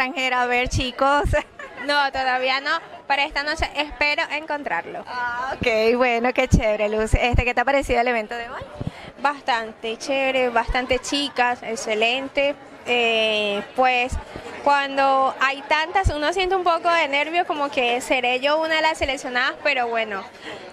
extranjero? A ver, chicos. No, todavía no. Para esta noche espero encontrarlo. Ok, bueno, qué chévere, Luz. ¿Qué te ha parecido el evento de hoy? Bastante chévere, bastante chicas, excelente. Pues cuando hay tantas uno siente un poco de nervio como que seré yo una de las seleccionadas, pero bueno,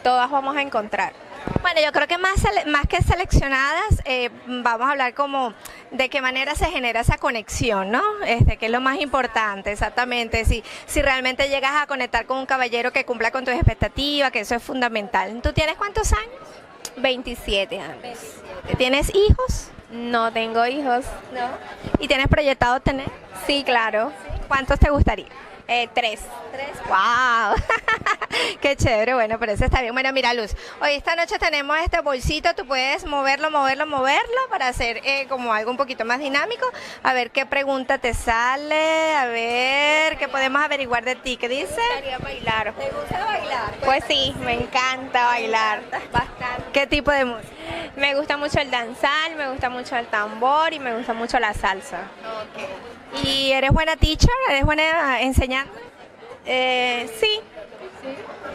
todas vamos a encontrar. Bueno, yo creo que más que seleccionadas, vamos a hablar como de qué manera se genera esa conexión, ¿no? Que es lo más importante, exactamente. Si realmente llegas a conectar con un caballero que cumpla con tus expectativas, que eso es fundamental. ¿Tú tienes cuántos años? 27 años. ¿Tienes hijos? No tengo hijos. No. ¿Y tienes proyectado tener? Sí, claro. ¿Cuántos te gustaría? 3. ¡Wow! ¡Qué chévere! Bueno, pero eso está bien. Bueno, mira, Luz, hoy esta noche tenemos este bolsito, tú puedes moverlo para hacer como algo un poquito más dinámico. A ver qué pregunta te sale, a ver qué podemos averiguar de ti. ¿Qué dice? Me gustaría bailar. ¿Te gusta bailar? Pues sí, me encanta bailar. Bastante. ¿Qué tipo de música? Me gusta mucho el danzal, me gusta mucho el tambor y me gusta mucho la salsa. Okay. ¿Y eres buena teacher? ¿Eres buena enseñando? Sí.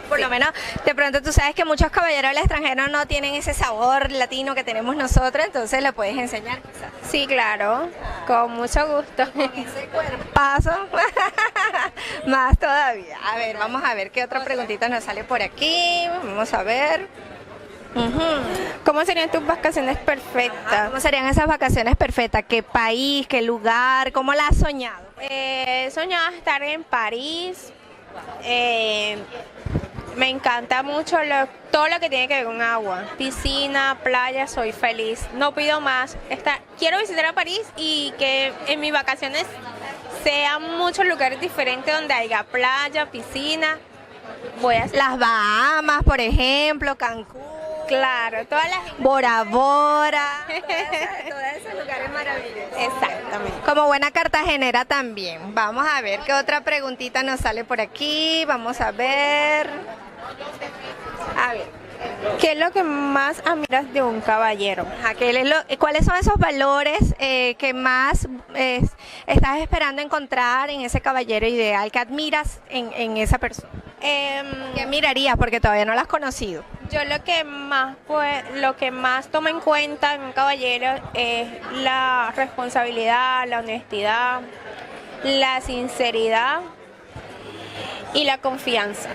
Por lo menos, de pronto tú sabes que muchos caballeros del extranjero no tienen ese sabor latino que tenemos nosotros, entonces le puedes enseñar quizás. Sí, claro, con mucho gusto. Ese cuerpazo, más todavía. A ver, vamos a ver qué otra preguntita nos sale por aquí. Vamos a ver. ¿Cómo serían tus vacaciones perfectas? ¿Cómo serían esas vacaciones perfectas? ¿Qué país, qué lugar? ¿Cómo la has soñado? He soñado estar en París. Me encanta mucho todo lo que tiene que ver con agua. Piscina, playa, soy feliz. No pido más. Quiero visitar a París y que en mis vacaciones sean muchos lugares diferentes donde haya playa, piscina. Las Bahamas, por ejemplo, Cancún. Claro, todas las... Bora Bora, todos esos lugares maravillosos. Exactamente. Como buena cartagenera también. Vamos a ver qué otra preguntita nos sale por aquí. Vamos a ver. A ver. ¿Qué es lo que más admiras de un caballero? ¿Cuáles son esos valores que más estás esperando encontrar en ese caballero ideal? ¿Qué admiras en esa persona? ¿Qué admirarías? Porque todavía no la has conocido. Yo lo que más tomo en cuenta en un caballero es la responsabilidad, la honestidad, la sinceridad y la confianza.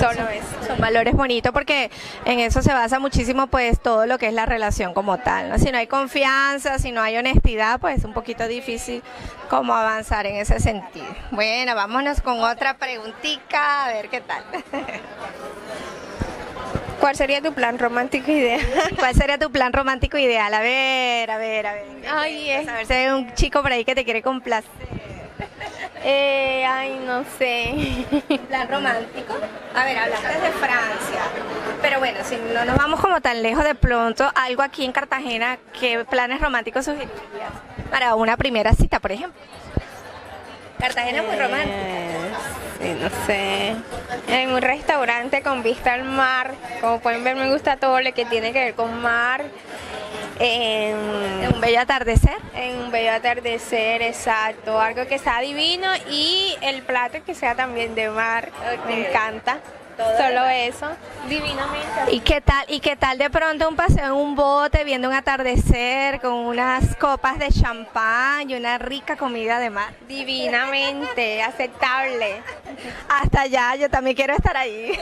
Solo eso. Son valores bonitos porque en eso se basa muchísimo pues todo lo que es la relación como tal, ¿no? Si no hay confianza, si no hay honestidad, pues es un poquito difícil como avanzar en ese sentido. Bueno, vámonos con otra preguntita, a ver qué tal. ¿Cuál sería tu plan romántico ideal? ¿Cuál sería tu plan romántico ideal? A ver. A ver si hay un chico por ahí que te quiere complacer. No sé. ¿Plan romántico? A ver, hablaste de Francia. Pero bueno, si no nos vamos como tan lejos de pronto, algo aquí en Cartagena, ¿qué planes románticos sugerirías para una primera cita, por ejemplo? Cartagena es muy romántica. Sí, no sé. En un restaurante con vista al mar. Como pueden ver, me gusta todo lo que tiene que ver con mar. ¿En un bello atardecer? En un bello atardecer, exacto. Algo que sea divino y el plato que sea también de mar. Okay. Me encanta. Solo eso, divinamente. ¿Y qué tal de pronto un paseo en un bote viendo un atardecer con unas copas de champán y una rica comida de mar? Divinamente, aceptable. Hasta allá, yo también quiero estar ahí.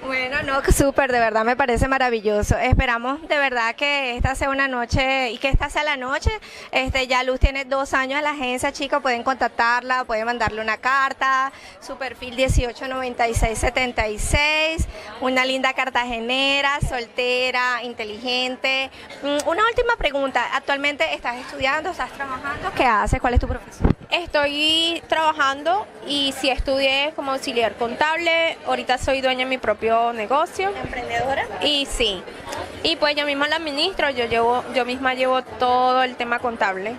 Bueno, no, súper, de verdad me parece maravilloso. Esperamos de verdad que esta sea una noche y que esta sea la noche. Ya Luz tiene 2 años en la agencia, chicos, pueden contactarla, pueden mandarle una carta, su perfil 189676, una linda cartagenera, soltera, inteligente. Una última pregunta, ¿actualmente estás estudiando, estás trabajando? ¿Qué haces? ¿Cuál es tu profesión? Estoy trabajando y sí estudié como auxiliar contable, ahorita soy dueña de mi propio negocio. ¿Emprendedora? Y sí, y pues yo misma la administro, yo misma llevo todo el tema contable.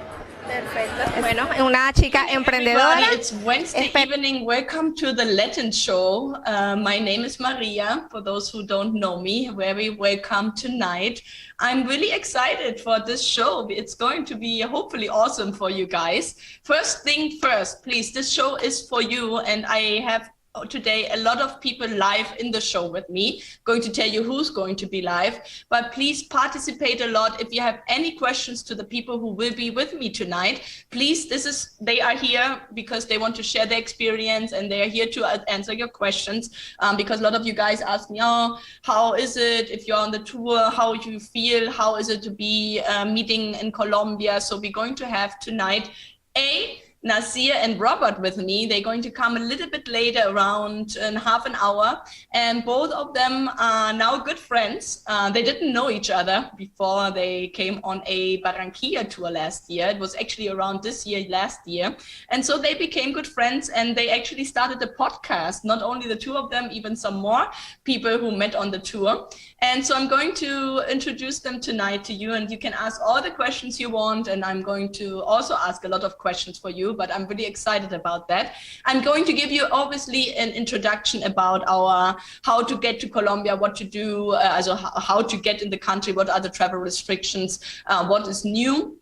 Perfecto. Bueno, una chica emprendedora. Everybody, it's Wednesday evening. Welcome to the Latin show. My name is Maria. For those who don't know me, very welcome tonight. I'm really excited for this show. It's going to be hopefully awesome for you guys. First thing first, please, this show is for you, and I have today a lot of people live in the show with me, going to tell you who's going to be live, but please participate a lot. If you have any questions to the people who will be with me tonight, please, they are here because they want to share their experience, and they are here to answer your questions, because a lot of you guys ask me, oh, how is it if you're on the tour, how do you feel, how is it to be meeting in Colombia? So we're going to have tonight Nasir and Robert with me. They're going to come a little bit later, around in half an hour, and both of them are now good friends. They didn't know each other before they came on a Barranquilla tour last year. It was actually around this year, last year. And so they became good friends, and they actually started a podcast, not only the two of them, even some more people who met on the tour. And so I'm going to introduce them tonight to you, and you can ask all the questions you want, and I'm going to also ask a lot of questions for you, but I'm really excited about that. I'm going to give you obviously an introduction about how to get to Colombia, what to do, also how to get in the country, what are the travel restrictions, what is new.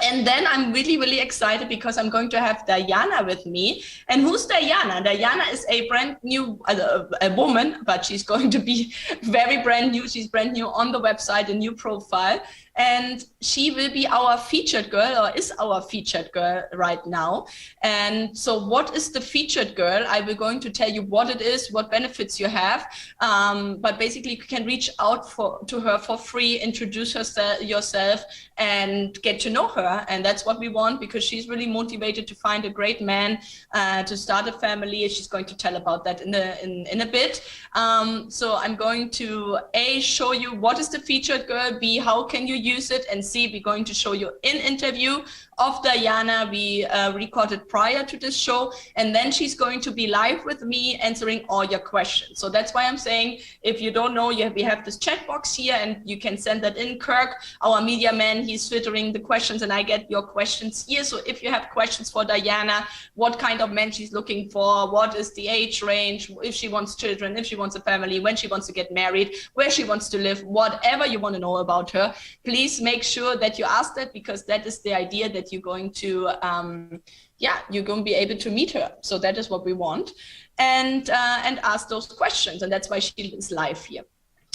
And then I'm really, really excited because I'm going to have Diana with me. And who's Diana? Diana is a brand new, a woman, but she's going to be very brand new. She's brand new on the website, a new profile. And she will be our featured girl, or is our featured girl right now. And so what is the featured girl? I will going to tell you what it is, what benefits you have. But basically you can reach out to her for free, introduce yourself and get to know her. And that's what we want, because she's really motivated to find a great man, to start a family. She's going to tell about that in a bit. So I'm going to show you what is the featured girl, B, how can you use it, and C, we're going to show you an interview of Diana we recorded prior to this show, and then she's going to be live with me answering all your questions. So that's why I'm saying, if you don't know, we have this chat box here, and you can send that in. Kirk, our media man, he's filtering the questions, and I get your questions here. So if you have questions for Diana, what kind of man she's looking for, what is the age range, if she wants children, if she wants a family, when she wants to get married, where she wants to live, whatever you want to know about her, please make sure that you ask that, because that is the idea, that you're going to you're going to be able to meet her. So that is what we want, and ask those questions, and that's why she is live here.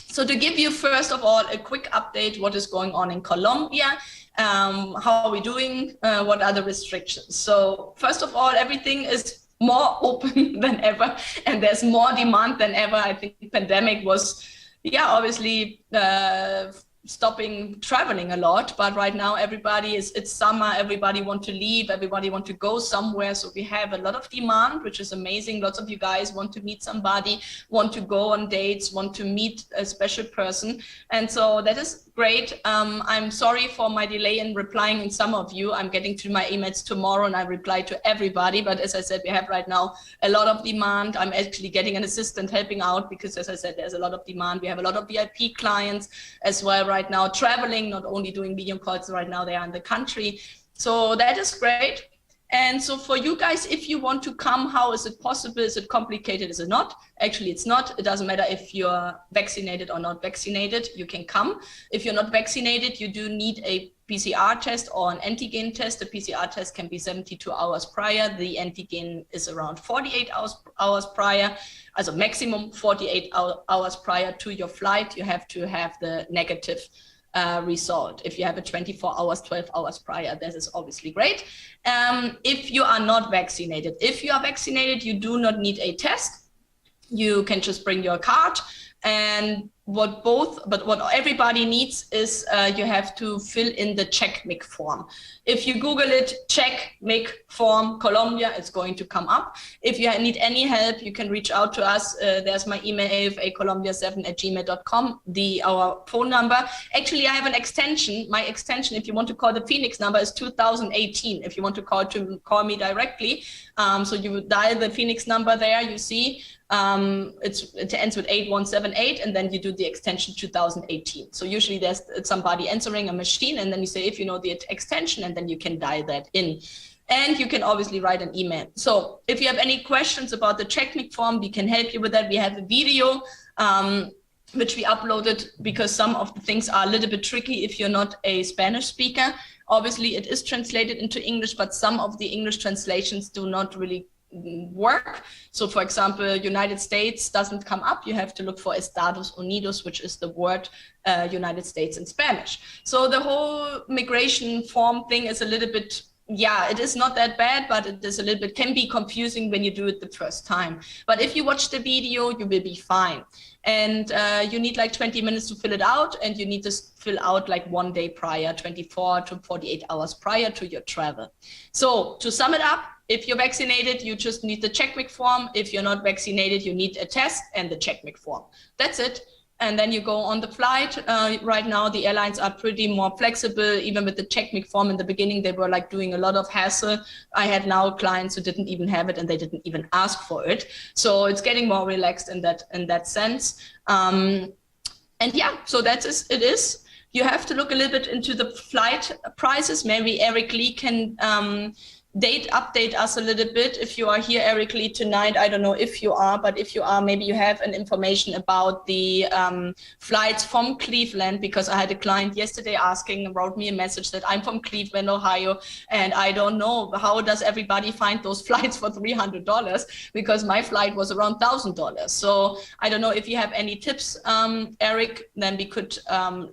So to give you first of all a quick update, what is going on in Colombia, how are we doing, what are the restrictions? So first of all, everything is more open than ever, and there's more demand than ever. I think the pandemic was obviously stopping traveling a lot, but right now it's summer, everybody want to leave, everybody want to go somewhere, so we have a lot of demand, which is amazing. Lots of you guys want to meet somebody, want to go on dates, want to meet a special person, and so that is great. I'm sorry for my delay in replying in some of you. I'm getting to my emails tomorrow and I reply to everybody, but as I said, we have right now a lot of demand. I'm actually getting an assistant helping out because, as I said, there's a lot of demand. We have a lot of VIP clients as well right now, traveling, not only doing video calls right now, they are in the country. So that is great. And so for you guys, if you want to come, how is it possible? Is it complicated? Is it not? Actually, it's not. It doesn't matter if you're vaccinated or not vaccinated, you can come. If you're not vaccinated, you do need a PCR test or an antigen test. The PCR test can be 72 hours prior. The antigen is around 48 hours prior, as a maximum 48 hours prior to your flight. You have to have the negative result. If you have a 24 hours, 12 hours prior, this is obviously great. If you are not vaccinated, if you are vaccinated, you do not need a test. You can just bring your card, and what everybody needs is you have to fill in the check-mic form. If you Google it, check-mic form Colombia, it's going to come up. If you need any help, you can reach out to us. There's my email, afacolombia7@gmail.com, our phone number. Actually, I have an extension. My extension, if you want to call the Phoenix number, is 2018. If you want to call me directly, so you dial the Phoenix number there, you see. It ends with 8178, and then you do you the extension 2018. So usually there's somebody answering a machine, and then you say if you know the extension, and then you can dial that in. And you can obviously write an email. So if you have any questions about the checkmate form, we can help you with that. We have a video which we uploaded because some of the things are a little bit tricky if you're not a Spanish speaker. Obviously, it is translated into English, but some of the English translations do not really work. So for example, United States doesn't come up. You have to look for Estados Unidos, which is the word United States in Spanish. So the whole migration form thing is a little bit, yeah, it is not that bad, but it is a little bit, can be confusing when you do it the first time. But if you watch the video, you will be fine. And you need like 20 minutes to fill it out, and you need to fill out like 1 day prior, 24 to 48 hours prior to your travel. So to sum it up, if you're vaccinated, you just need the checkmate form. If you're not vaccinated, you need a test and the checkmate form. That's it. And then you go on the flight. Right now, the airlines are pretty more flexible. Even with the checkmate form in the beginning, they were like doing a lot of hassle. I had now clients who didn't even have it, and they didn't even ask for it. So it's getting more relaxed in that sense. And yeah, so that is it is. You have to look a little bit into the flight prices. Maybe Eric Lee can update us a little bit. If you are here, Eric Lee, tonight, I don't know if you are, but if you are, maybe you have an information about the flights from Cleveland, because I had a client yesterday wrote me a message that I'm from Cleveland, Ohio, and I don't know, how does everybody find those flights for $300? Because my flight was around $1,000. So I don't know if you have any tips, Eric, then we could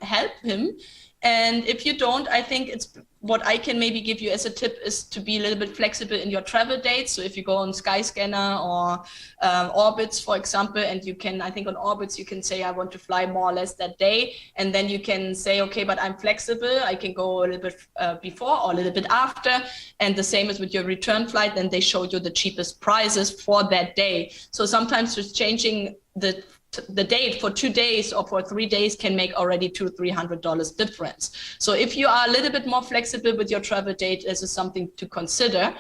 help him. And if you don't, I think it's what I can maybe give you as a tip is to be a little bit flexible in your travel dates. So if you go on Skyscanner or Orbitz, for example, and you can, I think on Orbitz, you can say, I want to fly more or less that day. And then you can say, okay, but I'm flexible. I can go a little bit before or a little bit after. And the same as with your return flight, then they show you the cheapest prices for that day. So sometimes just changing the date for 2 days or for 3 days can make already $200-300 difference. So if you are a little bit more flexible with your travel date, this is something to consider.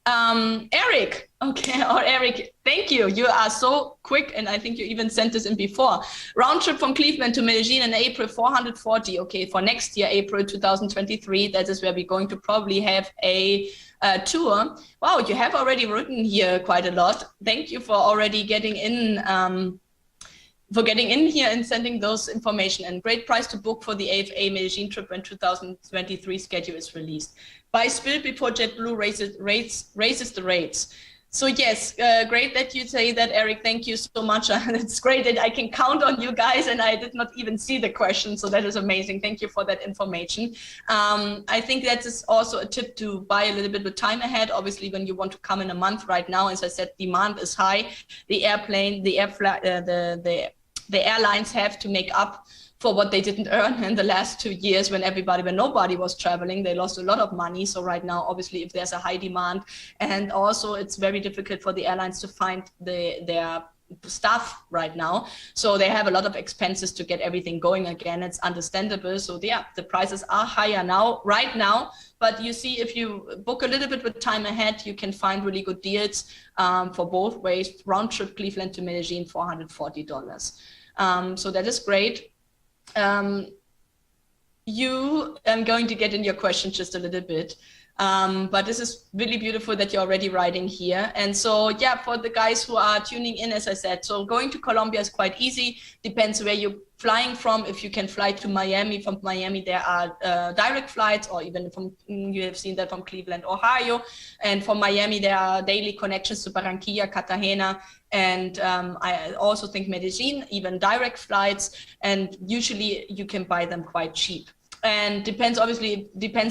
Eric, okay, or Eric, thank you. You are so quick, and I think you even sent this in before. Round trip from Cleveland to Medellin in April, 440. Okay, for next year, April 2023, that is where we're going to probably have a tour. Wow, you have already written here quite a lot. Thank you for already getting in. For getting in here and sending those information, and great price to book for the AFA Medellin trip when 2023 schedule is released. Buy Spirit before JetBlue raises the rates. So yes, great that you say that, Eric. Thank you so much. It's great that I can count on you guys, and I did not even see the question, so that is amazing. Thank you for that information. I think that is also a tip to buy a little bit with time ahead. Obviously, when you want to come in a month right now, as I said, demand is high. The airlines have to make up for what they didn't earn in the last 2 years when nobody was traveling. They lost a lot of money. So right now, obviously, if there's a high demand, and also it's very difficult for the airlines to find their staff right now. So they have a lot of expenses to get everything going again. It's understandable. So yeah, the prices are higher right now. But you see, if you book a little bit with time ahead, you can find really good deals for both ways. Round trip Cleveland to Medellin, $440. So that is great. I'm going to get in your question just a little bit. But this is really beautiful that you're already writing here. And so, yeah, for the guys who are tuning in, as I said, so going to Colombia is quite easy. Depends where you're flying from. If you can fly to Miami, from Miami, there are direct flights, or even you have seen that from Cleveland, Ohio. And from Miami, there are daily connections to Barranquilla, Cartagena, and I also think Medellin, even direct flights. And usually you can buy them quite cheap. And depends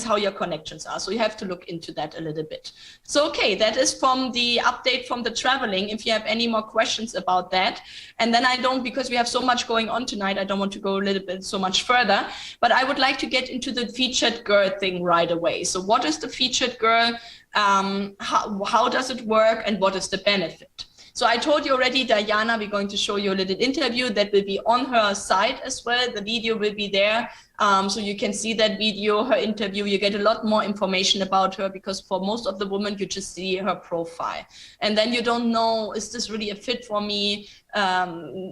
how your connections are. So you have to look into that a little bit. So, okay, that is from the update from the traveling. If you have any more questions about that, and then because we have so much going on tonight, I don't want to go a little bit so much further, but I would like to get into the featured girl thing right away. So what is the featured girl? How does it work, and what is the benefit? So I told you already, Diana, we're going to show you a little interview that will be on her site as well. The video will be there. So you can see that video, her interview. You get a lot more information about her, because for most of the women, you just see her profile. And then you don't know, is this really a fit for me?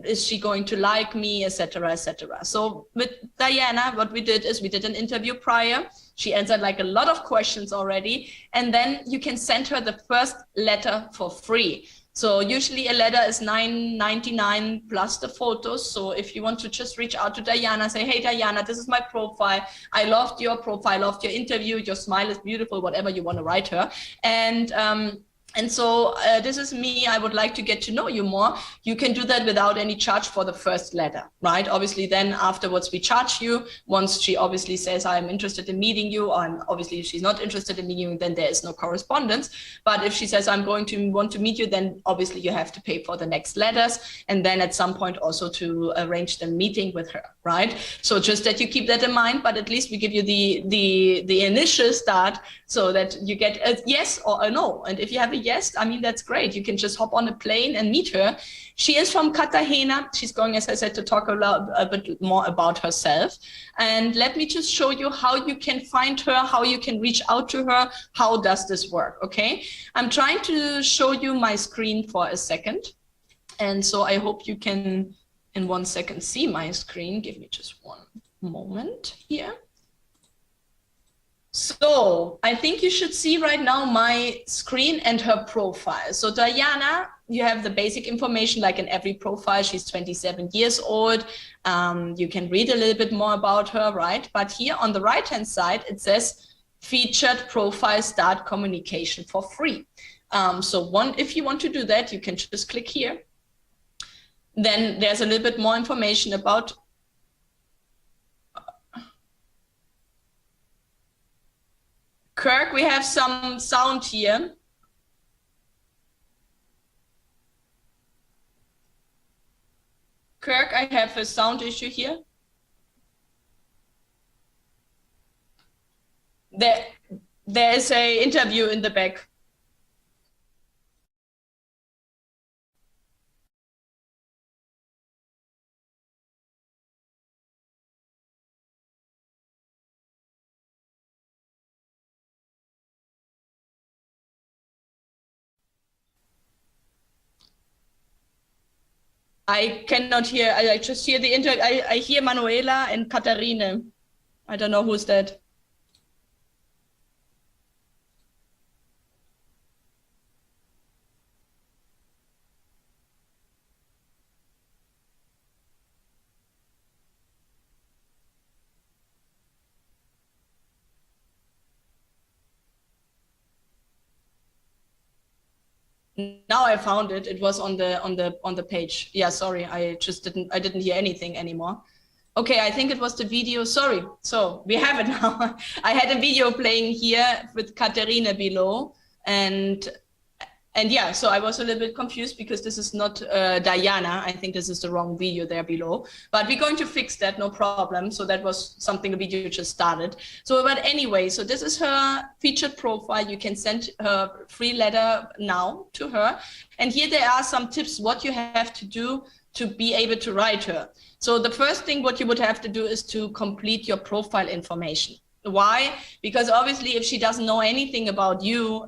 Is she going to like me, etc., etc. So with Diana, what we did is we did an interview prior. She answered like a lot of questions already. And then you can send her the first letter for free. So usually a letter is $9.99 plus the photos. So if you want to just reach out to Diana, say, hey, Diana, this is my profile. I loved your profile, loved your interview. Your smile is beautiful, whatever you want to write her. And so this is me. I would like to get to know you more. You can do that without any charge for the first letter, right? Obviously, then afterwards we charge you. Once she obviously says, I'm interested in meeting you, or obviously if she's not interested in meeting you, then there is no correspondence. But if she says, I'm going to want to meet you, then obviously you have to pay for the next letters. And then at some point also to arrange the meeting with her, right? So just that you keep that in mind, but at least we give you the initial start so that you get a yes or a no. And if you have a yes, I mean, that's great. You can just hop on a plane and meet her. She is from Cartagena. She's going, as I said, to talk a bit more about herself. And let me just show you how you can find her, how you can reach out to her. How does this work? Okay. I'm trying to show you my screen for a second. And so I hope you can, in 1 second, see my screen. Give me just one moment here. So I think you should see right now my screen and her profile. So Diana, you have the basic information like in every profile. She's 27 years old. You can read a little bit more about her, right? But here on the right-hand side, it says featured profile, start communication for free. If you want to do that, you can just click here. Then there's a little bit more information about Kirk. We have some sound here. Kirk, I have a sound issue here. There is an interview in the back. I cannot hear. I just hear the interview. I hear Manuela and Katharine. I don't know who's that. Now I found it. It was on the page. Yeah, sorry. I didn't hear anything anymore. Okay, I think it was the video. Sorry. So we have it now. I had a video playing here with Katharina below, and yeah, so I was a little bit confused because this is not Diana. I think this is the wrong video there below, but we're going to fix that, no problem. So that was something the video just started. So, but anyway, so this is her featured profile. You can send her free letter now to her. And here there are some tips what you have to do to be able to write her. So the first thing what you would have to do is to complete your profile information. Why? Because obviously if she doesn't know anything about you,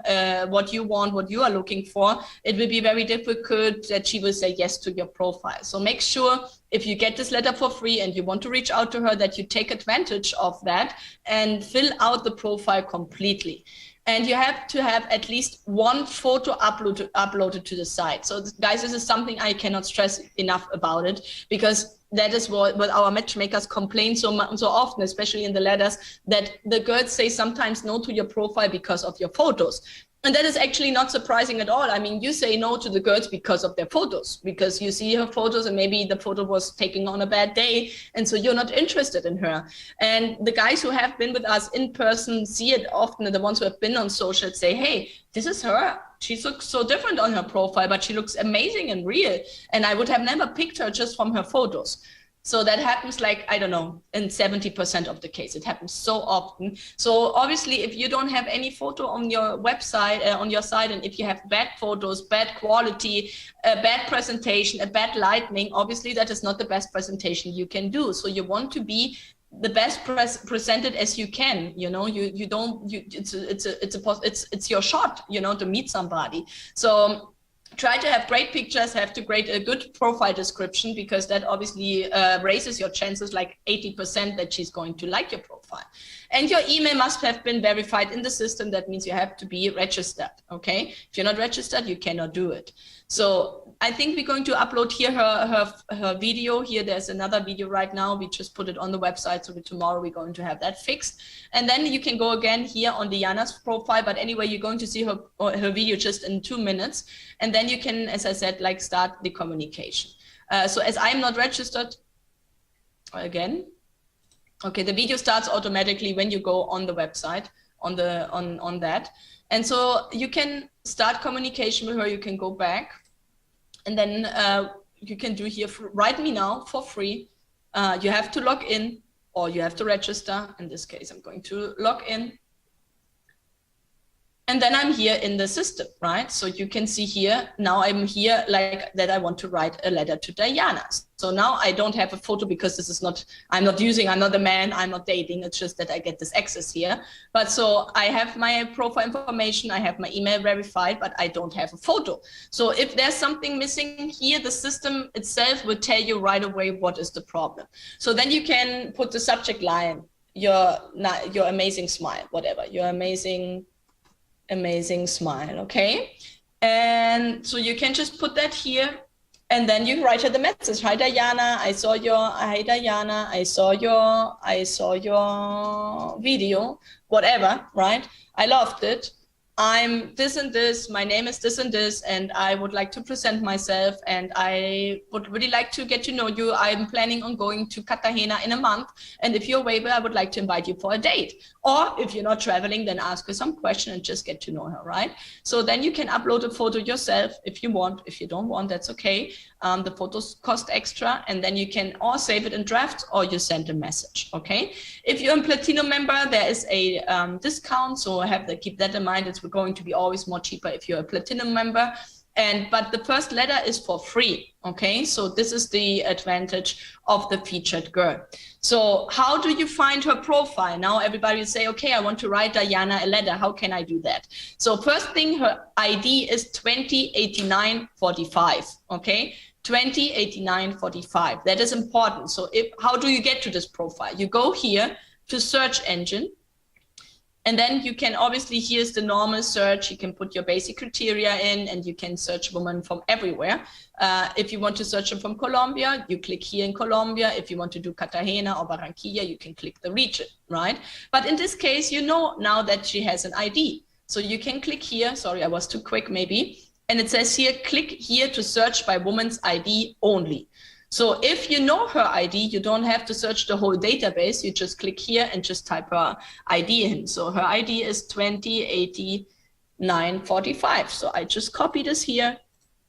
what you want, what you are looking for, it will be very difficult that she will say yes to your profile. So make sure if you get this letter for free and you want to reach out to her, that you take advantage of that and fill out the profile completely. And you have to have at least one photo uploaded to the site. So guys, this is something I cannot stress enough about it, because that is what our matchmakers complain so often, especially in the letters, that the girls say sometimes no to your profile because of your photos. And that is actually not surprising at all. I mean, you say no to the girls because of their photos, because you see her photos and maybe the photo was taken on a bad day. And so you're not interested in her. And the guys who have been with us in person see it often. The ones who have been on social say, hey, this is her. She looks so different on her profile, but she looks amazing and real. And I would have never picked her just from her photos. So that happens like, I don't know, in 70% of the case. It happens so often. So obviously, if you don't have any photo on your website, on your site, and if you have bad photos, bad quality, a bad presentation, a bad lighting, obviously that is not the best presentation you can do. So you want to be the best presented as you can. You know, it's your shot, you know, to meet somebody. So try to have great pictures, have to create a good profile description, because that obviously raises your chances like 80% that she's going to like your profile. And your email must have been verified in the system. That means you have to be registered, okay? If you're not registered, you cannot do it. So I think we're going to upload here her video. Here there's another video right now. We just put it on the website, so tomorrow we're going to have that fixed. And then you can go again here on Diana's profile. But anyway, you're going to see her video just in 2 minutes. And then you can, as I said, like start the communication. So as I'm not registered, again, okay, the video starts automatically when you go on the website, on that. And so you can start communication with her. You can go back, and then you can do here, write me now for free. You have to log in, or you have to register. In this case, I'm going to log in. And then I'm here in the system, right? So you can see here, now I'm here like that I want to write a letter to Diana. So now I don't have a photo because this is not, I'm not the man, I'm not dating. It's just that I get this access here. But so I have my profile information, I have my email verified, but I don't have a photo. So if there's something missing here, the system itself will tell you right away what is the problem. So then you can put the subject line, your amazing smile, whatever, your amazing smile, okay? And so you can just put that here, and then you write her the message. Hi Diana, hi Diana, I saw your video, whatever, right? I loved it. I'm this and this, my name is this and this, and I would like to present myself, and I would really like to get to know you. I'm planning on going to Cartagena in a month, and if you're available, I would like to invite you for a date. Or if you're not traveling, then ask her some question and just get to know her, right? So then you can upload a photo yourself if you want. If you don't want, that's okay. The photos cost extra, and then you can or save it in draft, or you send a message, okay? If you're a Platinum member, there is a discount, so keep that in mind. It's going to be always more cheaper if you're a Platinum member. But the first letter is for free, okay? So this is the advantage of the featured girl. So how do you find her profile? Now everybody will say, okay, I want to write Diana a letter. How can I do that? So first thing, her ID is 208945, okay? 208945, that is important. So how do you get to this profile? You go here to search engine, and then you can obviously, here's the normal search. You can put your basic criteria in, and you can search women from everywhere. If you want to search them from Colombia, you click here in Colombia. If you want to do Cartagena or Barranquilla, you can click the region, right? But in this case, you know now that she has an ID. So you can click here. Sorry, I was too quick maybe. And it says here, click here to search by woman's ID only. So if you know her ID, you don't have to search the whole database. You just click here and just type her ID in. So her ID is 208945. So I just copy this here,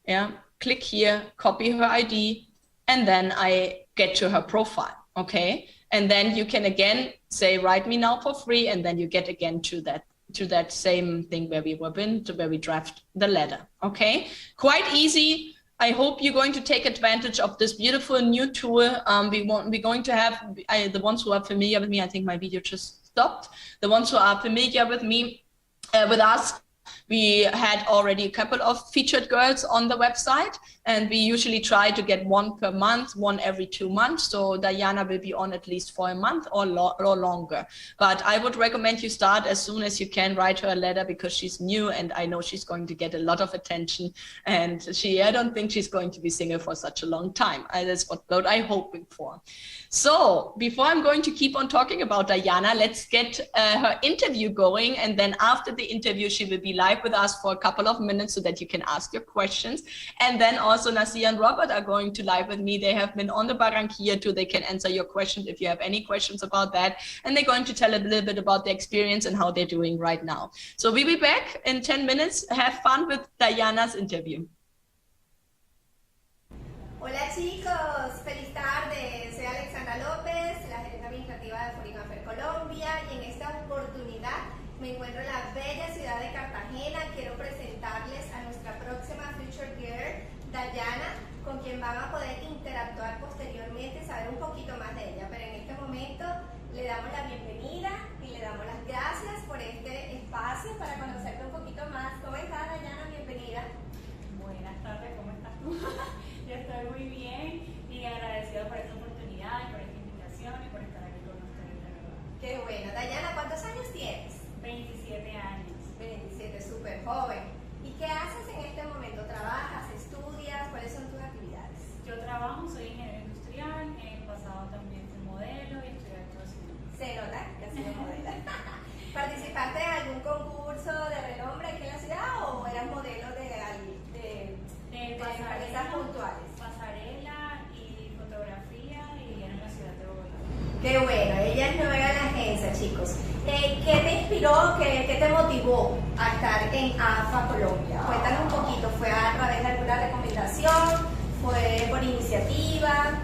yeah, click here, copy her ID, and then I get to her profile, okay? And then you can again say, write me now for free, and then you get again to that same thing where we draft the letter, okay? Quite easy. I hope you're going to take advantage of this beautiful new tool. We're going to have, the ones who are familiar with me, I think my video just stopped. The ones who are familiar with me, with us, we had already a couple of featured girls on the website, and we usually try to get one per month, one every 2 months. So Diana will be on at least for a month or longer. But I would recommend you start as soon as you can, write her a letter, because she's new and I know she's going to get a lot of attention. And I don't think she's going to be single for such a long time. That's what I'm hoping for. So before I'm going to keep on talking about Diana, let's get her interview going. And then after the interview, she will be live with us for a couple of minutes so that you can ask your questions. And then also Nasir and Robert are going to live with me. They have been on the Barranquilla too. They can answer your questions if you have any questions about that. And they're going to tell a little bit about their experience and how they're doing right now. So we'll be back in 10 minutes. Have fun with Diana's interview. Hola chicos, feliz tarde. Sean López, la gerente administrativa de Foreign Affairs Colombia, y en esta oportunidad me encuentro en la bella ciudad de Cartagena. Quiero presentarles a nuestra próxima Future Girl, Dayana, con quien van a poder interactuar posteriormente, saber un poquito más de ella. Pero en este momento le damos la bienvenida y le damos las gracias por este espacio para conocerte un poquito más. ¿Cómo estás, Dayana? Bienvenida. Buenas tardes, ¿cómo estás tú? Yo estoy muy bien y agradecida por esta oportunidad y por esta invitación y por estar aquí con ustedes, de verdad. Qué bueno. Dayana, ¿cuántos años tienes? 27 años. 27, súper joven. ¿Y qué haces en este momento? ¿Trabajas, estudias? ¿Cuáles son tus actividades? Yo trabajo, soy ingeniero industrial, en el pasado también fui modelo y estudié actuación. Se nota que has sido modelo. ¿Participaste en algún concurso de renombre aquí en la ciudad o eras modelo de empresas puntuales? Pasarela y fotografía y era en la ciudad de Bogotá. Qué bueno, ella es nueva en la agencia, chicos. ¿Qué te inspiró, qué te motivó a estar en AFA Colombia? Cuéntanos un poquito, ¿fue a través de alguna recomendación? ¿Fue por iniciativa?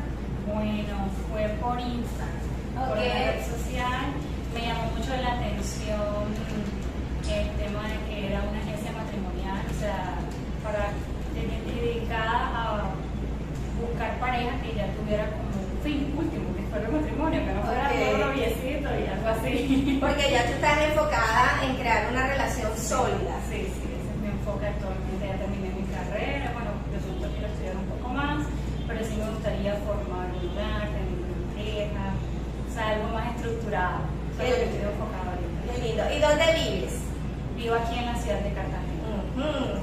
Bueno, fue por Instagram, por una red social. Me llamó mucho la atención el tema de que era una agencia matrimonial, o sea, dedicada a buscar parejas que ya tuviera como un fin último, que fuera el matrimonio, que no fuera todo noviecito y algo así. Porque ya tú estás enfocada en crear una relación sólida. Sí, ese es mi enfoque actualmente. Ya terminé mi carrera, bueno, de pronto quiero estudiar un poco más, pero sí me gustaría formar un hogar, tener una pareja, o sea, algo más estructurado. Eso es lo que estoy enfocada ahorita. Qué lindo. ¿Y dónde vives? Vivo aquí en la ciudad de Cartagena.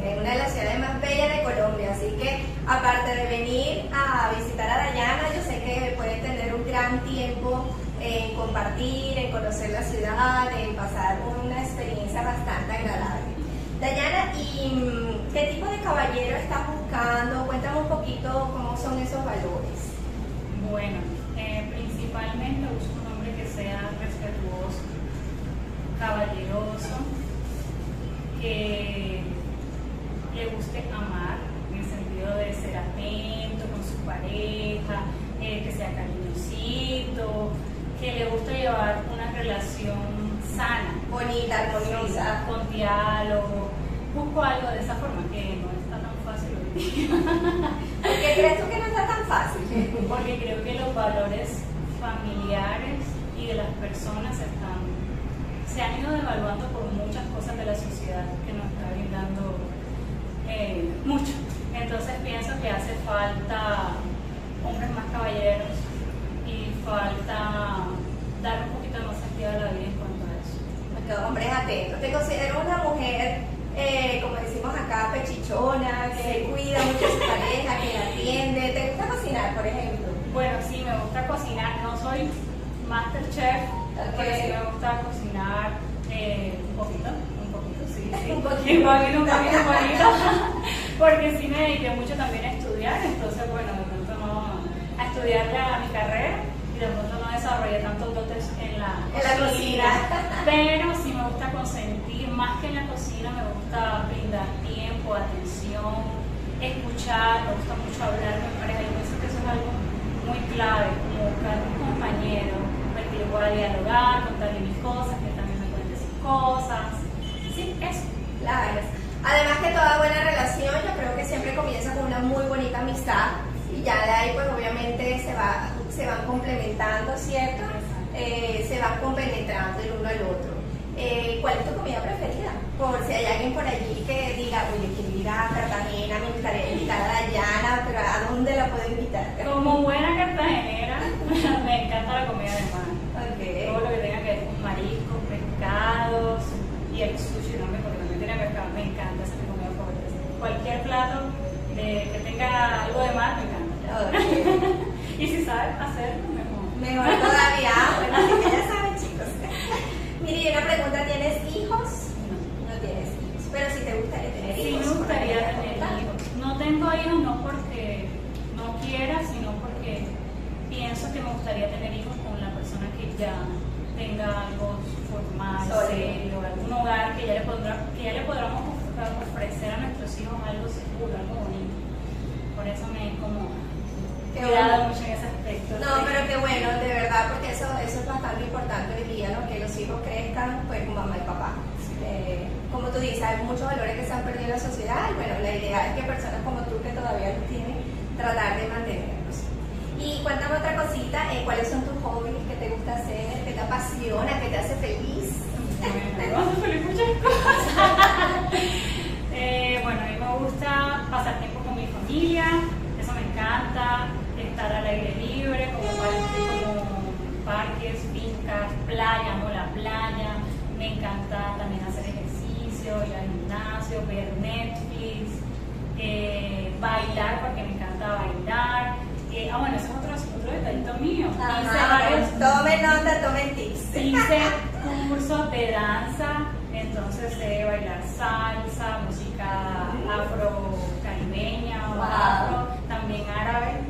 En una de las ciudades más bellas de Colombia, así que aparte de venir a visitar a Dayana, yo sé que puede tener un gran tiempo en compartir, en conocer la ciudad, en pasar una experiencia bastante agradable. Dayana, ¿y qué tipo de caballero estás buscando? Cuéntame un poquito cómo son esos valores. Bueno, principalmente busco un hombre que sea respetuoso, caballeroso, que le guste amar, en el sentido de ser atento con su pareja, que sea cariñosito, que le guste llevar una relación sana, Bonita, armoniosa. con diálogo. Busco algo de esa forma, que no está tan fácil hoy día. ¿Por qué crees tú que no está tan fácil? Porque creo que los valores familiares y de las personas se han ido devaluando por muchas cosas de la sociedad que nos está brindando mucho. Entonces pienso que hace falta hombres más caballeros y falta dar un poquito más sentido a la vida en cuanto a eso. Porque hombres atentos. Te considero una mujer, como decimos acá, pechichona, que cuida mucho a su pareja, que la atiende. ¿Te gusta cocinar, por ejemplo? Bueno, sí, me gusta cocinar. No soy masterchef, pero sí me gusta cocinar un poquito, sí. Un poquito. Porque sí me dediqué mucho también a estudiar, entonces bueno, de pronto no, a estudiar mi carrera y de pronto no desarrollé tantos dotes en la cocina. Pero sí me gusta consentir, más que en la cocina, me gusta brindar tiempo, atención, escuchar, me gusta mucho hablar con mi pareja. Yo pienso que eso es algo muy clave, como buscar un compañero con el que yo pueda dialogar, contarle mis cosas, que también me cuente sus cosas. Sí, eso. Claro. Además que toda buena relación, yo creo que siempre comienza con una muy bonita amistad y ya de ahí pues obviamente se van complementando, ¿cierto? Se van compenetrando el uno al otro. ¿Cuál es tu comida preferida? Por si hay alguien por allí que diga, oye, quiero ir a Cartagena, me gustaría invitar a Dayana, pero ¿a dónde la puedo invitar? Como buena cartagenera, me encanta la comida de mar. Okay. Todo lo que tenga que ver con mariscos, pescados y el sushi, ¿no? Porque también tiene pescado, me encanta, esa es mi comida favorita. Cualquier plato que tenga algo de mar, me encanta. Okay. Y si sabes hacerlo, mejor. Mejor todavía, bueno, así que ya saben, chicos. Mire, y una pregunta, ¿tienes hijos? No tienes hijos, pero si te gustaría tener hijos. Sí, me gustaría tener hijos. No tengo hijos no porque no quiera, sino porque pienso que me gustaría tener hijos con la persona que ya tenga algo formal, serio, algún hogar que ya le podamos ofrecer a nuestros hijos algo seguro, algo bonito. Por eso me es como cuidado mucho en ese aspecto. No, pero qué bueno, de verdad, porque eso es bastante importante hoy día, ¿no? Que los hijos crezcan pues con mamá y papá. Como tú dices, hay muchos valores que se han perdido en la sociedad y bueno, la idea es que personas como tú que todavía los tienen, tratar de mantenerlos. Y cuéntame otra cosita, ¿cuáles son tus hobbies? ¿Qué te gusta hacer? ¿Qué te apasiona? ¿Qué te hace feliz? Me hace feliz muchas cosas. Bueno, a mí me gusta pasar tiempo con mi familia, eso me encanta, estar al aire libre, como parques, fincas, playa, amo la playa, me encanta también hacer ejercicio, ir al gimnasio, ver Netflix, bailar porque me encanta bailar. Bueno, ese es otro detallito mío. Tomen nota, tomen tips. Hice cursos de danza, entonces sé bailar salsa, música afro-caribeña o afro, también árabe.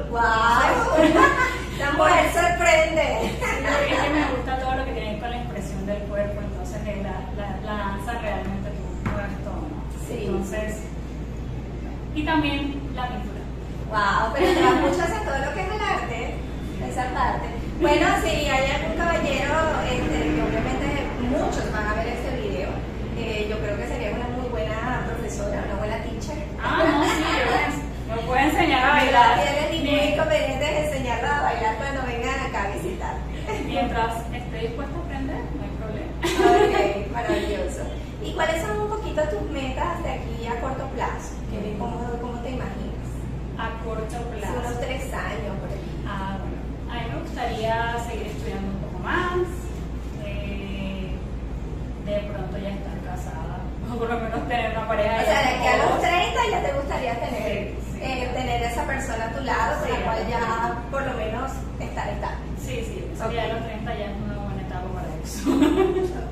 ¡Wow! La mujer sorprende. Es que me gusta todo lo que tiene que ver con la expresión del cuerpo, entonces la danza realmente tú mueves todo, ¿no? Sí. Entonces, y también la pintura. Wow, pero te va mucho hacia todo lo que es el arte, esa parte. Bueno, si hay algún caballero, que obviamente muchos van a ver este video, yo creo que sería una muy buena profesora, una buena teacher. No, sí, me puede enseñar a bailar. No tiene ningún inconveniente en enseñarla a bailar cuando vengan acá a visitar. Mientras esté dispuesta a aprender, no hay problema. Ok, maravilloso. ¿Y cuáles son un poquito tus metas de aquí a corto plazo? ¿Cómo te imaginas? A corto plazo. Unos 3 años por aquí. Bueno. A mí me gustaría seguir estudiando un poco más. De pronto ya estar casada. O por lo menos tener una pareja. O sea, de aquí a los 30 ya te gustaría tener, Sí. Tener esa persona a tu lado, con la cual ya por lo menos estar estable. Sí, Okay. ya a los 30 ya es una buena etapa para eso.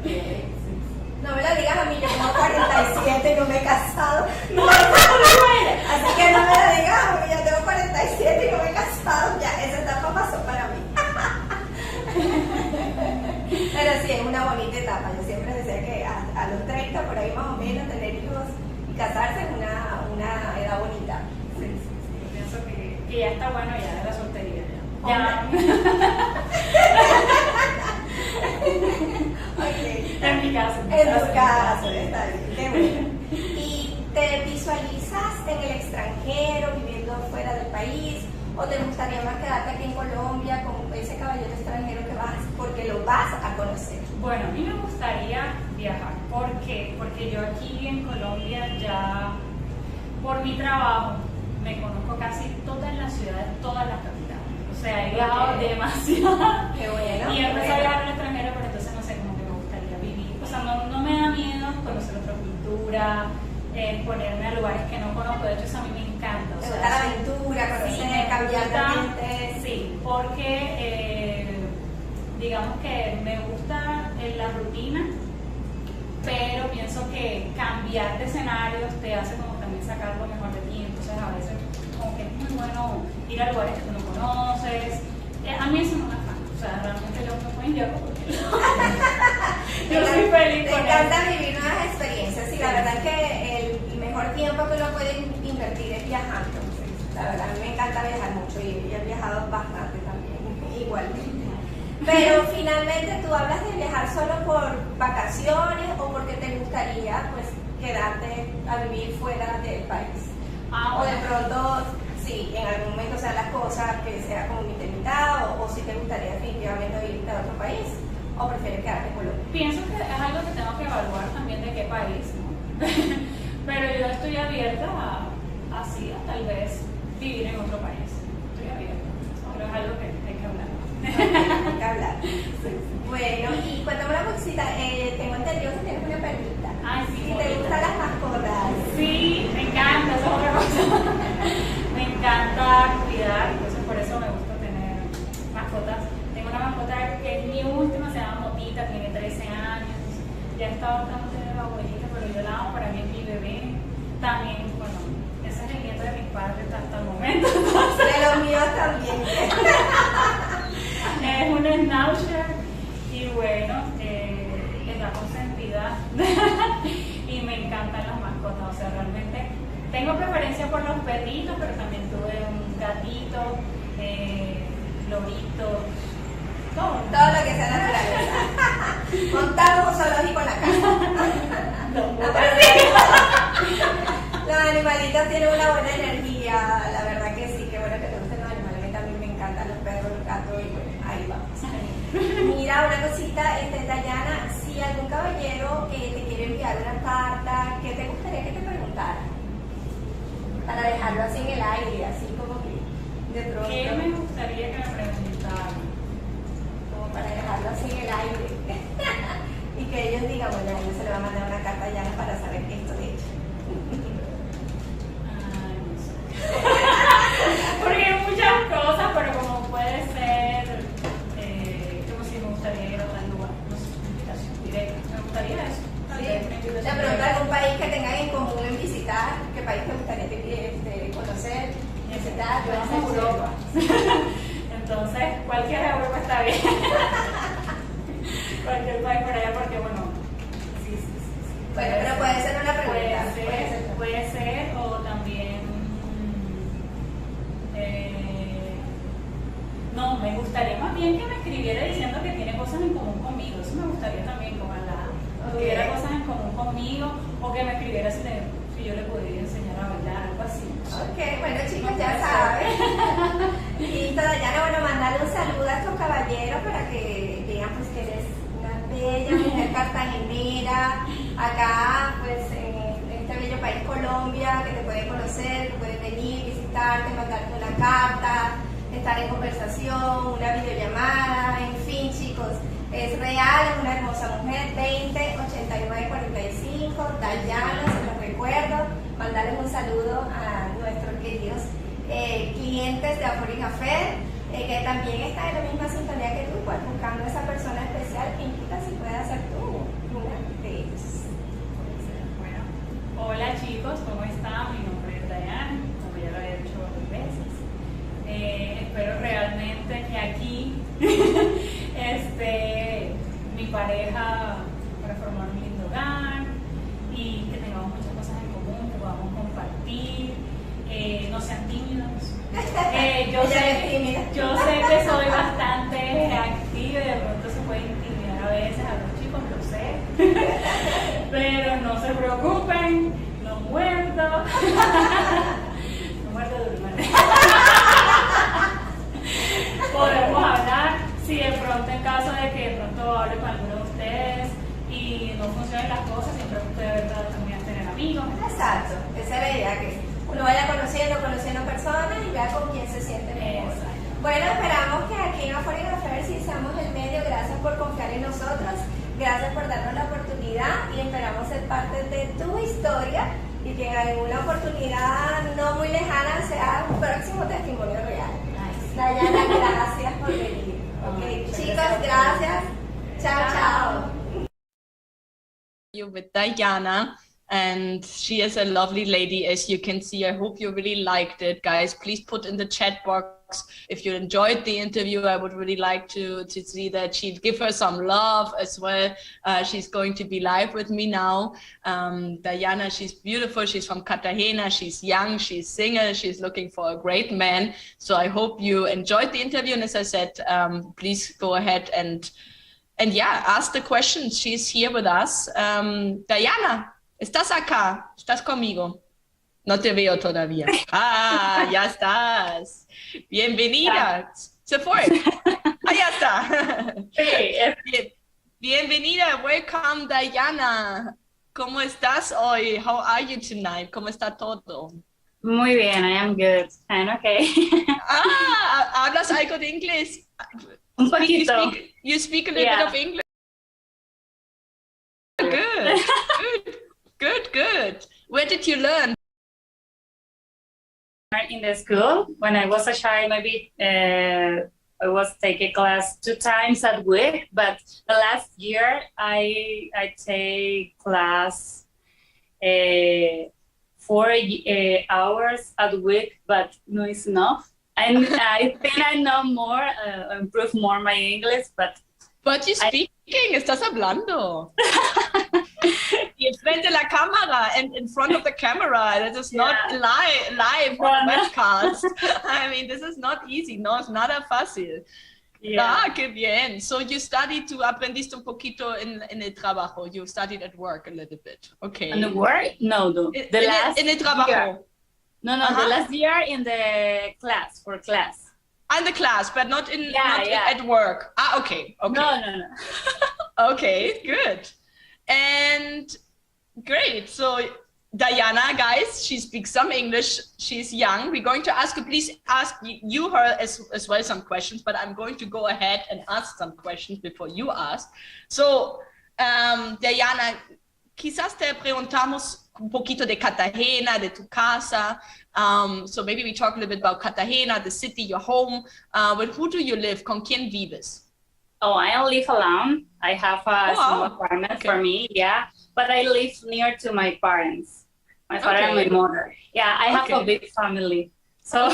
Okay. No me lo digas a mí, yo tengo 47 y no me he casado. No, así que no me lo digas a mí, yo tengo 47 y no me he casado. Ya, esa etapa pasó para mí. Pero sí, es una bonita etapa. Yo siempre decía que a los 30, por ahí más o menos, tener hijos y casarse es una edad bonita. Sí. Yo pienso que ya está bueno ya de la soltería. Ya. Okay. En mi caso. En tu caso, está bien, qué bueno. ¿Y te visualizas en el extranjero, viviendo fuera del país? ¿O te gustaría más quedarte aquí en Colombia con ese caballero extranjero que vas, porque lo vas a conocer? Bueno, a mí me gustaría viajar. ¿Por qué? Porque yo aquí en Colombia ya, por mi trabajo, me conozco casi todas las ciudades, todas las capitales. O sea, he viajado demasiado. Qué bueno. Y empecé a viajar al extranjero, pero entonces no sé, como que me gustaría vivir. O sea, no me da miedo conocer otra cultura, ponerme a lugares que no conozco. De hecho, eso a mí me encanta. ¿Te gusta la aventura, conocer, cambiar de ambiente? Sí, porque digamos que me gusta la rutina, pero pienso que cambiar de escenarios te hace como también sacar lo mejor de ti. Entonces, a veces como que es muy bueno ir a lugares que tú no conoces. A mí eso no me afana. O sea, realmente yo me puedo enviar porque yo soy feliz con eso. Me encanta vivir nuevas experiencias y la verdad es que el mejor tiempo que uno puede invertir es viajando. La verdad, a mí me encanta viajar mucho y he viajado bastante también, igualmente. Pero finalmente tú hablas de viajar solo por vacaciones o porque te gustaría pues quedarte a vivir fuera del país. O de pronto, sí, en algún momento sean las cosas que sea como mitad o si te gustaría definitivamente irte a otro país o prefieres quedarte en Colombia. Pienso que es algo que tengo que evaluar también de qué país, ¿no? Pero yo estoy abierta a tal vez vivir en otro país. Estoy abierta, pero es algo que hay que hablar. Hay que hablar. Bueno, y cuéntame una cosita, tengo entendido que tienes una perrita. Ay, sí. Si te gustan las mascotas. Sí, me encanta, eso es otra cosa. Me encanta cuidar, entonces por eso me gusta tener mascotas. Tengo una mascota que es mi última, se llama Motita, tiene 13 años. Ya estaba tratando de tener la abuelita, pero yo la amo, para mí es mi bebé. También, bueno, ese es el nieto de mis padres hasta el momento. De los míos también. Es un schnauzer y bueno, es la consentida y me encantan las mascotas, o sea, realmente Tengo preferencia por los perritos, pero también tuve un gatito, loritos, todo. Todo lo que sea naturaleza. Montamos un zoológico en la casa. Los animalitos tienen una buena energía, la verdad que sí, qué bueno que te gusten los animales, a mí también me encantan los perros, los gatos y bueno, ahí vamos. Mira, una cosita, Dayana, si algún caballero te quiere enviar una carta, ¿qué te gustaría que te preguntara? Para dejarlo así en el aire, así como que de pronto. ¿Qué me gustaría que me preguntaran? Como para dejarlo así en el aire. Y que ellos digan, bueno, a ellos se le va a mandar una carta a Dayana para saber esto de hecho. Ay, no sé. Porque hay muchas cosas, pero como puede ser, como si me gustaría ir a tal lugar, no sé, una invitación directa, me gustaría eso. Sí. De pronto algún país que tengan en común en visitar, ¿qué país te gustaría conocer, visitar? Yo amo Europa. Entonces, cualquier Europa está bien. Cualquier país por allá, porque bueno, sí. Bueno, pero puede ser una pregunta. Puede ser, o también, no, me gustaría más bien que me escribiera diciendo que tiene cosas en común conmigo. Eso me gustaría también, como tuviera cosas en común conmigo, o que me escribiera si yo le podría enseñar a bailar, algo así. Ok, bueno chicos, ya saben. Y Dayana, bueno, mandarle un saludo a estos caballeros para que vean pues que eres una bella mujer cartagenera, acá pues en este bello país Colombia, que te puede conocer, que puedes venir, visitarte, mandarte una carta, estar en conversación, una videollamada, en fin chicos, es real, es una hermosa mujer, 20 89 45, Dayana, se los recuerdo, mandarles un saludo a nuestros queridos clientes de Afori Café, que también están en la misma sintonía que tú, pues, buscando esa persona especial que quizás si pueda ser tú una de ellos. Bueno, hola chicos, ¿cómo están? Mi nombre es Dayana, como ya lo he dicho varias veces. Espero realmente que aquí mi pareja para formar un lindo hogar y que tengamos muchas cosas en común, que podamos compartir, no sean tímidos. Yo sé que soy bastante activa y de pronto se puede intimidar a veces a los chicos, lo sé. Pero no se preocupen, no muerdo. No muerdo de una manera. Podemos hablar, si de pronto en caso de que de pronto hable con alguno de ustedes y no funcionen las cosas, siempre puede también tener amigos. Exacto, esa es la idea, que uno vaya conociendo personas y vea con quién se siente mejor. Bueno, esperamos que aquí en Afori Café sí seamos el medio. Gracias por confiar en nosotros, gracias por darnos la oportunidad y esperamos ser parte de tu historia y que en alguna oportunidad no muy lejana sea un próximo testimonio real. Dayana, gracias por venir. Okay, chicos, gracias. Chao. You with Diana, and she is a lovely lady, as you can see. I hope you really liked it, guys. Please put in the chat box if you enjoyed the interview. I would really like to see that. She'd give her some love as well. She's going to be live with me now. Diana, she's beautiful. She's from Cartagena. She's young. She's single. She's looking for a great man. So I hope you enjoyed the interview. And as I said, please go ahead and yeah, ask the questions. She's here with us. Diana, ¿estás acá? ¿Estás conmigo? No te veo todavía. Ah, ya estás. Bienvenida. Se fue. Ah, ya está. Sí. Bienvenida. Welcome, Diana. ¿Cómo estás hoy? How are you tonight? ¿Cómo está todo? Muy bien, I am good. I'm okay. ¿Hablas algo de inglés? Un poquito. You speak a little bit of English. Good. Where did you learn? In the school, when I was a child, maybe I was taking class 2 times a week, but the last year I take class 4 hours a week, but no, it's enough. And I think I know more, improve more my English, but you're speaking, estás hablando. in front of la cámara and in front of the camera. That is not live on a webcast. I mean, this is not easy. No, es nada fácil. Ah, qué bien. So you studied, tú aprendiste un poquito en el trabajo. You studied at work a little bit. Okay. In the work? No, in el trabajo. Year. No, the last year in the class, for class. In the class, but not at work. Ah, okay. No. Okay, good. And great. So Diana, guys, she speaks some English. She's young. We're going to ask her, please ask her as well some questions, but I'm going to go ahead and ask some questions before you ask. So, Diana, quizás te preguntamos un poquito de Cartagena, de tu casa. So maybe we talk a little bit about Cartagena, the city, your home. With who do you live? ¿Con quién vives? Oh, I don't live alone. I have a small apartment for me, but I live near to my parents, my father and my mother. Yeah, I have a big family. So,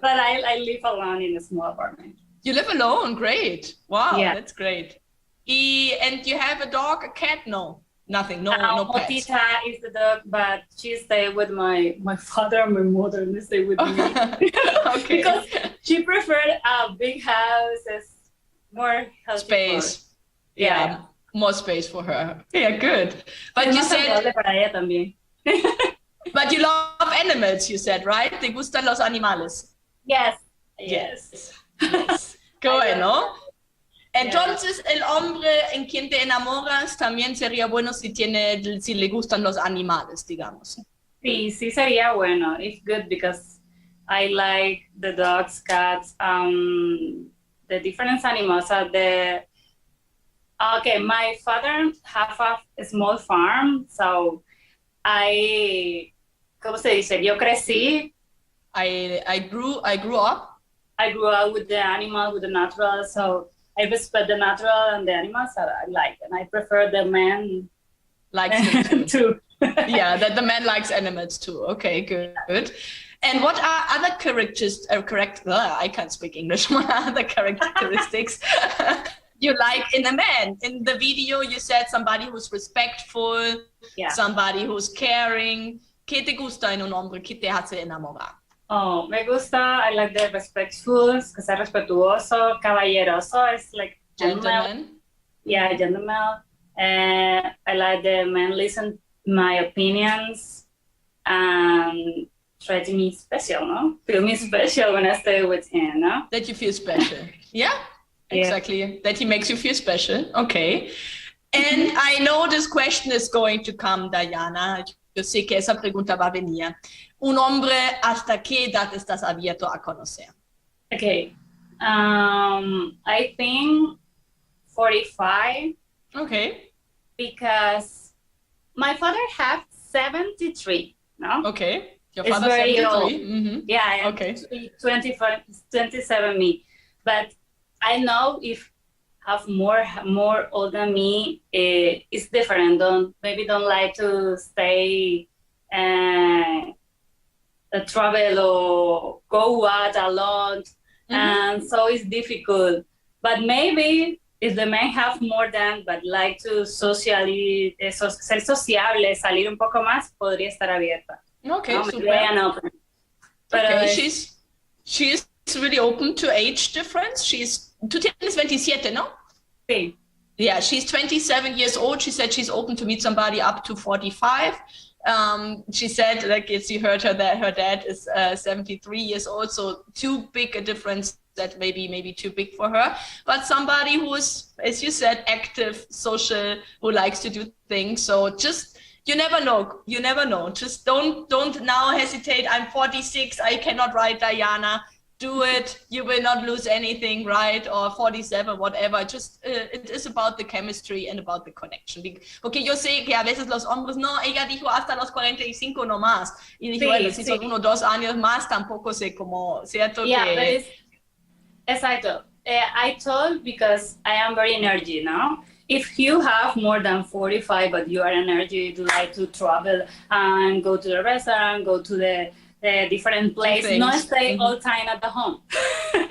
but I live alone in a small apartment. You live alone? Great. Wow, that's great. And you have a dog, a cat? No, nothing. No pets. Tita is the dog, but she stays with my father and my mother, and they stay with me. Because she preferred a big house, more space. Yeah, more space for her. Yeah, good. But you said, but you love animals, you said, right? ¿Te gustan los animales? Yes. Qué bueno. Entonces, el hombre en quien te enamoras también sería bueno si le gustan los animales, digamos. Sí sería bueno. It's good because I like the dogs, cats, the different animals. My father have a small farm, so ¿cómo se dice? Yo crecí. I grew up. I grew up with the animal, with the natural, so I respect the natural and the animals that I like, and I prefer the man likes them too. Yeah, that the man likes animals too. Okay, good. And what are other I can't speak English. What are other characteristics you like in a man? In the video, you said somebody who's respectful, somebody who's caring. ¿Qué te gusta en un hombre? ¿Qué te hace enamorar? Oh, me gusta. I like the respectful, que sea respetuoso, caballeroso. It's like gentleman. Yeah, gentleman. I like the man listen my opinions and try to be special, no? Feel me special when I stay with him, no? That you feel special. Yeah, exactly. That he makes you feel special. Okay. And I know this question is going to come, Diana. Yo sé que esa pregunta va a venir. Un hombre, ¿hasta qué edad estás abierto a conocer? Okay. I think 45. Okay. Because my father has 73, no? Okay. Your father 73? Old. Mm-hmm. Yeah, okay. 27 me. But I know if have more old than me, it's different. Don't like to stay travel or go out alone, and so it's difficult. But maybe if the men have more than, but like to ser sociable, salir un poco más, podría estar abierta. Okay, no, super. Okay, she's really open to age difference. Tú tienes 27, no? Sí. Yeah, she's 27 years old. She said she's open to meet somebody up to 45. She said, like, as you heard her, that her dad is 73 years old, so too big a difference that maybe too big for her. But somebody who is, as you said, active, social, who likes to do things. So just, you never know. Just don't now hesitate. I'm 46. I cannot write Diana. Do it. You will not lose anything, right? Or 47, whatever. Just it is about the chemistry and about the connection. Porque yo sé que a veces los hombres, no, ella dijo hasta los 45 no más. Y dijo, bueno, si son 1 o 2 años más, tampoco sé cómo, ¿cierto? Yeah, exacto. I told because I am very energy, no? If you have more than 45, but you are energy, you like to travel and go to the restaurant, go to the different places, not stay all time at the home,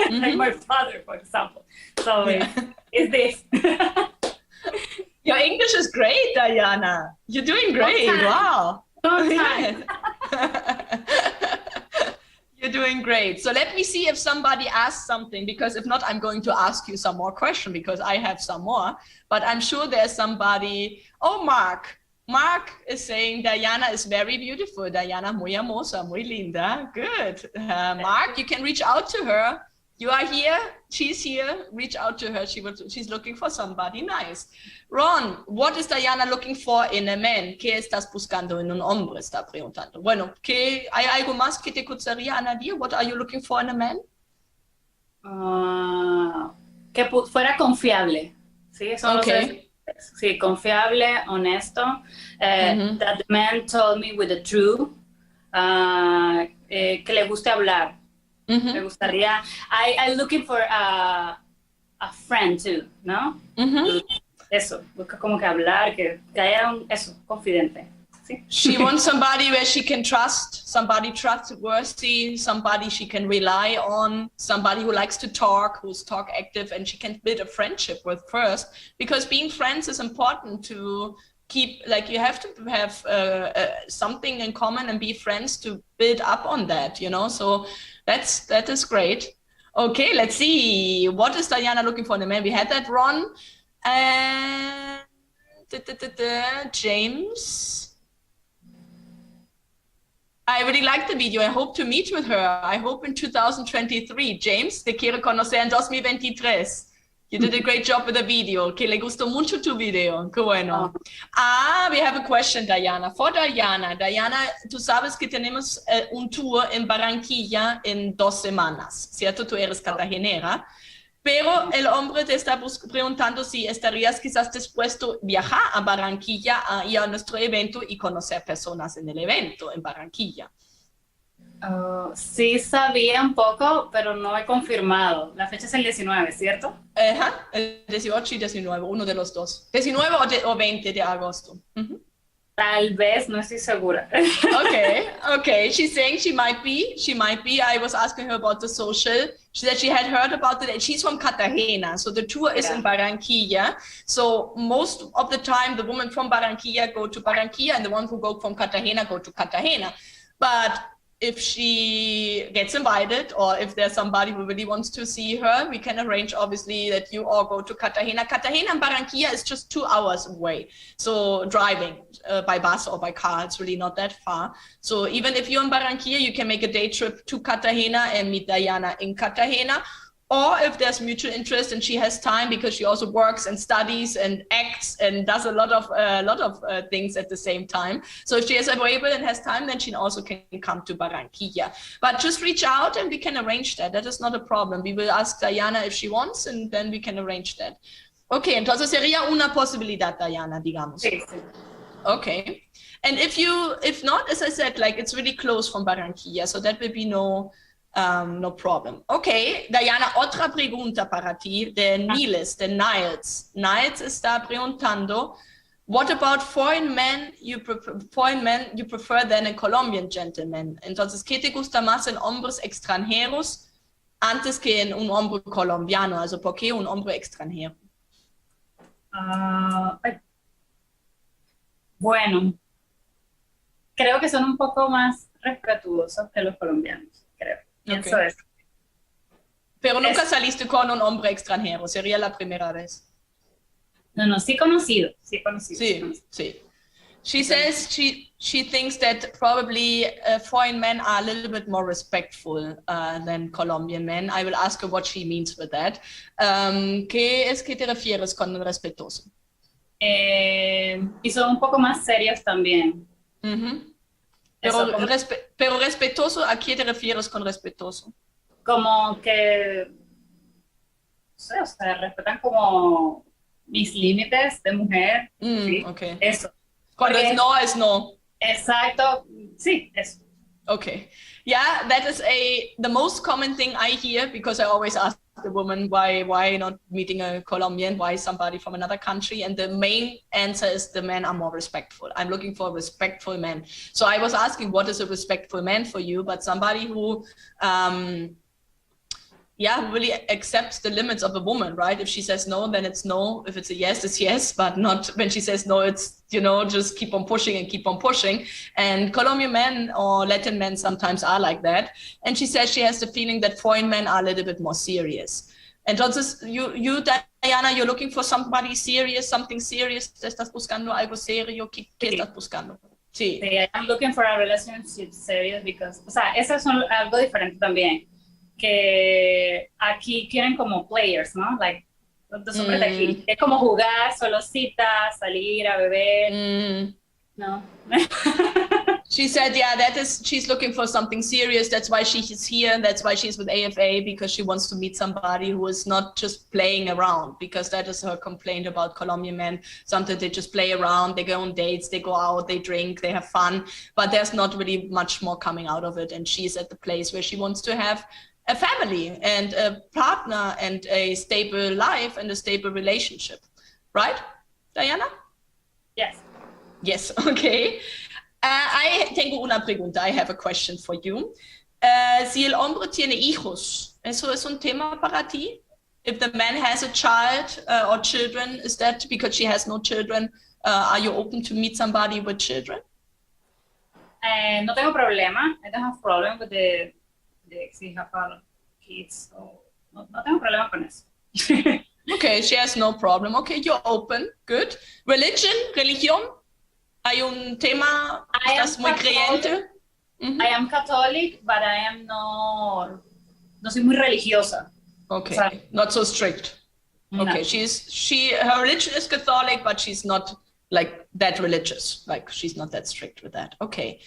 like my father, for example. So it's this. Your English is great, Diana. You're doing great. Wow. You're doing great. So let me see if somebody asks something, because if not, I'm going to ask you some more questions because I have some more. But I'm sure there's somebody. Oh, Mark. Mark is saying Diana is very beautiful. Diana muy hermosa, muy linda. Good. Mark, you can reach out to her. You are here. She's here. Reach out to her. She's looking for somebody nice. Ron, what is Diana looking for in a man? ¿Qué estás buscando en un hombre? Está preguntando. Bueno, ¿hay algo más que te gustaría añadir? What are you looking for in a man? Que fuera confiable. Sí, eso Okay. Sí, confiable, honesto. That the man told me with the truth. Que le guste hablar. Me gustaría. I'm looking for a friend too, ¿no? Eso, busca como que hablar, que haya eso, confidente. ¿Sí? She wants somebody where she can trust, somebody trustworthy, somebody she can rely on, somebody who likes to talk, who's talk active, and she can build a friendship with first, because being friends is important to keep, like you have to have something in common and be friends to build up on that, you know, so that is great. Okay, let's see, what is Diana looking for in a man? We had that, Ron, and James. I really like the video. I hope to meet with her. I hope in 2023. James, te quiero conocer en 2023. You did a great job with the video. Que le gustó mucho tu video. Qué bueno. We have a question, Diana. For Diana. Diana, tú sabes que tenemos un tour en Barranquilla en 2 semanas, ¿cierto? Tú eres cartagenera. Pero el hombre te está preguntando si estarías quizás dispuesto a viajar a Barranquilla a ir a nuestro evento y conocer personas en el evento en Barranquilla. Sí sabía un poco, pero no he confirmado. La fecha es el 19, ¿cierto? Ajá, el 18 y 19, uno de los dos. 19 o 20 de agosto. Tal vez, no estoy segura. Okay. She's saying she might be. I was asking her about the social. She said she had heard about it, and she's from Cartagena. So the tour is in Barranquilla. So most of the time, the women from Barranquilla go to Barranquilla, and the ones who go from Cartagena go to Cartagena. But if she gets invited, or if there's somebody who really wants to see her, we can arrange, obviously, that you all go to Cartagena. Cartagena and Barranquilla is just 2 hours away. So driving by bus or by car, it's really not that far. So even if you're in Barranquilla, you can make a day trip to Cartagena and meet Diana in Cartagena. Or if there's mutual interest and she has time, because she also works and studies and acts and does a lot of things at the same time. So if she is available and has time, then she also can come to Barranquilla. But just reach out and we can arrange that. That is not a problem. We will ask Diana if she wants, and then we can arrange that. Okay, entonces sería una posibilidad, Diana, digamos. Sí. Okay. And if not, as I said, like it's really close from Barranquilla, so that will be no problem. Okay, Diana, otra pregunta para ti de Niles, de Niles. Niles está preguntando, what about foreign men you prefer than a Colombian gentleman? Entonces, ¿qué te gusta más en hombres extranjeros antes que en un hombre colombiano? Also, ¿por qué un hombre extranjero? Bueno, creo que son un poco más respetuosos que los colombianos, creo. Okay. Eso es. Pero nunca saliste con un hombre extranjero, sería la primera vez. No, sí conocido. Sí. She says she thinks that probably foreign men are a little bit more respectful than Colombian men. I will ask her what she means with that. ¿Qué es que te refieres con respetuoso? Y son un poco más serios también. Pero respetuoso, ¿a qué te refieres con respetuoso? Como que, no sé, o sea, respetan como mis límites de mujer. ¿Sí? Okay. Eso. Cuando porque, es no, es no. Exacto, sí, eso. Okay. Yeah, that is the most common thing I hear, because I always ask the woman why not meeting a Colombian, why somebody from another country, and the main answer is the men are more respectful. I'm looking for a respectful man. So I was asking, what is a respectful man for you? But somebody who yeah, really accepts the limits of a woman, right? If she says no, then it's no. If it's a yes, it's yes, but not when she says no, it's, you know, just keep on pushing and keep on pushing. And Colombian men or Latin men sometimes are like that. And she says she has the feeling that foreign men are a little bit more serious. Entonces, you, Diana, you're looking for somebody serious, something serious. ¿Te estás buscando algo serio? ¿Qué estás buscando? Sí. Sí, I'm looking for a relationship serious because, o sea, eso es algo diferente también. Que aquí quieren como players, ¿no? Like, los hombres de aquí. Es como jugar, solo citas, salir a beber. No. She said, yeah, she's looking for something serious. That's why she's here. That's why she's with AFA, because she wants to meet somebody who is not just playing around, because that is her complaint about Colombian men. Sometimes they just play around, they go on dates, they go out, they drink, they have fun, but there's not really much more coming out of it. And she's at the place where she wants to have a family and a partner and a stable life and a stable relationship. Right, Diana? Yes. Yes, okay. Tengo una pregunta. I have a question for you. Si el hombre tiene hijos, ¿eso es un tema para ti? If the man has a child or children, is that because she has no children? Are you open to meet somebody with children? No tengo problema. I don't have problem with the si have kids. So no tengo problema con eso. Okay, she has no problem. Okay, you're open. Good. Religión. Hay un tema, estás muy creyente. I am Catholic, but I am no soy muy religiosa. Okay, o sea, not so strict. Okay, no. Her religion is Catholic, but she's not like that religious. Like she's not that strict with that. Okay.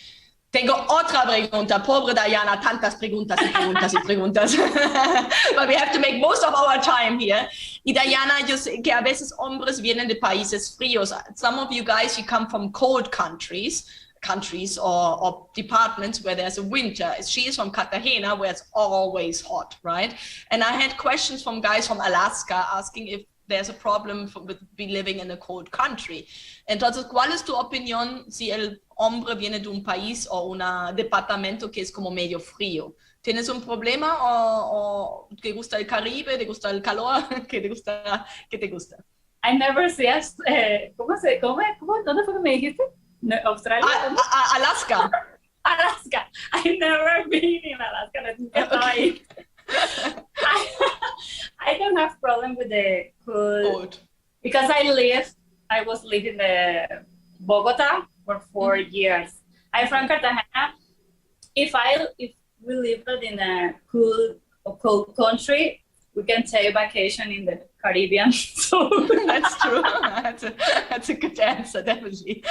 Tengo otra pregunta. Pobre Diana, tantas preguntas y preguntas y preguntas. But we have to make most of our time here. Y Diana, yo sé que a veces hombres vienen de países fríos. Some of you guys, you come from cold countries or departments where there's a winter. She is from Cartagena, where it's always hot, right? And I had questions from guys from Alaska asking if there's a problem with living in a cold country. Entonces, ¿cuál es tu opinión si el hombre viene de un país o un departamento que es como medio frío? ¿Tienes un problema o te gusta el Caribe, te gusta el calor? ¿Qué te gusta? I never see ¿dónde fue que me dijiste? No, ¿Australia? Alaska. Alaska. I've never been in Alaska. Okay. I don't have problem with the cold because I was living in Bogota for 4 years. I'm from Cartagena. If we lived in a cold country, we can take vacation in the Caribbean. So that's true. That's a good answer, definitely.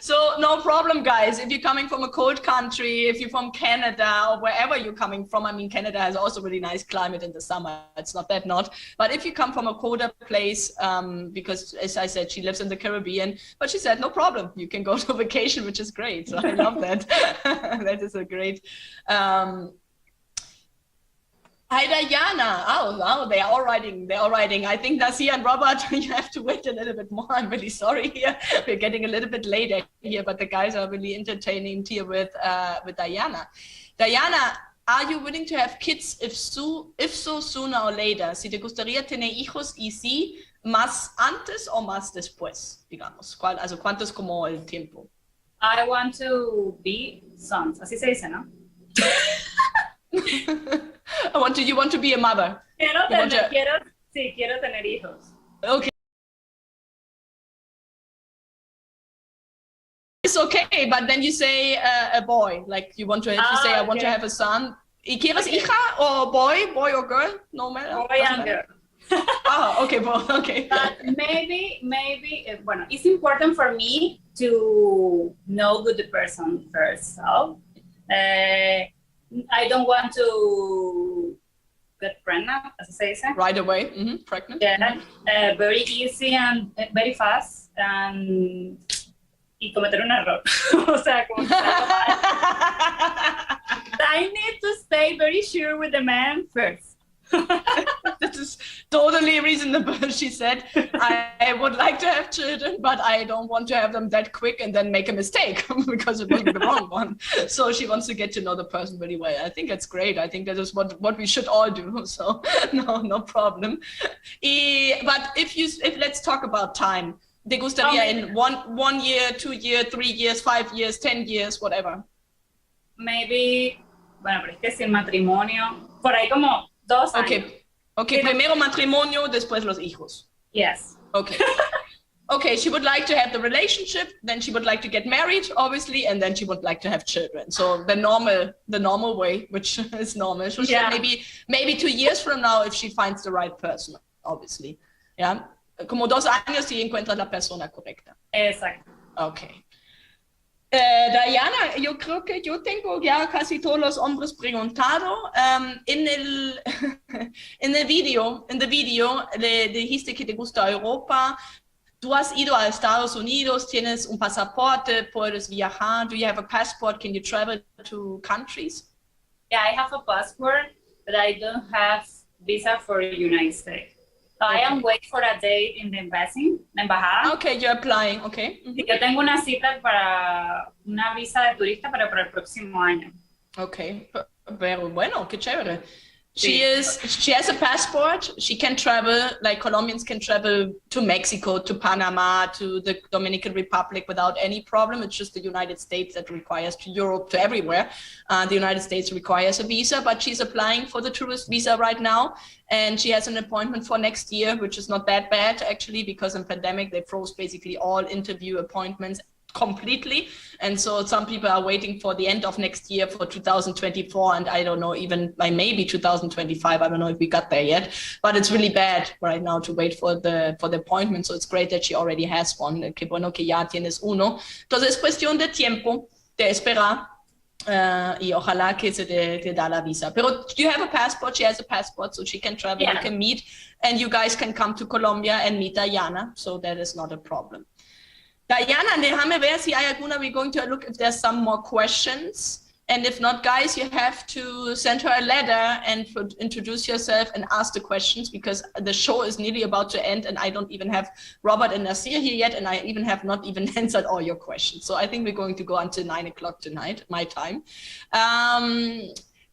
So no problem, guys. If you're coming from a cold country, if you're from Canada or wherever you're coming from, I mean, Canada has also really nice climate in the summer. It's not that not. But if you come from a colder place, because as I said, she lives in the Caribbean, but she said, no problem. You can go to vacation, which is great. So I love that. That is a great... Hi, Diana. Oh, they are all writing. I think Nasia and Robert, you have to wait a little bit more. I'm really sorry here. We're getting a little bit later here, but the guys are really entertaining here with Diana. Diana, are you willing to have kids if so, sooner or later? Si te gustaría tener hijos y sí, más antes o más después, digamos. Also, ¿cuánto es como el tiempo? I want to be sons. Así se dice, ¿no? You want to be a mother. Quiero tener hijos. Okay. It's okay, but then you say a boy, like you want to. If you say I want to have a son. ¿Y quieres hija or boy or girl? No matter. Boy and girl. Okay, boy. Okay. But maybe, bueno, it's important for me to know the person first. So, I don't want to get pregnant, as I say. Right away, pregnant. Yeah, very easy and very fast, y cometer un error. O sea, como que I need to stay very sure with the man first. totally reasonable. She said, I would like to have children, but I don't want to have them that quick and then make a mistake because it wasn't the wrong one. So she wants to get to know the person really well. I think that's great. I think that is what we should all do. So no problem. But if let's talk about time. ¿Te gustaría in 1 year, 2 years, 3 years, 5 years, 10 years, whatever? Maybe, bueno, pero es que sin matrimonio, por ahí como 2 años. Okay, primero matrimonio, después los hijos. Yes. Okay. Okay, she would like to have the relationship, then she would like to get married, obviously, and then she would like to have children. So the normal way, which is normal. So yeah. Maybe 2 years from now, if she finds the right person, obviously. Yeah. Como 2 años si encuentra la persona correcta. Exacto. Okay. Diana, yo creo que yo tengo ya casi todos los hombres preguntado. En el video le dijiste que te gusta Europa. Tú has ido a Estados Unidos, tienes un pasaporte, puedes viajar. Do you have a passport? Can you travel to countries? Yeah, I have a passport, but I don't have visa for the United States. So okay. I am waiting for a date in the embassy, la embajada. Okay, you're applying, okay. Y yo tengo una cita para una visa de turista para el próximo año. Okay, pero bueno, qué chévere. She has a passport. She can travel, like Colombians can travel to Mexico, to Panama, to the Dominican Republic without any problem. It's just the United States that requires, to Europe, to everywhere. The United States requires a visa, but she's applying for the tourist visa right now. And she has an appointment for next year, which is not that bad, actually, because in pandemic, they froze basically all interview appointments completely. And so some people are waiting for the end of next year for 2024. And I don't know, even like maybe 2025. I don't know if we got there yet, but it's really bad right now to wait for the appointment. So it's great that she already has one. Que bueno que ya tienes uno. Entonces es cuestión de tiempo, de esperar. Y ojalá que se te da la visa. Pero you have a passport, she has a passport, so she can travel, yeah. You can meet, and you guys can come to Colombia and meet Diana, so that is not a problem. Diana, déjame ver si hay alguna. We're going to look if there's some more questions. And if not, guys, you have to send her a letter and introduce yourself and ask the questions, because the show is nearly about to end and I don't even have Robert and Nasir here yet, and I even have not even answered all your questions. So I think we're going to go until 9 o'clock tonight, my time.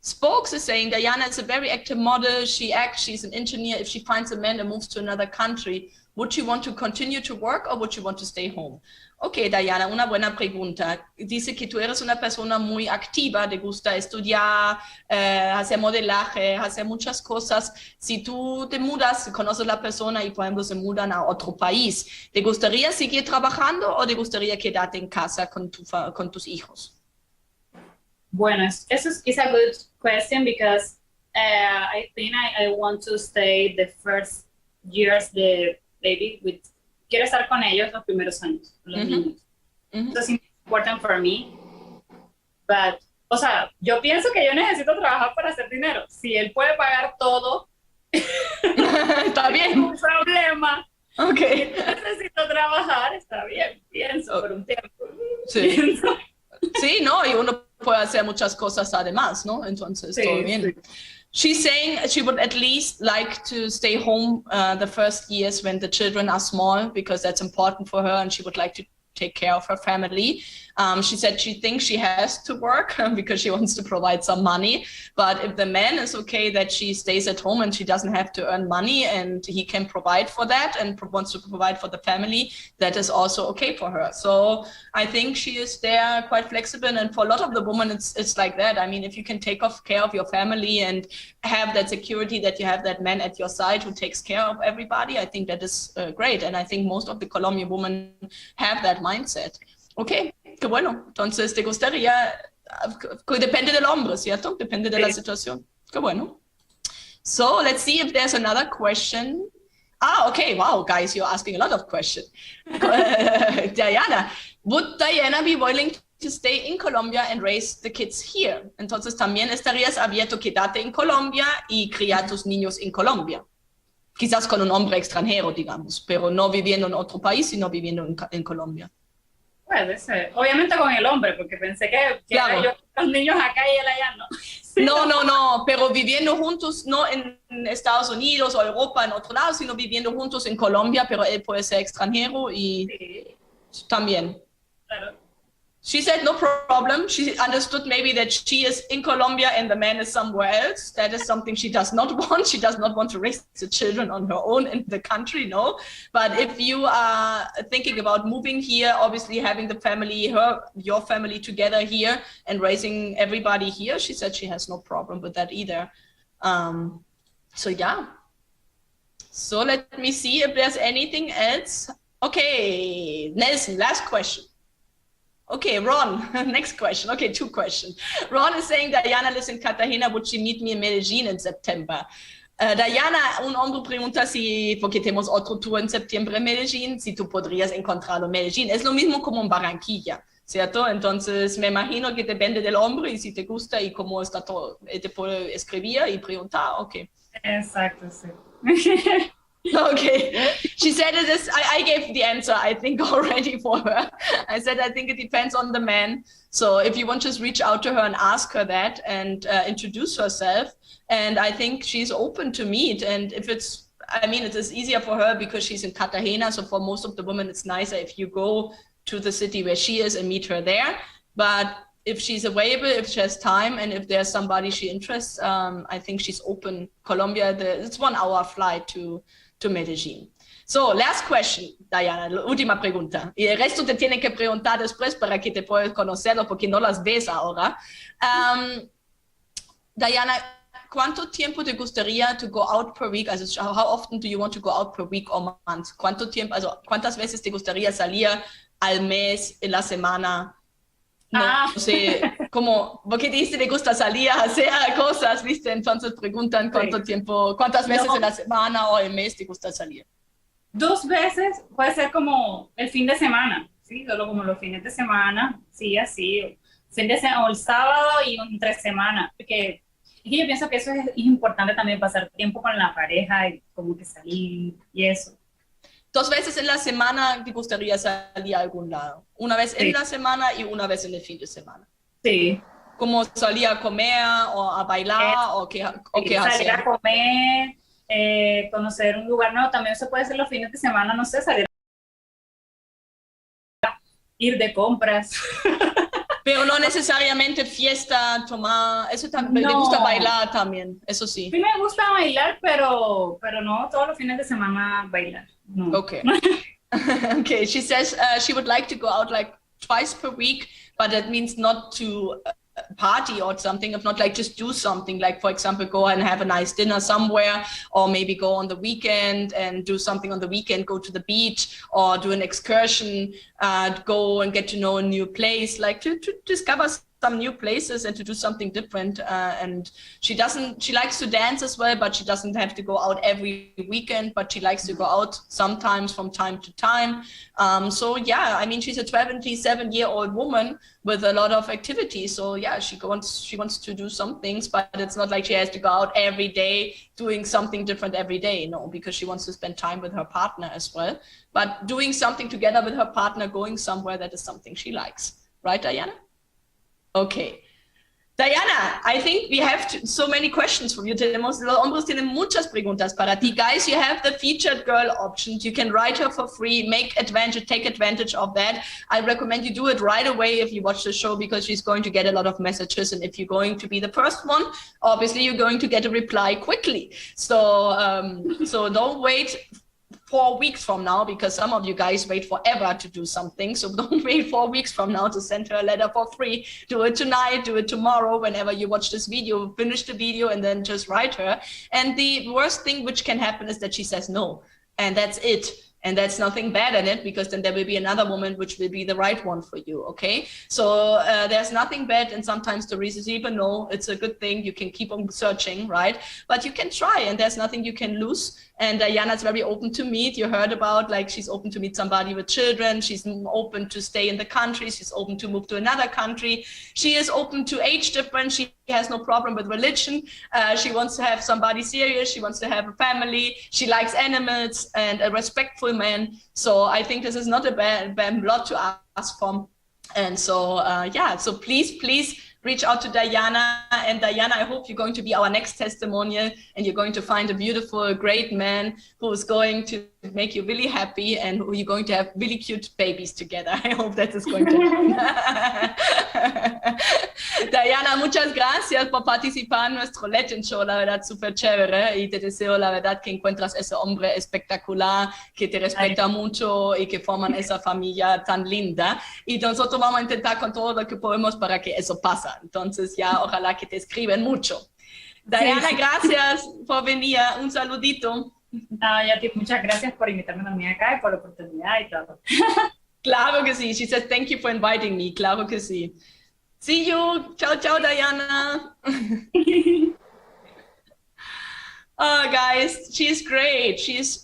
Spokes is saying, Diana is a very active model. She's an engineer. If she finds a man and moves to another country, would you want to continue to work or would you want to stay home? Ok, Diana, una buena pregunta. Dice que tú eres una persona muy activa, te gusta estudiar, hacer modelaje, hacer muchas cosas. Si tú te mudas, conoces a la persona y, por ejemplo, se mudan a otro país, ¿te gustaría seguir trabajando o te gustaría quedarte en casa con tus hijos? Bueno, eso es a good question because I think I want to stay the first years the baby with. Quiero estar con ellos los primeros años, los niños. Eso es important for me. But, o sea, yo pienso que yo necesito trabajar para hacer dinero. Si él puede pagar todo, está bien. No hay problema. Okay. Si necesito trabajar, está bien, pienso, por un tiempo. Sí. Sí, no, y uno puede hacer muchas cosas además, ¿no? Entonces, todo bien. Sí. She's saying she would at least like to stay home the first years when the children are small, because that's important for her, and she would like to take care of her family. She said she thinks she has to work because she wants to provide some money. But if the man is okay that she stays at home and she doesn't have to earn money and he can provide for that and wants to provide for the family, that is also okay for her. So I think she is there quite flexible. And for a lot of the women, it's like that. I mean, if you can take care of your family and have that security that you have that man at your side who takes care of everybody, I think that is great. And I think most of the Colombian women have that mindset. Okay. Qué bueno. Entonces, ¿te gustaría? Depende del hombre, ¿cierto? Depende de la situación. Qué bueno. So, let's see if there's another question. Okay. Wow, guys, you're asking a lot of questions. Diana, would Diana be willing to stay in Colombia and raise the kids here? Entonces, ¿también estarías abierto a quedarte en Colombia y criar tus niños en Colombia? Quizás con un hombre extranjero, digamos, pero no viviendo en otro país, sino viviendo en Colombia. puede ser. Obviamente con el hombre, porque pensé que Claro. era yo, los niños acá y él allá, ¿no? Sí, No, pero viviendo juntos, no en Estados Unidos o Europa, en otro lado, sino viviendo juntos en Colombia, pero él puede ser extranjero y sí, también. claro. She said no problem. She understood maybe that she is in Colombia and the man is somewhere else. That is something she does not want. She does not want to raise the children on her own in the country, no. But if you are thinking about moving here, obviously having the family, your family together here and raising everybody here, she said she has no problem with that either. So yeah. So let me see if there's anything else. Okay, Nelson, last question. Okay, Ron, next question. Okay, 2 questions. Ron is saying, Diana lives in Cartagena, would she meet me in Medellín in September? Diana, un hombre pregunta si, porque tenemos otro tour en septiembre en Medellín, si tú podrías encontrarlo en Medellín. Es lo mismo como en Barranquilla, ¿cierto? Entonces, me imagino que depende del hombre y si te gusta y cómo está todo. Te puede escribir y preguntar, ok. Exacto, sí. Okay, she said it is, I gave the answer, I think, already for her. I said, I think it depends on the man. So if you want, just reach out to her and ask her that and introduce herself. And I think she's open to meet. And if it's, I mean, it is easier for her because she's in Cartagena. So for most of the women, it's nicer if you go to the city where she is and meet her there. But if she's available, if she has time, and if there's somebody she interests, I think she's open. Colombia, it's 1 hour flight to Medellín. So, last question, Diana, última pregunta. Y el resto te tienen que preguntar después para que te puedas conocerlo, porque no las ves ahora. Diana, ¿cuánto tiempo te gustaría to go out per week? Also, how often do you want to go out per week or month? ¿Cuánto tiempo, also, cuántas veces te gustaría salir al mes, en la semana? No sé, como, porque dice le gusta salir a hacer cosas, ¿viste? Entonces preguntan cuánto tiempo, cuántas veces en la semana o el mes te gusta salir. 2 veces puede ser como el fin de semana, ¿sí? Solo como los fines de semana, sí, así. Fin de semana, o el sábado y entre semana. Porque es que yo pienso que eso es importante también, pasar tiempo con la pareja y como que salir y eso. 2 veces en la semana te gustaría salir a algún lado. Una vez en la semana y una vez en el fin de semana. Sí. Como salir a comer o a bailar o qué salir hacer. A comer, conocer un lugar nuevo. También se puede hacer los fines de semana, no sé, salir a ir de compras. Pero no necesariamente fiesta, tomar, eso también, me gusta bailar también, eso sí. Sí me gusta bailar, pero no todos los fines de semana bailar. No. Okay. Okay, she says she would like to go out like twice per week, but that means not to party or something, if not like just do something, like for example go and have a nice dinner somewhere, or maybe go on the weekend and do something on the weekend, go to the beach or do an excursion, go and get to know a new place, like to discover some new places and to do something different. And she likes to dance as well, but she doesn't have to go out every weekend, but she likes to go out sometimes from time to time. So yeah, I mean, she's a 27-year-old woman with a lot of activities. So yeah, she wants to do some things, but it's not like she has to go out every day doing something different every day. No, because she wants to spend time with her partner as well. But doing something together with her partner, going somewhere, that is something she likes. Right, Diana? Okay. Diana, I think we have so many questions from you. Los hombres tienen muchas preguntas para ti. Guys, you have the featured girl options. You can write her for free, take advantage of that. I recommend you do it right away if you watch the show, because she's going to get a lot of messages. And if you're going to be the first one, obviously you're going to get a reply quickly. So, so don't wait 4 weeks from now, because some of you guys wait forever to do something. So don't wait 4 weeks from now to send her a letter for free. Do it tonight, do it tomorrow, whenever you watch this video, finish the video and then just write her. And the worst thing which can happen is that she says no, and that's it. And that's nothing bad in it, because then there will be another woman which will be the right one for you, okay? So there's nothing bad, and sometimes to receive a no, it's a good thing. You can keep on searching, right? But you can try, and there's nothing you can lose. And Diana's very open to meet. You heard about, like, she's open to meet somebody with children. She's open to stay in the country. She's open to move to another country. She is open to age difference. She has no problem with religion. She wants to have somebody serious. She wants to have a family. She likes animals and a respectful man. So I think this is not a bad lot to ask for. And so, so please reach out to Diana. And Diana, I hope you're going to be our next testimonial and you're going to find a beautiful, great man who is going to make you really happy and who you're going to have really cute babies together. I hope that is going to happen. Diana, muchas gracias por participar en nuestro Latin Show, la verdad súper chévere, y te deseo la verdad que encuentras ese hombre espectacular, que te respeta mucho y que forman esa familia tan linda, y nosotros vamos a intentar con todo lo que podemos para que eso pase. Entonces ya ojalá que te escriben mucho. Diana, gracias por venir, un saludito. No, ya, muchas gracias por invitarme también acá y por la oportunidad y todo. Claro que sí, she said thank you for inviting me, claro que sí. See you. Ciao, ciao, Diana. Oh, guys, she's great.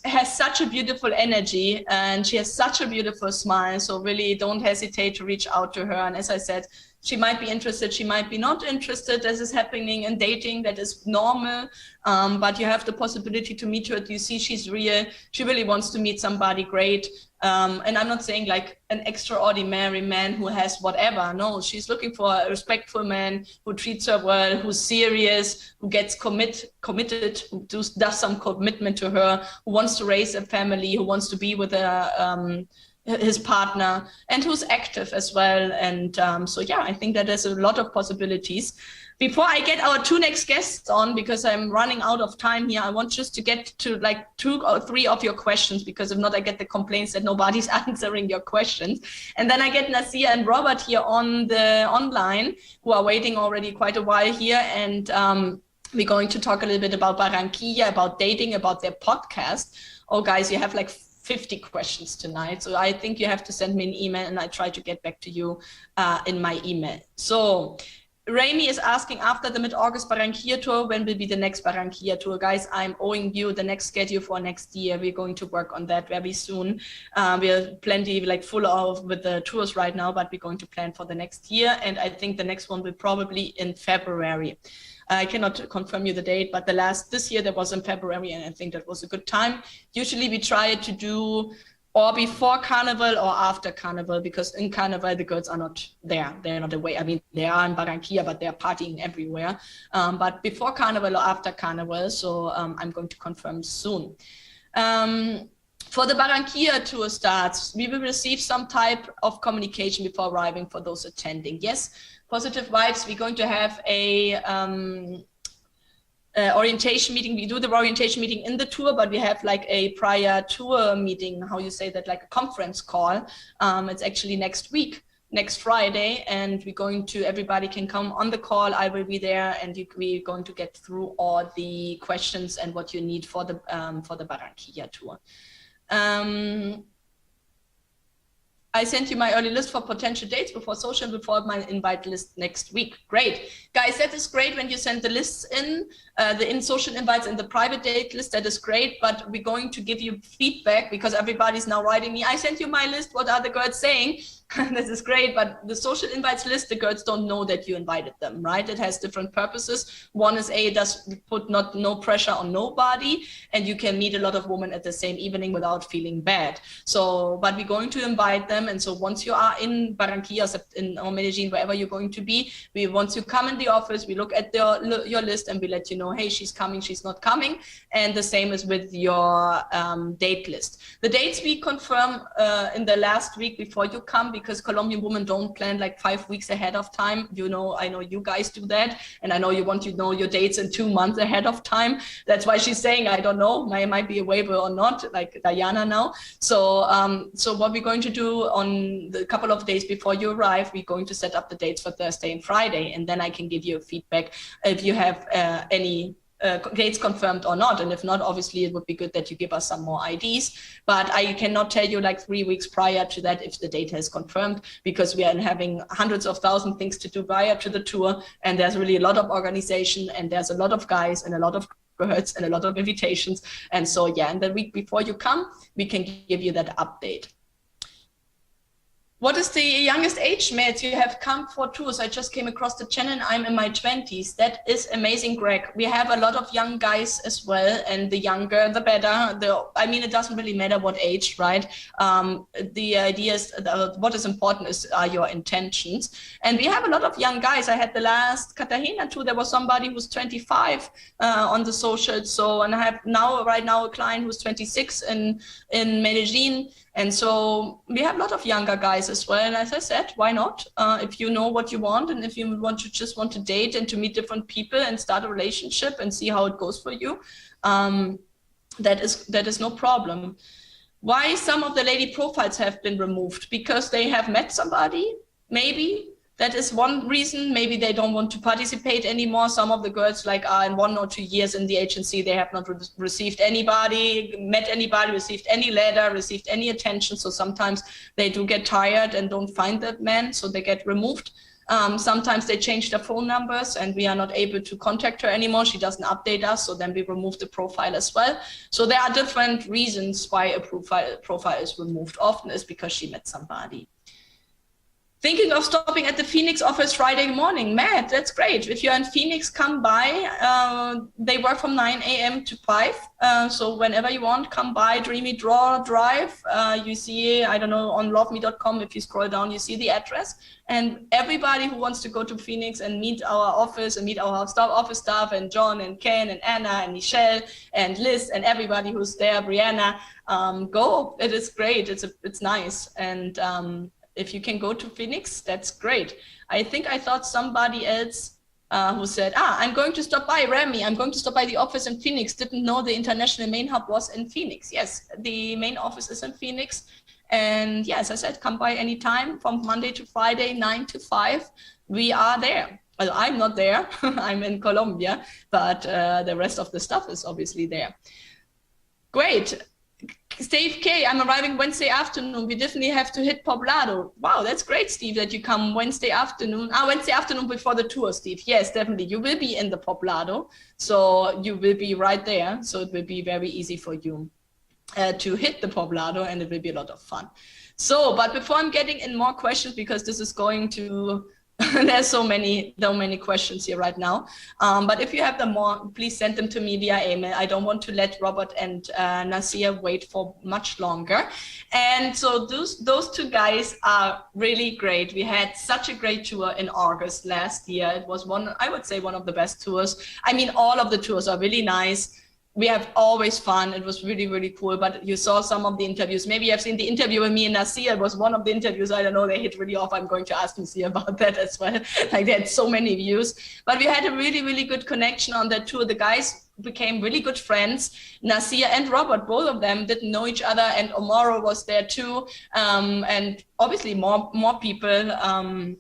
Has such a beautiful energy and she has such a beautiful smile. So really don't hesitate to reach out to her. And as I said, she might be interested, she might be not interested. This is happening in dating, that is normal. But you have the possibility to meet her. You see she's real. She really wants to meet somebody great. And I'm not saying like an extraordinary man who has whatever. No, she's looking for a respectful man who treats her well, who's serious, who gets committed, who does some commitment to her, who wants to raise a family, who wants to be with his partner, and who's active as well. And so yeah, I think that there's a lot of possibilities. Before I get our two next guests on, because I'm running out of time here, I want just to get to like 2 or 3 of your questions, because if not, I get the complaints that nobody's answering your questions. And then I get Nasia and Robert here on the online, who are waiting already quite a while here. And we're going to talk a little bit about Barranquilla, about dating, about their podcast. Oh, guys, you have like 50 questions tonight. So I think you have to send me an email and I try to get back to you in my email. So Rami is asking, after the mid-August Barranquilla tour, when will be the next Barranquilla tour? Guys, I'm owing you the next schedule for next year. We're going to work on that very soon. We're plenty like full of with the tours right now, but we're going to plan for the next year. And I think the next one will probably in February. I cannot confirm you the date, but this year there was in February, and I think that was a good time. Usually we try to do or before Carnival or after Carnival, because in Carnival the girls are not there. They're not away. I mean, they are in Barranquilla, but they're partying everywhere. But before Carnival or after Carnival, so I'm going to confirm soon. For the Barranquilla tour starts, we will receive some type of communication before arriving for those attending. Yes, positive vibes. We're going to have a orientation meeting. We do the orientation meeting in the tour, but we have like a prior tour meeting, how you say that, like a conference call. It's actually next week, next Friday, and we're going to, everybody can come on the call. I will be there, and we're going to get through all the questions and what you need for the Barranquilla tour. I sent you my early list for potential dates before social, before my invite list next week. Great. Guys, that is great when you send the lists in, the in-social invites and the private date list, that is great, but we're going to give you feedback because everybody's now writing me, I sent you my list, what are the girls saying? This is great, but the social invites list, the girls don't know that you invited them, right? It has different purposes. One is it does put no pressure on nobody, and you can meet a lot of women at the same evening without feeling bad. So, but we're going to invite them, and so once you are in Barranquilla or Medellin, wherever you're going to be, once you come in the office, we look at your list and we let you know, hey, she's coming, she's not coming, and the same is with your date list. The dates we confirm in the last week before you come, because Colombian women don't plan like 5 weeks ahead of time. You know, I know you guys do that, and I know you want to know your dates in 2 months ahead of time. That's why she's saying, I don't know, I might be available or not, like Diana now. So, so what we're going to do on the couple of days before you arrive, we're going to set up the dates for Thursday and Friday, and then I can give you a feedback if you have any dates confirmed or not. And if not, obviously it would be good that you give us some more IDs, but I cannot tell you like 3 weeks prior to that if the date has confirmed, because we are having hundreds of thousands things to do prior to the tour, and there's really a lot of organization, and there's a lot of guys and a lot of girls and a lot of invitations. And so yeah, and the week before you come, we can give you that update. What is the youngest age, Matt? You have come for tours. I just came across the channel. I'm in my 20s. That is amazing, Greg. We have a lot of young guys as well, and the younger, the better. I mean, it doesn't really matter what age, right? The idea is what is important are your intentions. And we have a lot of young guys. I had the last Cartagena tour. There was somebody who's 25 on the social. So, and I have right now a client who's 26 in Medellin. And so we have a lot of younger guys as well. And as I said, why not? If you know what you want, and if you just want to date and to meet different people and start a relationship and see how it goes for you, that is no problem. Why some of the lady profiles have been removed? Because they have met somebody, maybe. That is one reason. Maybe they don't want to participate anymore. Some of the girls are in 1 or 2 years in the agency. They have not received anybody, met anybody, received any letter, received any attention. So sometimes they do get tired and don't find that man, so they get removed. Sometimes they change their phone numbers and we are not able to contact her anymore. She doesn't update us, so then we remove the profile as well. So there are different reasons why a profile is removed. Often is because she met somebody. Thinking of stopping at the Phoenix office Friday morning. Matt, that's great. If you're in Phoenix, come by. They work from 9 a.m. to 5. So whenever you want, come by, Dreamy Drive. You see, I don't know, on loveme.com, if you scroll down, you see the address. And everybody who wants to go to Phoenix and meet our office and meet our office staff and John and Ken and Anna and Michelle and Liz and everybody who's there, Brianna, go. It is great. It's nice. And if you can go to Phoenix, that's great. I think I thought somebody else who said, I'm going to stop by, Remy. I'm going to stop by the office in Phoenix. Didn't know the international main hub was in Phoenix. Yes, the main office is in Phoenix. And yeah, as I said, come by anytime from Monday to Friday, 9 to 5. We are there. Well, I'm not there. I'm in Colombia, but the rest of the stuff is obviously there. Great. Steve K, I'm arriving Wednesday afternoon. We definitely have to hit Poblado. Wow, that's great, Steve, that you come Wednesday afternoon. Wednesday afternoon before the tour, Steve. Yes, definitely. You will be in the Poblado. So you will be right there. So it will be very easy for you to hit the Poblado, and it will be a lot of fun. So, but before I'm getting in more questions, because this is going to... There's so many questions here right now. But if you have them more, please send them to me via email. I don't want to let Robert and Nasir wait for much longer. And so those two guys are really great. We had such a great tour in August last year. It was I would say one of the best tours. I mean, all of the tours are really nice. We have always fun. It was really, really cool. But you saw some of the interviews. Maybe you've seen the interview with me and Nasir. It was one of the interviews. I don't know. They hit really off. I'm going to ask Nasir about that as well. They had so many views. But we had a really, really good connection on that tour. The guys became really good friends. Nasir and Robert, both of them didn't know each other. And Omaro was there too. And obviously more people.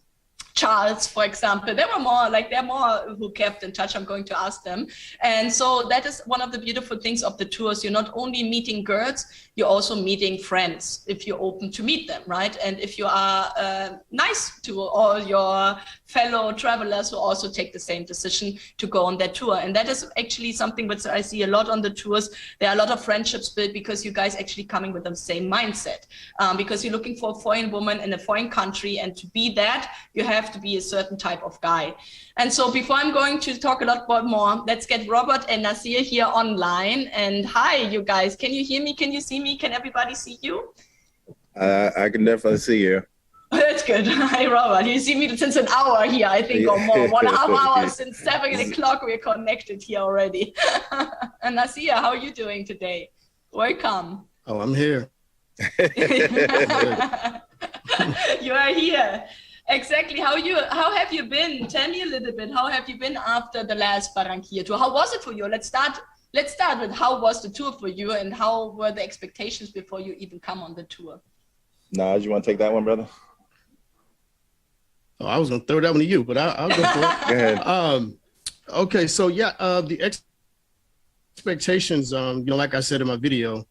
Charles, for example, there are more who kept in touch. I'm going to ask them. And so that is one of the beautiful things of the tours. You're not only meeting girls, you're also meeting friends if you're open to meet them, right? And if you are nice to all your fellow travelers who also take the same decision to go on that tour. And that is actually something which I see a lot on the tours. There are a lot of friendships built because you guys actually coming with the same mindset, because you're looking for a foreign woman in a foreign country, and to be that, you have to be a certain type of guy. And so before I'm going to talk a lot more, let's get Robert and Nasir here online. And hi, you guys. Can you hear me? Can you see me? Can everybody see you? I can definitely see you. That's good. Hi, Robert. You see me since an hour here, I think, or more. 1.5 hours since 7 o'clock. We're connected here already. And Nasir, how are you doing today? Welcome. Oh, I'm here. You are here. Exactly. How have you been? Tell me a little bit. How have you been after the last Barranquilla tour? How was it for you? Let's start with how was the tour for you, and how were the expectations before you even come on the tour? Naj, you want to take that one, brother? Oh, I was going to throw that one to you, but I'll go for it. Go ahead. Okay, so yeah, the expectations, like I said in my video,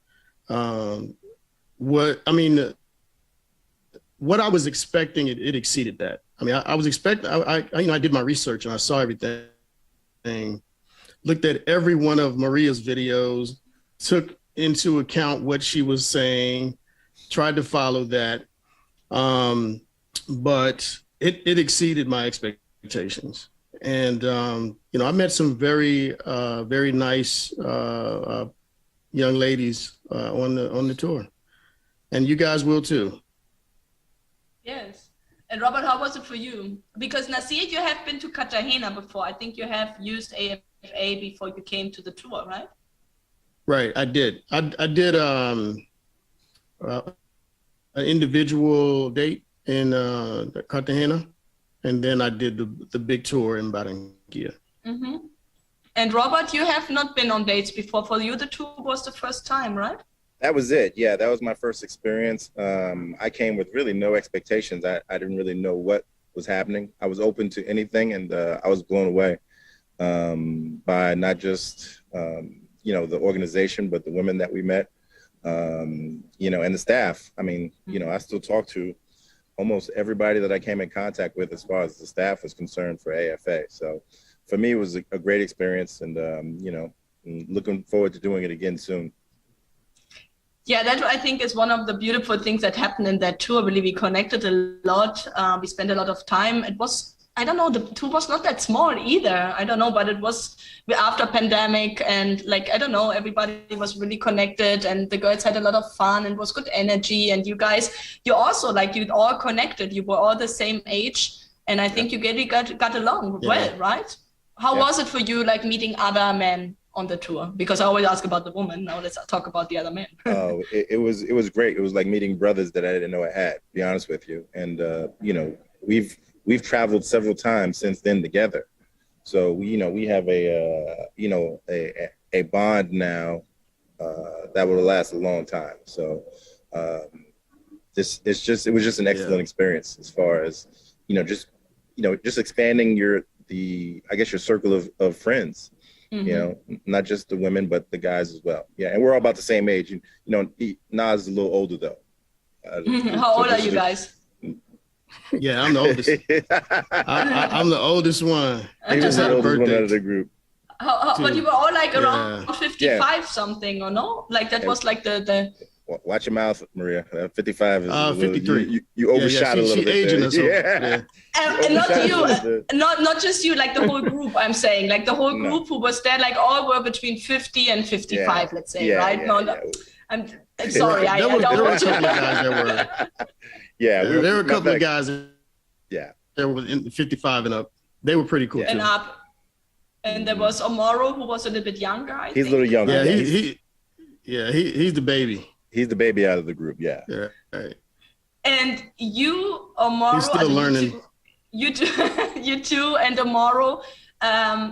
what I was expecting, it exceeded that. I mean, I was expecting, I did my research and I saw everything, looked at every one of Maria's videos, took into account what she was saying, tried to follow that. But it exceeded my expectations. And, I met some very, very nice young ladies on the tour. And you guys will too. Yes. And Robert, how was it for you? Because Nasir, you have been to Cartagena before. I think you have used AFA before you came to the tour, right? Right, I did. I did an individual date in Cartagena, and then I did the big tour in Barranquilla. Mm-hmm. And Robert, you have not been on dates before. For you, the tour was the first time, right? That was it. Yeah, that was my first experience. I came with really no expectations. I didn't really know what was happening. I was open to anything, and I was blown away by not just the organization, but the women that we met, and the staff. I mean, I still talk to almost everybody that I came in contact with as far as the staff was concerned for AFA. So for me, it was a great experience, and looking forward to doing it again soon. Yeah, that I think is one of the beautiful things that happened in that tour. Really, we connected a lot. We spent a lot of time. It was, I don't know, the tour was not that small either. I don't know, but it was after pandemic, and I don't know, everybody was really connected, and the girls had a lot of fun, and it was good energy. And you guys, you also you'd all connected. You were all the same age, and I think you really got along well, right? How was it for you, meeting other men on the tour? Because I always ask about the woman. Now let's talk about the other men. Oh, it was great. It was like meeting brothers that I didn't know I had, to be honest with you. And we've traveled several times since then together. So we have a bond now that will last a long time. So it was just an excellent experience as far as just expanding your circle of friends. Mm-hmm. Not just the women, but the guys as well. Yeah, and we're all about the same age. Nas is a little older though. How old are you guys? Yeah, I'm the oldest. I'm the oldest one. I just had a birthday. One out of the group. But you were all around 55 something, or no? That was the. Watch your mouth, Maria. 55 is 53. You overshot a little bit. Aging us. Yeah. And not you, not just you, the whole group. I'm saying, the whole group who was there, all were between 50 and 55, let's say, right? I'm sorry, I don't want to. There were a couple of guys. Yeah, there were in 55 and up. They were pretty cool. And too. up, and there was Omoro, who was a little bit younger. I think. A little younger. Yeah, he's the baby. He's the baby out of the group. Yeah. Yeah. Right. And you, Omoro, he's still learning. You two, and Omoro,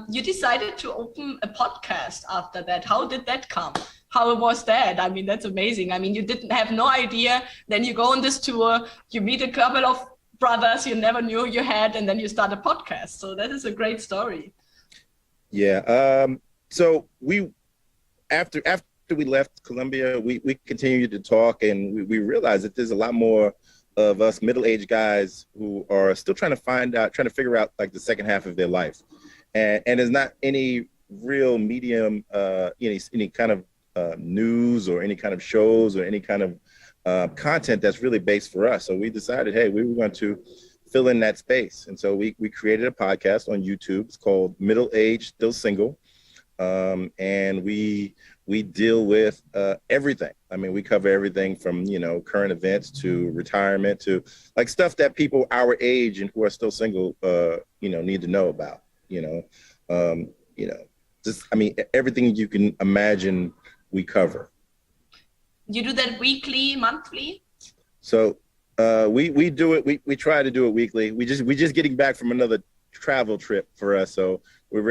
you decided to open a podcast after that. How did that come? How was that? I mean, that's amazing. I mean, you didn't have no idea. Then you go on this tour, you meet a couple of brothers you never knew you had, and then you start a podcast. So that is a great story. Yeah. So after we left Colombia, we continued to talk, and we realized that there's a lot more of us middle-aged guys who are still trying to figure out the second half of their life. And there's not any real medium, any kind of news or any kind of shows or any kind of content that's really based for us. So we decided, hey, we were going to fill in that space. And so we created a podcast on YouTube. It's called Middle Age Still Single. And we deal with everything. I mean, we cover everything from, current events to retirement to stuff that people our age and who are still single, need to know about, everything you can imagine we cover. You do that weekly, monthly? So we do it. We try to do it weekly. We just getting back from another travel trip for us. So we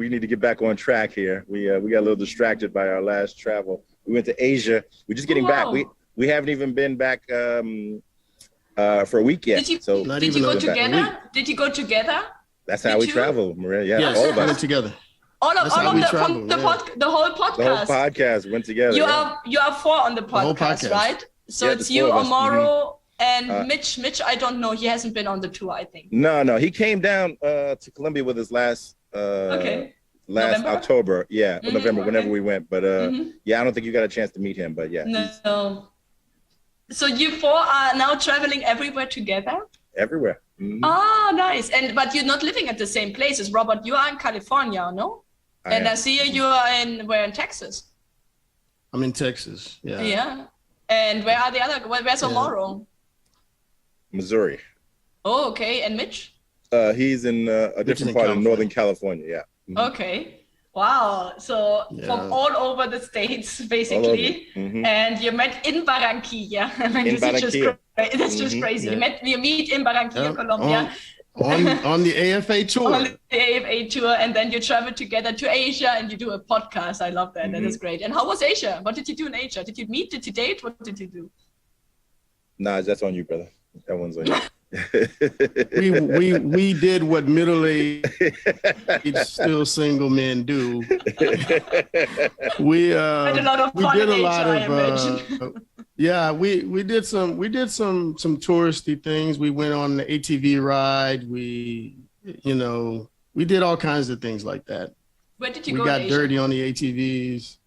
need to get back on track here. We got a little distracted by our last travel. We went to Asia. We're just getting back. We haven't even been back for a week yet. Did you go together? Did you go together? That's how we travel, Maria. Yeah, yes, all of us went together. The whole podcast. The whole podcast went together. You are four on the podcast, right? So it's you, Omoro, and Mitch. Mitch, I don't know. He hasn't been on the tour, I think. No. He came down to Colombia with us last November? October. Yeah, November, whenever we went. But I don't think you got a chance to meet him. But yeah. No. So you four are now traveling everywhere together? Everywhere. Mm-hmm. Oh, nice. But you're not living at the same places, Robert. You are in California, no? I see you are in Texas. I'm in Texas. Yeah. Yeah. And where are the other? Where's Omoro? Missouri. Oh, okay. And Mitch? He's in a different part of Northern California. Yeah. Mm-hmm. Okay. Wow. So from all over the states, basically. Mm-hmm. And you met in Barranquilla. In Barranquilla. That's just crazy. Yeah. You meet in Barranquilla, Colombia. On the AFA tour. On the AFA tour, and then you travel together to Asia and you do a podcast. I love that. Mm-hmm. That is great. And how was Asia? What did you do in Asia? Did you meet? Did you date? What did you do? Nah, that's on you, brother. That one's on you. we did what middle-aged still single men do. We did a lot of yeah, we did some touristy things. We went on the ATV ride. We did all kinds of things like that. Where did you go? We got dirty on the ATVs.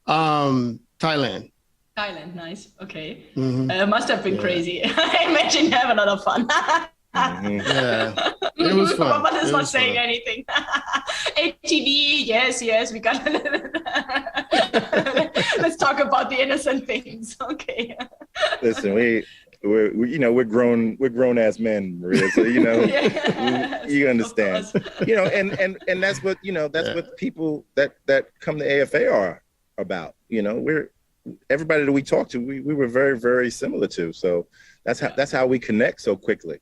Thailand. Thailand, nice. Okay. Mm-hmm. Must have been crazy. I imagine you have a lot of fun. Mm-hmm. Yeah, it was fun. Robert is not saying anything. ATV, yes, we got. Let's talk about the innocent things. Okay. Listen, we're grown ass men, Maria. So you understand. And that's what what people that come to AFA are about. Everybody that we talked to, we were very, very similar to. So that's how we connect so quickly.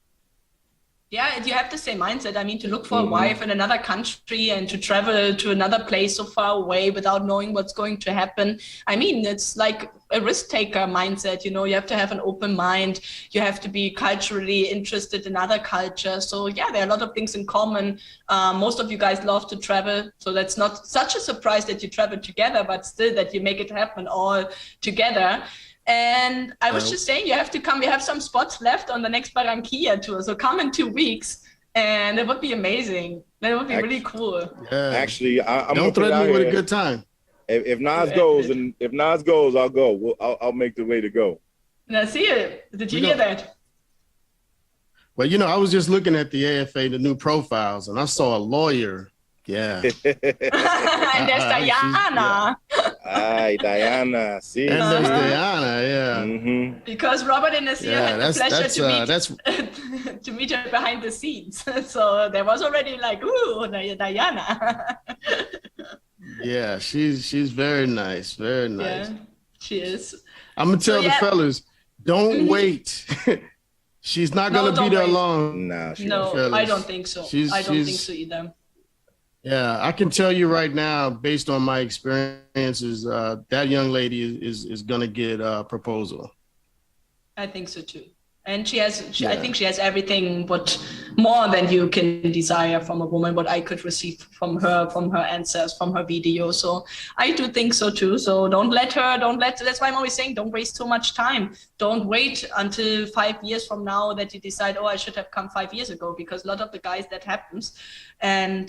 Yeah, you have the same mindset. I mean, to look for a wife in another country and to travel to another place so far away without knowing what's going to happen. I mean, it's like a risk taker mindset. You have to have an open mind. You have to be culturally interested in other cultures. So yeah, there are a lot of things in common. Most of you guys love to travel. So that's not such a surprise that you travel together, but still that you make it happen all together. And I was just saying, you have to come. We have some spots left on the next Barranquilla tour. So come in 2 weeks and it would be amazing. That would be really cool. Yeah. Actually, I'm don't threaten me with a good time. If Nas goes, I'll go. I'll make the way to go. Now, see it. Did you hear that? Well, I was just looking at the AFA, the new profiles, and I saw a lawyer. Yeah. And there's Diana. Hi, Diana. See. And there's Diana, yeah. Mm-hmm. Because Robert and Nasir had the pleasure to meet her behind the scenes. So there was already like, ooh, Diana. Yeah, she's very nice, very nice. Yeah, she is. I'm gonna tell the fellas, don't wait. She's not gonna be there long. No, I don't think so. I don't think so either. Yeah, I can tell you right now, based on my experiences, that young lady is gonna get a proposal. I think so too. And I think she has everything, but more than you can desire from a woman, what I could receive from her answers, from her video. So I do think so too. So that's why I'm always saying, don't waste too much time. Don't wait until 5 years from now that you decide, I should have come 5 years ago, because a lot of the guys that happens. And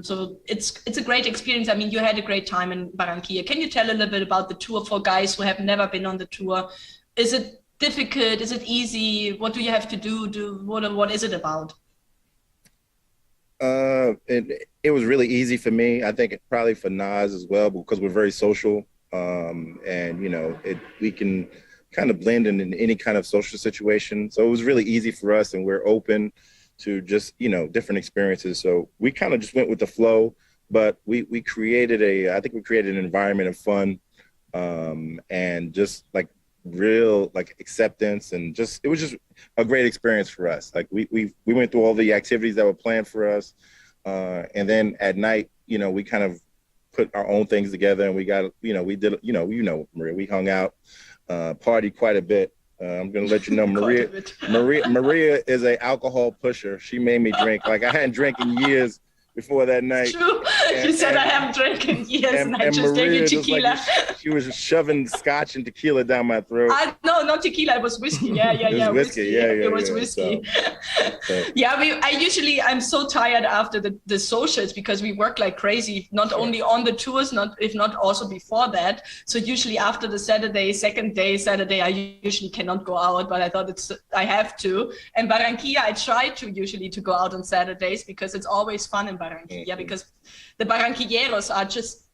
so it's a great experience. I mean, you had a great time in Barranquilla. Can you tell a little bit about the tour for guys who have never been on the tour? Is it difficult? Is it easy? What do you have to do? What is it about? It was really easy for me. I think probably for Nas as well, because we're very social, and we can kind of blend in any kind of social situation. So it was really easy for us, and we're open to just different experiences. So we kind of just went with the flow, but we created an environment of fun, and just like real acceptance, and it was just a great experience for us. Like we went through all the activities that were planned for us, and then at night we kind of put our own things together, and we got we did Maria, we hung out, partied quite a bit. I'm gonna let you know, Maria is a alcohol pusher. She made me drink. Like I hadn't drank in years before that night. True. You said I haven't drank in years, and I just gave you tequila. She was shoving scotch and tequila down my throat. No, not tequila. It was whiskey. Yeah. It was whiskey. Yeah. It was whiskey. So. Yeah, I'm so tired after the socials because we work like crazy, not only on the tours, if not also before that. So usually after the second day, Saturday, I usually cannot go out, but I thought I have to. And Barranquilla, I try to usually to go out on Saturdays because it's always fun in Barranquilla, because the Barranquilleros are just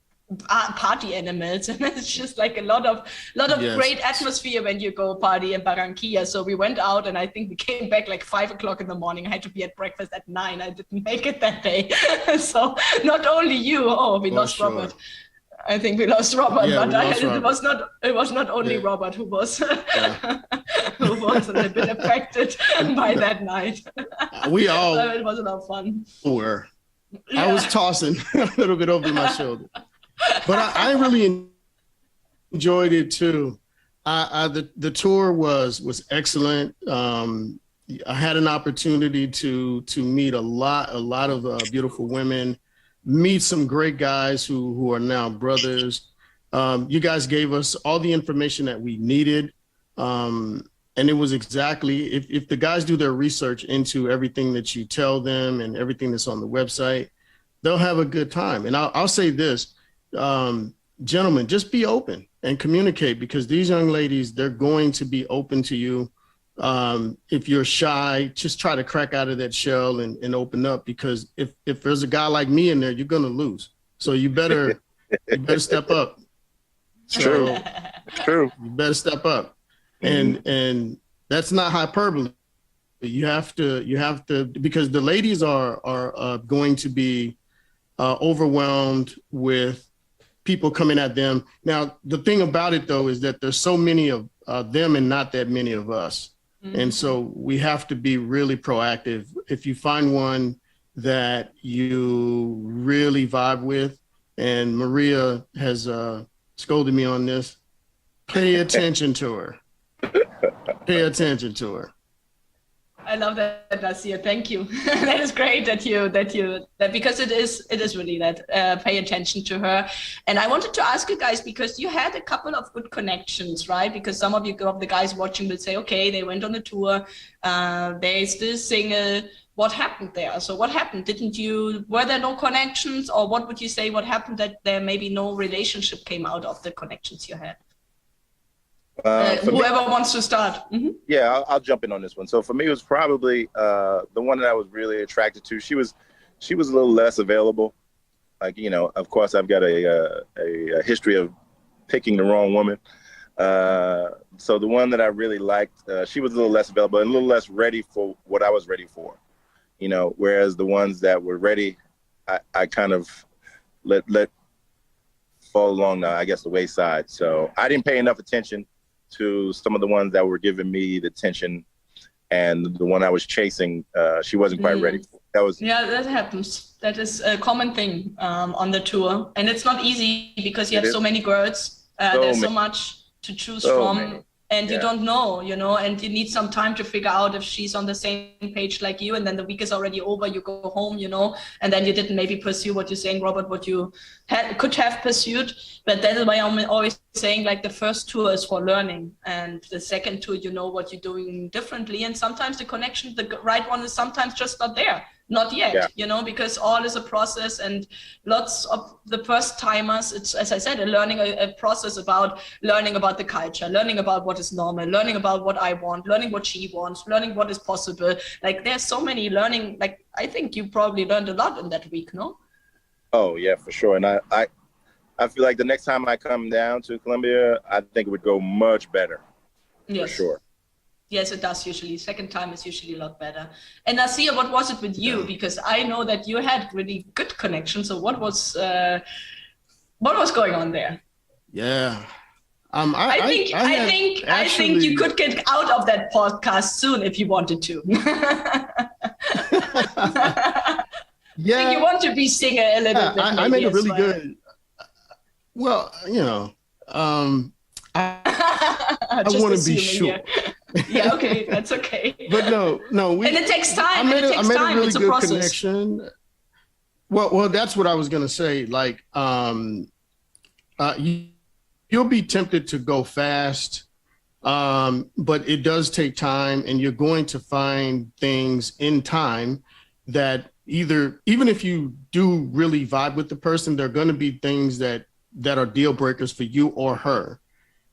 party animals, and it's just like a lot of great atmosphere when you go party in Barranquilla. So we went out, and I think we came back like 5 o'clock in the morning. I had to be at breakfast at 9. I didn't make it that day. So not only you, we lost Robert. I think we lost Robert, but it was not only Robert who was who was a little bit affected by that night. We all so it was a lot of fun. Were. Yeah. I was tossing a little bit over my shoulder, but I really enjoyed it too. The tour was excellent. I had an opportunity to meet a lot of beautiful women. Meet some great guys who are now brothers. You guys gave us all the information that we needed. And it was exactly, if the guys do their research into everything that you tell them and everything that's on the website, they'll have a good time. And I'll say this, gentlemen, just be open and communicate, because these young ladies, they're going to be open to you. If you're shy, just try to crack out of that shell and open up, because if there's a guy like me in there, you're going to lose. So you better step up. True. You better step up. And that's not hyperbole. You have to, because the ladies are going to be overwhelmed with people coming at them. Now, the thing about it though, is that there's so many of them and not that many of us. And so we have to be really proactive. If you find one that you really vibe with, and Maria has scolded me on this, pay attention to her. Pay attention to her. I love that, Nasir. Thank you. That is great that because it is really that pay attention to her. And I wanted to ask you guys, because you had a couple of good connections, right? Because some of the guys watching will say, okay, they went on a tour, they're still single. What happened there? So what happened? Were there no connections, or what would you say? What happened that there maybe no relationship came out of the connections you had? Whoever wants to start. Mm-hmm. Yeah, I'll jump in on this one. So for me, it was probably the one that I was really attracted to. She was a little less available. Like, of course, I've got a history of picking the wrong woman. So the one that I really liked, she was a little less available and a little less ready for what I was ready for. Whereas the ones that were ready, I kind of let fall along the wayside. So I didn't pay enough attention to some of the ones that were giving me the attention, and the one I was chasing, she wasn't quite ready for. That happens. That is a common thing on the tour, and it's not easy because you have so many girls. There's so much to choose from. And you don't know, and you need some time to figure out if she's on the same page like you, and then the week is already over, you go home, and then you didn't maybe pursue what you're saying, Robert, what you could have pursued. But that is why I'm always saying, like, the first tour is for learning, and the second tour, what you're doing differently. And sometimes the connection, the right one, is sometimes just not there. Not yet, because all is a process, and lots of the first timers, it's, as I said, a process about learning about the culture, learning about what is normal, learning about what I want, learning what she wants, learning what is possible. Like, there's so many learning, like, I think you probably learned a lot in that week, no? Oh yeah, for sure. And I feel like the next time I come down to Colombia, I think it would go much better. Yes. For sure. Yes, it does usually. Second time is usually a lot better. And Nasir, what was it with you? Because I know that you had really good connections. So what was going on there? Yeah. I think you could get out of that podcast soon if you wanted to. Yeah. I think you want to be singer a little bit. I made a really good. Well, I want to be sure. Yeah, okay, that's okay. But no. And it takes time. I made a really it's a good process. connection. Well, that's what I was gonna say. Like, you'll be tempted to go fast, but it does take time, and you're going to find things in time that even if you do really vibe with the person, there are going to be things that are deal breakers for you or her.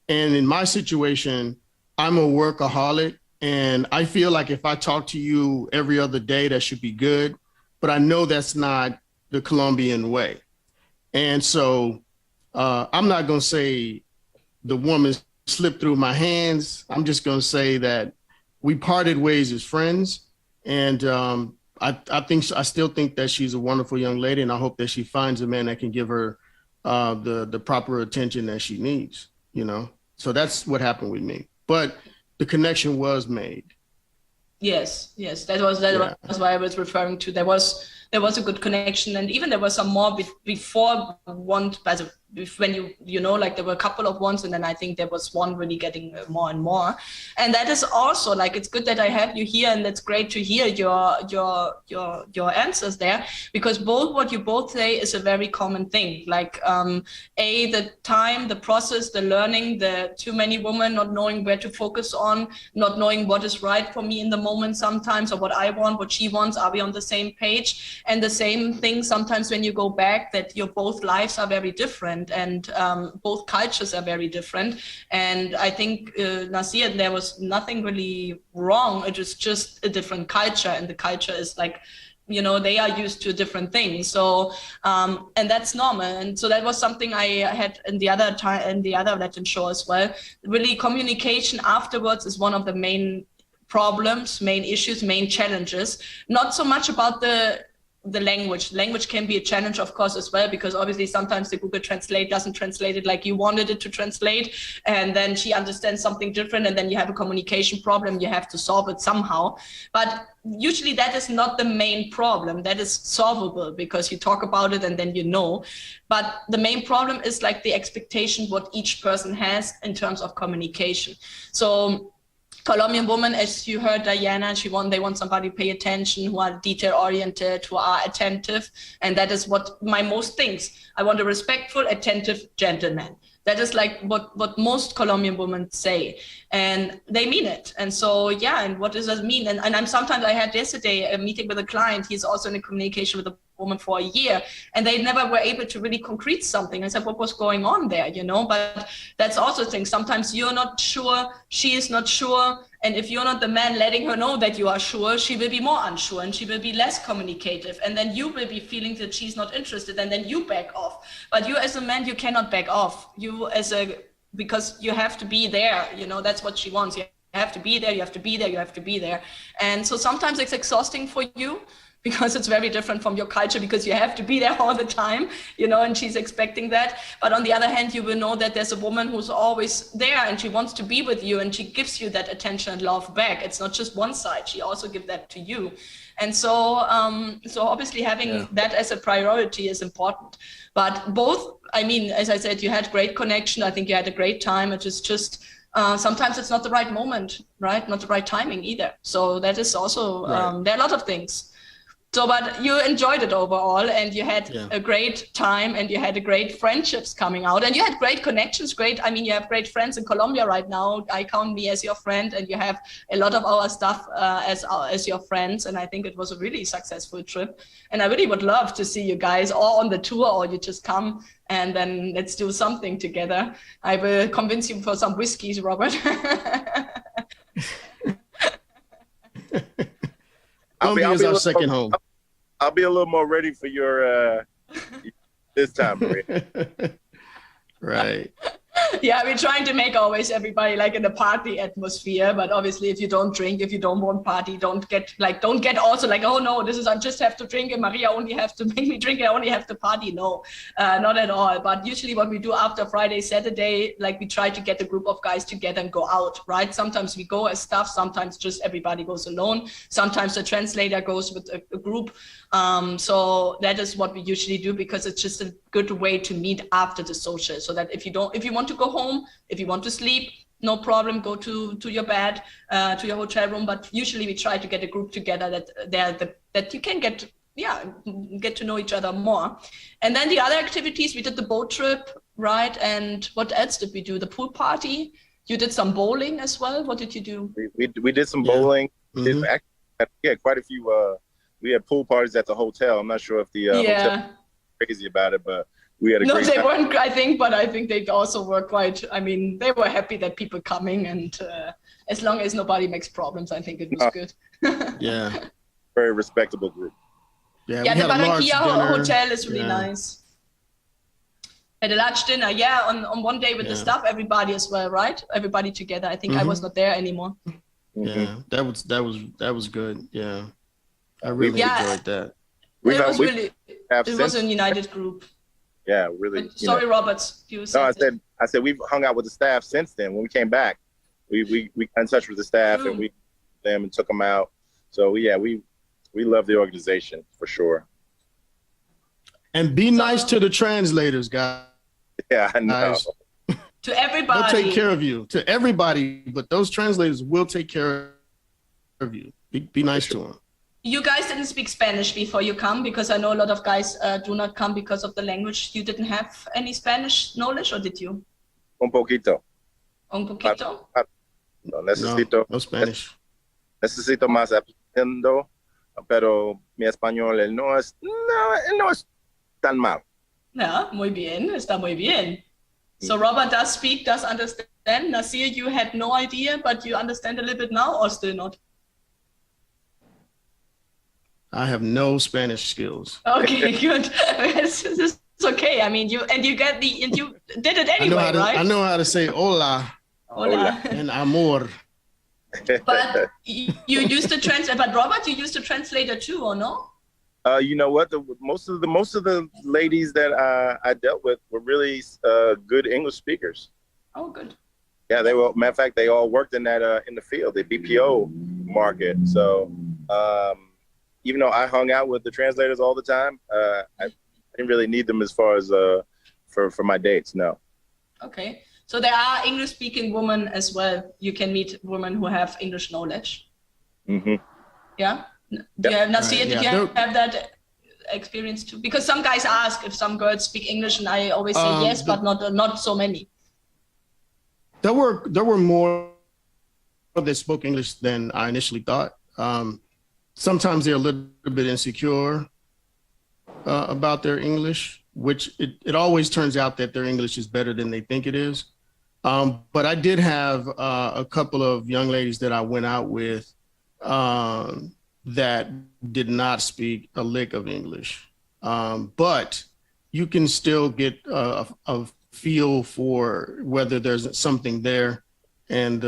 And in my situation, I'm a workaholic, and I feel like if I talk to you every other day, that should be good. But I know that's not the Colombian way. And so I'm not going to say the woman slipped through my hands. I'm just going to say that we parted ways as friends. And I still think that she's a wonderful young lady, and I hope that she finds a man that can give her the proper attention that she needs, you know? So that's what happened with me. But the connection was made. Yes, that was why I was referring to. There was a good connection, and even there was some more before one, when you know, like there were a couple of ones, and then I think there was one really getting more and more. And that is also like, it's good that I have you here, and it's great to hear your answers there, because what you both say is a very common thing. Like the time, the process, the learning, the too many women not knowing where to focus on, not knowing what is right for me in the moment sometimes, or what I want, what she wants, are we on the same page? And the same thing sometimes when you go back, that your both lives are very different, and both cultures are very different. And I think Nasir, there was nothing really wrong. It was just a different culture, and the culture is like, you know, they are used to different things. So and that's normal. And so that was something I had in the other Latin show as well. Really, communication afterwards is one of the main problems, main issues, main challenges. Not so much about the language. Language can be a challenge, of course, as well, because obviously sometimes the Google Translate doesn't translate it like you wanted it to translate, and then she understands something different, and then you have a communication problem. You have to solve it somehow. But usually that is not the main problem. That is solvable because you talk about it and then you know. But the main problem is like the expectation what each person has in terms of communication. So Colombian woman, as you heard Diana, they want somebody to pay attention, who are detail oriented, who are attentive. And that is what my most thinks. I want a respectful, attentive gentleman. That is like what most Colombian women say, and they mean it. And so, yeah, and what does that mean? And I had yesterday a meeting with a client. He's also in a communication with a woman for a year, and they never were able to really concrete something. I said, what was going on there, you know? But that's also a thing. Sometimes you're not sure, she is not sure. And if you're not the man letting her know that you are sure, she will be more unsure, and she will be less communicative. And then you will be feeling that she's not interested, and then you back off. But you as a man, you cannot back off. Because you have to be there, you know, that's what she wants. You have to be there, you have to be there, you have to be there. And so sometimes it's exhausting for you, because it's very different from your culture, because you have to be there all the time, you know, and she's expecting that. But on the other hand, you will know that there's a woman who's always there, and she wants to be with you, and she gives you that attention and love back. It's not just one side, she also gives that to you. And so obviously having that as a priority is important. But both, I mean, as I said, you had great connection. I think you had a great time. It is just, sometimes it's not the right moment, right? Not the right timing either. So that is also, there are a lot of things. So, but you enjoyed it overall, and you had a great time, and you had a great friendships coming out, and you had great connections. I mean, you have great friends in Colombia right now. I count me as your friend, and you have a lot of our stuff as your friends. And I think it was a really successful trip. And I really would love to see you guys all on the tour, or you just come and then let's do something together. I will convince you for some whiskeys, Robert. Colombia is our second home. I'll be a little more ready for your this time, Maria. Right. Yeah, we're trying to make always everybody like in a party atmosphere, but obviously if you don't drink, if you don't want party, don't get also like, oh no, I just have to drink and Maria only have to make me drink, I only have to party. No, not at all. But usually what we do after Friday, Saturday, like we try to get a group of guys together and go out, right? Sometimes we go as staff, sometimes just everybody goes alone. Sometimes the translator goes with a group. So that is what we usually do, because it's just a good way to meet after the social, so that if you want to go home, if you want to sleep, no problem, go to your bed, to your hotel room. But usually we try to get a group together that you can get yeah, get to know each other more. And then the other activities, we did the boat trip, right? And what else did we do? The pool party. You did some bowling as well. What did you do? We did some bowling. Mm-hmm. We had quite a few. We had pool parties at the hotel. I'm not sure if the hotel was crazy about it, but we had a great time. No, they weren't, I think, but I think they also were quite, I mean, they were happy that people coming, and as long as nobody makes problems, I think it was good. Yeah. Very respectable group. Yeah, the Barranquilla hotel is really nice. At a large dinner, on one day with the staff, everybody as well, right? Everybody together. I think I was not there anymore. Yeah, that was good. Yeah, I really enjoyed that. It was a united group. Yeah, really. Sorry, Robert. I said we've hung out with the staff since then. When we came back, we got in touch with the staff and we them and took them out. So yeah, we love the organization for sure. And be nice to the translators, guys. Yeah, I know. To everybody. They'll take care of you. To everybody, but those translators will take care of you. Be nice to them. You guys didn't speak Spanish before you come, because I know a lot of guys do not come because of the language. You didn't have any Spanish knowledge, or did you? Un poquito. Un poquito? No, necesito. No Spanish. Necesito más aprendiendo, pero mi español no es tan mal. Yeah, muy bien. Está muy bien. So Robert does understand. Nasir, you had no idea, but you understand a little bit now, or still not? I have no Spanish skills. Okay, good. It's okay. I mean, you did it anyway, right? I know how to say hola. Hola. And amor. But you used to translate. But Robert, you used a translator too, or no? You know what? Most of the ladies that I dealt with were really good English speakers. Oh, good. Yeah, they were. Matter of fact, they all worked in that in the field, the BPO market. So even though I hung out with the translators all the time, I didn't really need them as far as for my dates. No. Okay. So there are English-speaking women as well. You can meet women who have English knowledge. Mm-hmm. Yeah. Nasir, did you have that experience too? Because some guys ask if some girls speak English, and I always say yes, but not so many. There were more that spoke English than I initially thought. Sometimes they're a little bit insecure about their English, which it always turns out that their English is better than they think it is. But I did have a couple of young ladies that I went out with that did not speak a lick of English. But you can still get a feel for whether there's something there. And,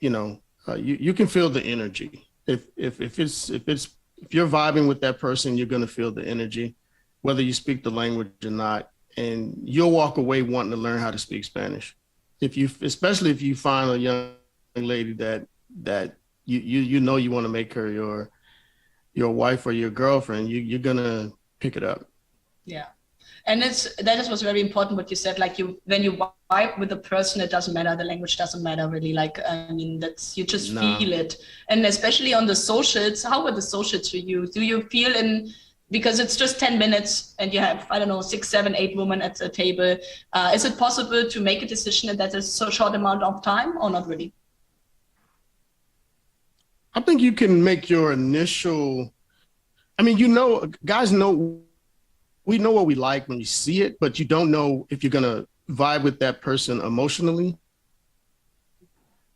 you can feel the energy. If you're vibing with that person, you're going to feel the energy, whether you speak the language or not. And you'll walk away wanting to learn how to speak Spanish. Especially if you find a young lady that you know you want to make her your wife or your girlfriend, you're gonna pick it up. Yeah, and that was very important what you said. Like when you vibe with a person, it doesn't matter. The language doesn't matter really. Like you just feel it. And especially on the socials, how were the socials for you? Do you feel because it's just 10 minutes and you have, I don't know, 6, 7, 8 women at the table. Is it possible to make a decision in that so short amount of time, or not really? I think you can make your initial, guys know, we know what we like when you see it, but you don't know if you're going to vibe with that person emotionally.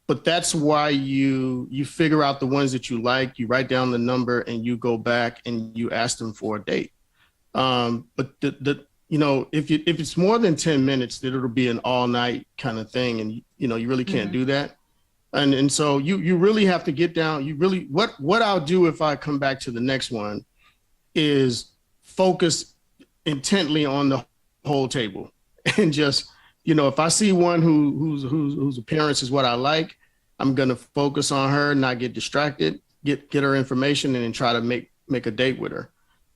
But that's why you figure out the ones that you like, you write down the number, and you go back and you ask them for a date. But if it's more than 10 minutes, then it'll be an all night kind of thing. And, you really can't do that. And so you really have to get down. What I'll do if I come back to the next one is focus intently on the whole table and just, if I see one whose appearance is what I like, I'm going to focus on her, not get distracted, get her information, and then try to make a date with her.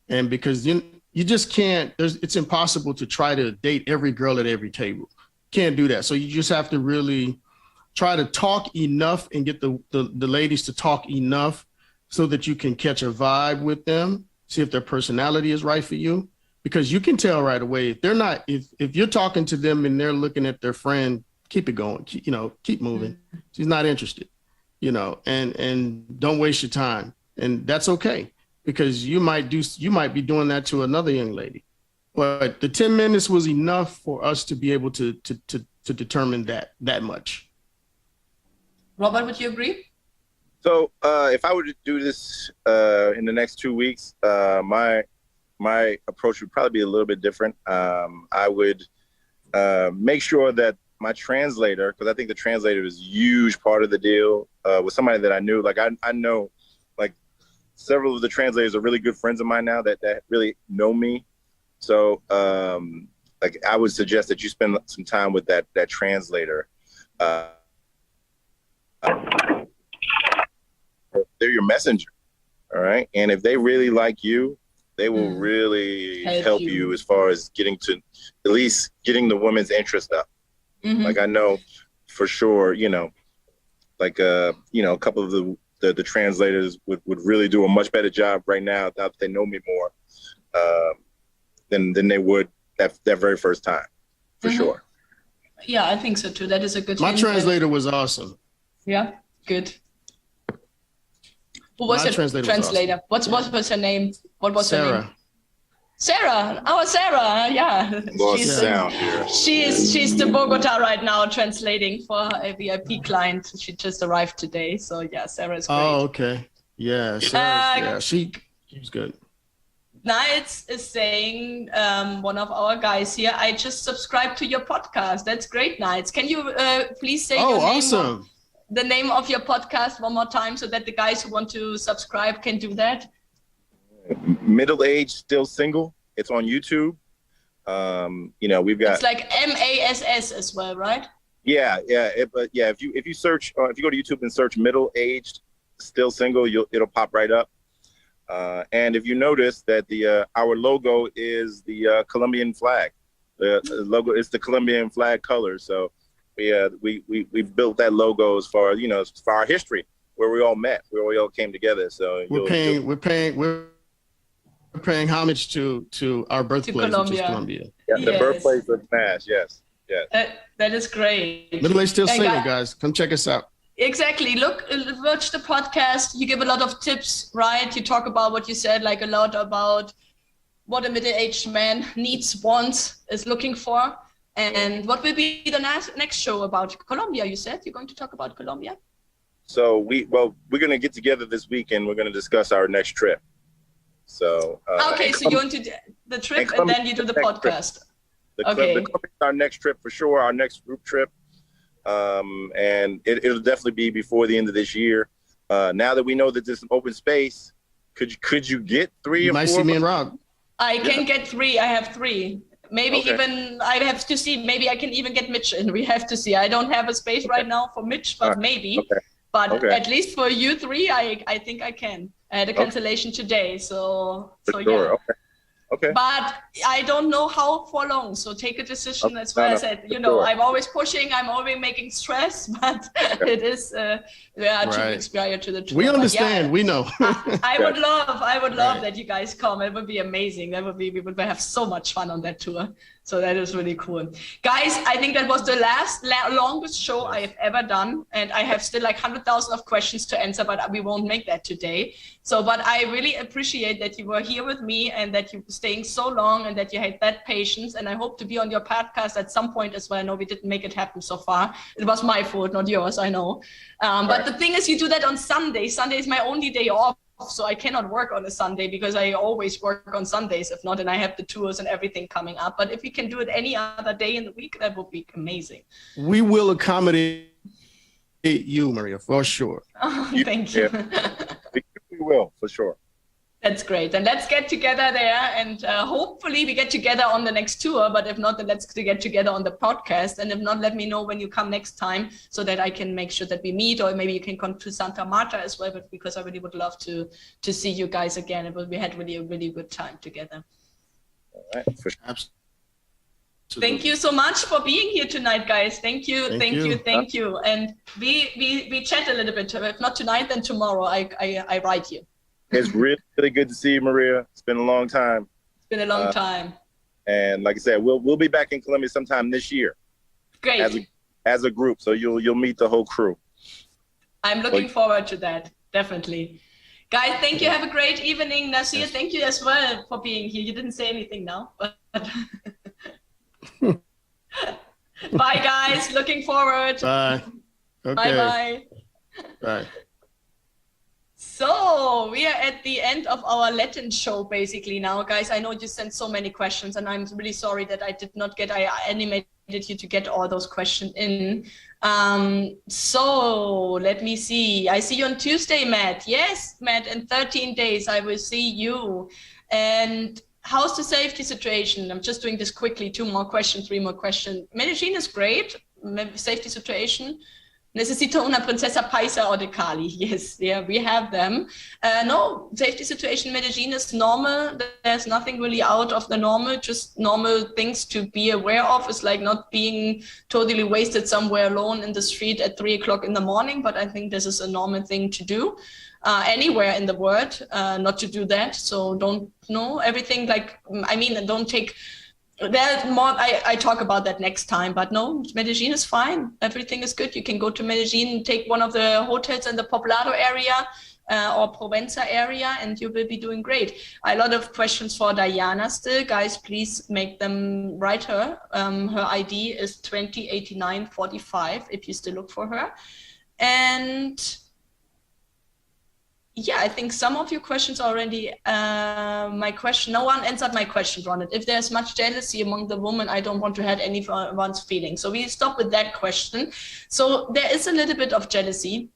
And because you just can't, it's impossible to try to date every girl at every table. Can't do that. So you just have to really try to talk enough and get the ladies to talk enough so that you can catch a vibe with them, see if their personality is right for you, because you can tell right away if they're not, if you're talking to them and they're looking at their friend, keep it going, keep moving. She's not interested, and don't waste your time. And that's okay, because you might be doing that to another young lady. But the 10 minutes was enough for us to be able to determine that much. Robert, would you agree? So if I were to do this in the next 2 weeks, my approach would probably be a little bit different. I would make sure that my translator, because I think the translator is a huge part of the deal, was somebody that I knew. Like I know, like several of the translators are really good friends of mine now that really know me. So like I would suggest that you spend some time with that translator. They're your messenger, all right? And if they really like you, they will really help you as far as getting at least getting the woman's interest up. Like I know for sure, like a couple of the translators would really do a much better job right now now that they know me more than they would that very first time, for sure. Yeah, I think so too. That is a good. My translator was awesome. Yeah, good. Who was your translator? Awesome. What was her name? What was her name? Sarah. Oh, Sarah. Yeah. She's to Bogota right now translating for a VIP client. She just arrived today. So yeah, Sarah is great. Oh, okay. Yeah, she was good. Nights is saying, one of our guys here, I just subscribed to your podcast. That's great, Nights. Can you please say your name? Awesome. The name of your podcast one more time so that the guys who want to subscribe can do that? Middle Age Still Single. It's on YouTube. We've got. It's like MASS as well, right? Yeah. If you search, if you go to YouTube and search Middle Aged Still Single, it'll pop right up. And if you notice that our logo is the Colombian flag. The logo is the Colombian flag color. So we built that logo as far as for our history, where we all met, where we all came together. So we're paying homage to our birthplace, which is Colombia. Yeah, the birthplace of Nash. Yes. That is great. Middle Age Still Single, guys. Come check us out. Exactly. Watch the podcast. You give a lot of tips, right? You talk about what you said, like a lot about what a middle-aged man needs, wants, is looking for. And what will be the next show about Colombia? You said you're going to talk about Colombia. So we're going to get together this week and we're going to discuss our next trip. So okay, so you want to do the trip and then you do the podcast. The our next trip for sure. Our next group trip. And it'll definitely be before the end of this year. Now that we know that there's an open space, could you get 3 or 4? You might see me and Rob. I can get 3. I have 3. Maybe even I have to see. Maybe I can even get Mitch in. We have to see. I don't have a space right now for Mitch, but maybe. But at least for you 3, I think I can. I had a cancellation today, so yeah. Okay. But I don't know how for long. So take a decision. That's why I said, I'm always pushing. I'm always making stress, but it is 2 weeks prior to the tour. We understand. We know. I would love that you guys come. It would be amazing. We would have so much fun on that tour. So that is really cool. Guys, I think that was the longest show I have ever done. And I have still like 100,000 of questions to answer, but we won't make that today. But I really appreciate that you were here with me and that you were staying so long and that you had that patience. And I hope to be on your podcast at some point as well. I know we didn't make it happen so far. It was my fault, not yours, I know. But the thing is, you do that on Sunday. Sunday is my only day off. So I cannot work on a Sunday because I always work on Sundays, if not, and I have the tours and everything coming up. But if we can do it any other day in the week, that would be amazing. We will accommodate you, Maria, for sure. Oh, thank you. We will, for sure. That's great. And let's get together there. And hopefully we get together on the next tour. But if not, then let's get together on the podcast. And if not, let me know when you come next time so that I can make sure that we meet. Or maybe you can come to Santa Marta as well, but because I really would love to see you guys again. We had really a really good time together. All right. Absolutely. Thank you so much for being here tonight, guys. Thank you. And we chat a little bit. If not tonight, then tomorrow I write you. It's really, really good to see you, Maria. It's been a long time. It's been a long time. And like I said, we'll be back in Colombia sometime this year. Great. As a group, so you'll meet the whole crew. I'm looking forward to that, definitely. Guys, thank you. Have a great evening. Nasir, thank you as well for being here. You didn't say anything now, but bye, guys. Looking forward. Bye. Okay. Bye-bye. Bye. So we are at the end of our Latin show basically now, guys. I know you sent so many questions and I'm really sorry that I did not get, I animated you to get all those questions in. So let me see. I see you on Tuesday, Matt. Yes, Matt, in 13 days I will see you. And how's the safety situation? I'm just doing this quickly. 2 more questions, 3 more questions. Medellin is great. Safety situation. Necesito una princesa paisa or de Cali. Yes, yeah, we have them. No, safety situation in Medellin is normal. There's nothing really out of the normal, just normal things to be aware of. It's like not being totally wasted somewhere alone in the street at 3 o'clock in the morning, but I think this is a normal thing to do. Anywhere in the world, not to do that. So don't know everything like, I mean, don't take, there's more, I talk about that next time, but no, Medellin is fine. Everything is good. You can go to Medellin, take one of the hotels in the Poblado area or Provenza area, and you will be doing great. A lot of questions for Diana still. Guys, please make them write her. Her ID is 208945 if you still look for her. And yeah, I think some of your questions already, no one answered my question on it. If there's much jealousy among the women, I don't want to hurt anyone's feelings. So we stop with that question. So there is a little bit of jealousy,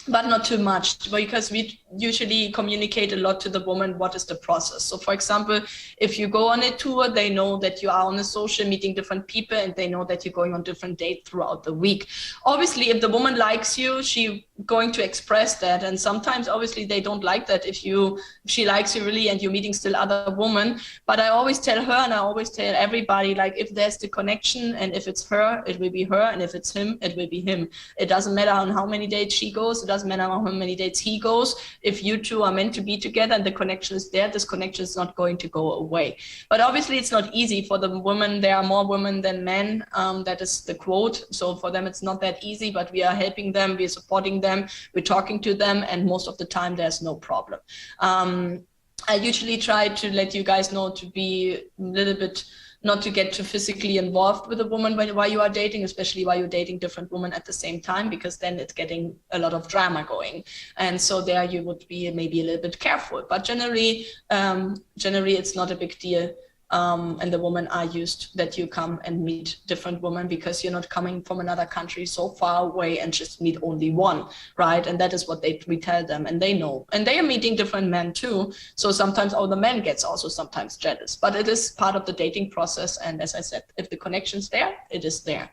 but not too much, because we usually communicate a lot to the woman what is the process. So for example, if you go on a tour, they know that you are on a social meeting different people, and they know that you're going on different dates throughout the week. Obviously, if the woman likes you, she going to express that, and sometimes obviously they don't like that if she likes you really and you're meeting still other women. But I always tell her, and I always tell everybody, like, if there's the connection, and if it's her, it will be her, and if it's him, it will be him. It doesn't matter on how many dates she goes, it doesn't matter on how many dates he goes. If you two are meant to be together and the connection is there, this connection is not going to go away. But obviously it's not easy for the women. There are more women than men. That is the quote. So for them, it's not that easy, but we are helping them, we're supporting them, we're talking to them, and most of the time there's no problem. I usually try to let you guys know to be a little bit, not to get too physically involved with a woman while you are dating, especially while you're dating different women at the same time, because then it's getting a lot of drama going. And so there you would be maybe a little bit careful, but generally it's not a big deal. And the women are used that you come and meet different women, because you're not coming from another country so far away and just meet only one, right? And that is what we tell them, and they know. And they are meeting different men too. So sometimes the men gets also sometimes jealous, but it is part of the dating process. And as I said, if the connection's there, it is there.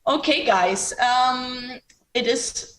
Okay, guys, it is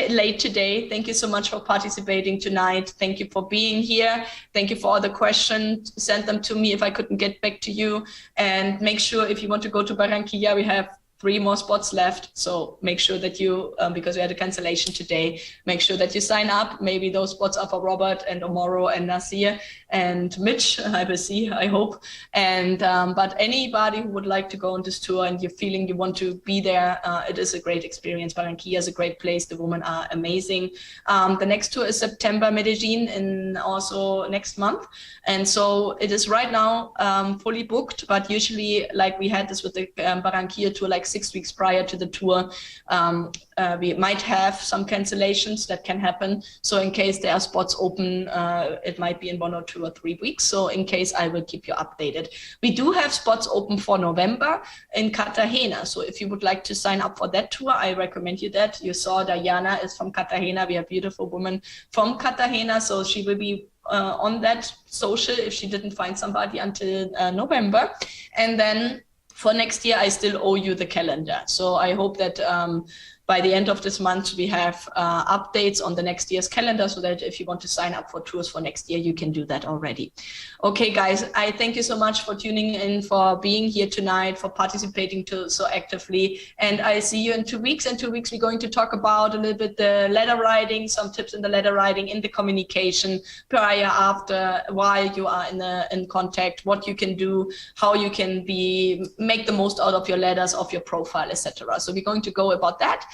late today. Thank you so much for participating tonight. Thank you for being here. Thank you for all the questions. Send them to me if I couldn't get back to you. And make sure, if you want to go to Barranquilla, we have 3 more spots left. So make sure that you, because we had a cancellation today, make sure that you sign up. Maybe those spots are for Robert and Omoro and Nasir and Mitch. I will see, I hope. And but anybody who would like to go on this tour and you're feeling you want to be there, it is a great experience. Barranquilla is a great place. The women are amazing. The next tour is September, Medellin, and also next month. And so it is right now fully booked, but usually, like we had this with the Barranquilla tour, like 6 weeks prior to the tour, we might have some cancellations that can happen. So in case there are spots open, it might be in 1 or 2 or 3 weeks. So in case, I will keep you updated. We do have spots open for November in Cartagena. So if you would like to sign up for that tour, I recommend you that. You saw Diana is from Cartagena. We have a beautiful woman from Cartagena. So she will be on that social if she didn't find somebody until November. And then for next year, I still owe you the calendar. So I hope that by the end of this month, we have updates on the next year's calendar, so that if you want to sign up for tours for next year, you can do that already. Okay, guys, I thank you so much for tuning in, for being here tonight, for participating so actively. And I see you in 2 weeks. In 2 weeks, we're going to talk about a little bit the letter writing, some tips in the letter writing, in the communication, prior, after, while you are in contact, what you can do, how you can make the most out of your letters, of your profile, etc. So we're going to go about that,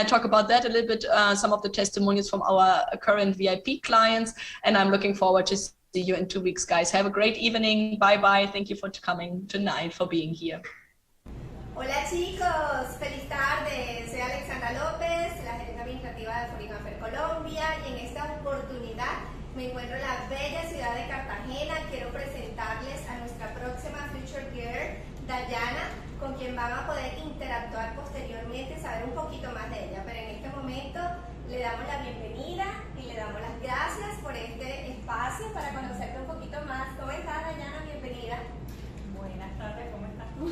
talk about that a little bit, some of the testimonials from our current VIP clients, and I'm looking forward to see you in 2 weeks, guys. Have a great evening. Bye bye. Thank you for coming tonight, for being here. Hola chicos, feliz tarde. Soy Alexandra López, la gerente administrativa de Foreign Colombia, y en esta oportunidad me encuentro en la bella ciudad de Cartagena. Quiero presentarles a nuestra próxima Future Girl, Dayana, con quien van a poder interactuar posteriormente, saber un poquito más de ella. Pero en este momento le damos la bienvenida y le damos las gracias por este espacio para conocerte un poquito más. ¿Cómo estás, Dayana? Bienvenida. Buenas tardes, ¿cómo estás tú?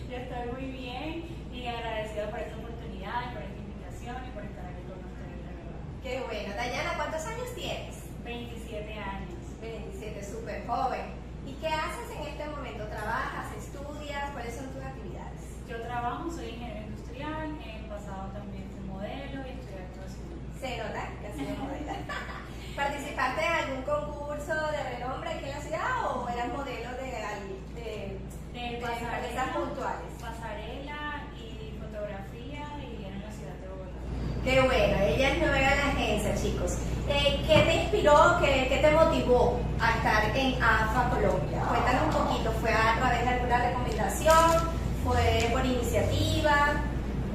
Yo estoy muy bien y agradecida por esta oportunidad y por esta invitación y por estar aquí con ustedes, de verdad. Qué bueno. Dayana, ¿cuántos años tienes? 27 años. 27, súper joven. ¿Y qué haces en este momento? ¿Trabajas, estudias? ¿Cuáles son tus actividades? Yo trabajo, soy ingeniero industrial, en el pasado también fui modelo y estudié actuación. Se nota que has sido modelo. ¿Participaste en algún concurso de renombre aquí en la ciudad o eras modelo de empresas puntuales? Pasarela y fotografía, y era en la ciudad de Bogotá. Qué bueno, ella es nueva en la agencia, chicos. ¿Qué te inspiró, qué te motivó a estar en AFA Colombia? Cuéntanos un poquito, ¿fue a través de alguna recomendación? ¿Fue por iniciativa?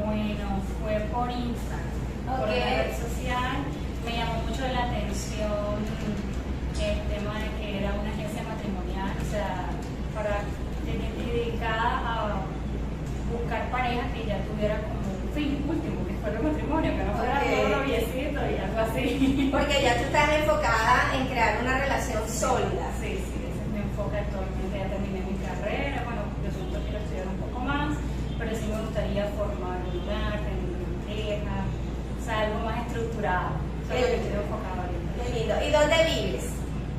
Bueno, fue por Instagram, por una red social. Me llamó mucho la atención el tema de que era una agencia matrimonial, o sea, dedicada a buscar parejas que ya tuvieran como un fin último, que fuera el matrimonio, que no fuera todo noviecito y algo así. Porque ya tú estás enfocada en crear una relación sólida. Sí, ese es mi enfoque actualmente. Ya terminé mi carrera, bueno, yo siento que quiero estudiar un poco más, pero sí me gustaría formar un hogar, tener una pareja, o sea, algo más estructurado. Eso es lo que estoy enfocada ahorita. Qué lindo. ¿Y dónde vives?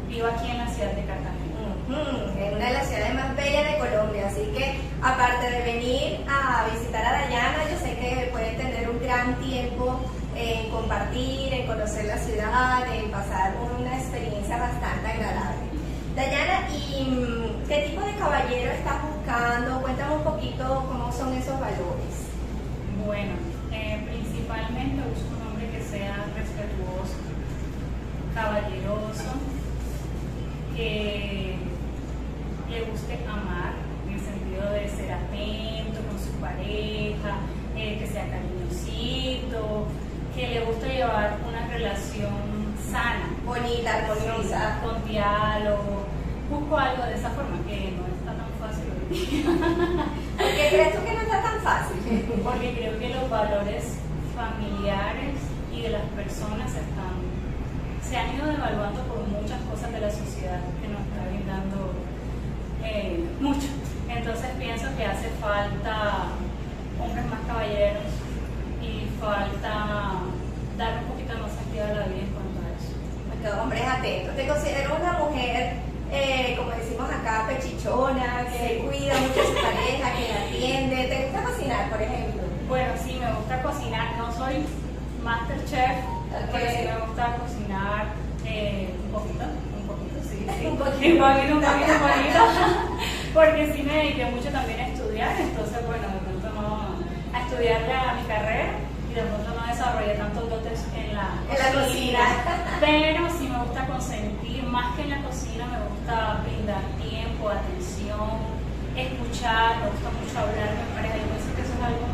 Vivo aquí en la ciudad de Cartagena. En una de las ciudades más bellas de Colombia, así que aparte de venir a visitar a Dayana, yo sé que puede tener un gran tiempo en compartir, en conocer la ciudad, en pasar una experiencia bastante agradable. Dayana, ¿y qué tipo de caballero estás buscando? Cuéntame un poquito cómo son esos valores. Bueno, principalmente busco un hombre que sea respetuoso, caballeroso, que le guste amar, en el sentido de ser atento con su pareja, que sea cariñosito, que le guste llevar una relación sana, Bonita, armoniosa. con diálogo. Busco algo de esa forma, que no está tan fácil hoy día. ¿Por qué crees tú que no está tan fácil? Porque creo que los valores familiares y de las personas se han ido devaluando por muchas cosas de la sociedad que nos está brindando mucho. Entonces pienso que hace falta hombres más caballeros y falta dar un poquito más sentido a la vida en cuanto a eso. Porque hombres atentos. Te considero una mujer, como decimos acá, pechichona, que cuida mucho a su pareja, que la atiende. ¿Te gusta cocinar, por ejemplo? Bueno, sí, me gusta cocinar. No soy masterchef, pero sí me gusta cocinar un poquito, sí. Un poquito. Porque sí me dediqué mucho también a estudiar, entonces bueno, de pronto no a estudiar mi carrera y de pronto no desarrollé tantos dotes en la cocina. Pero sí me gusta consentir, más que en la cocina me gusta brindar tiempo, atención, escuchar, me gusta mucho hablar con mi pareja. Yo pienso que eso es algo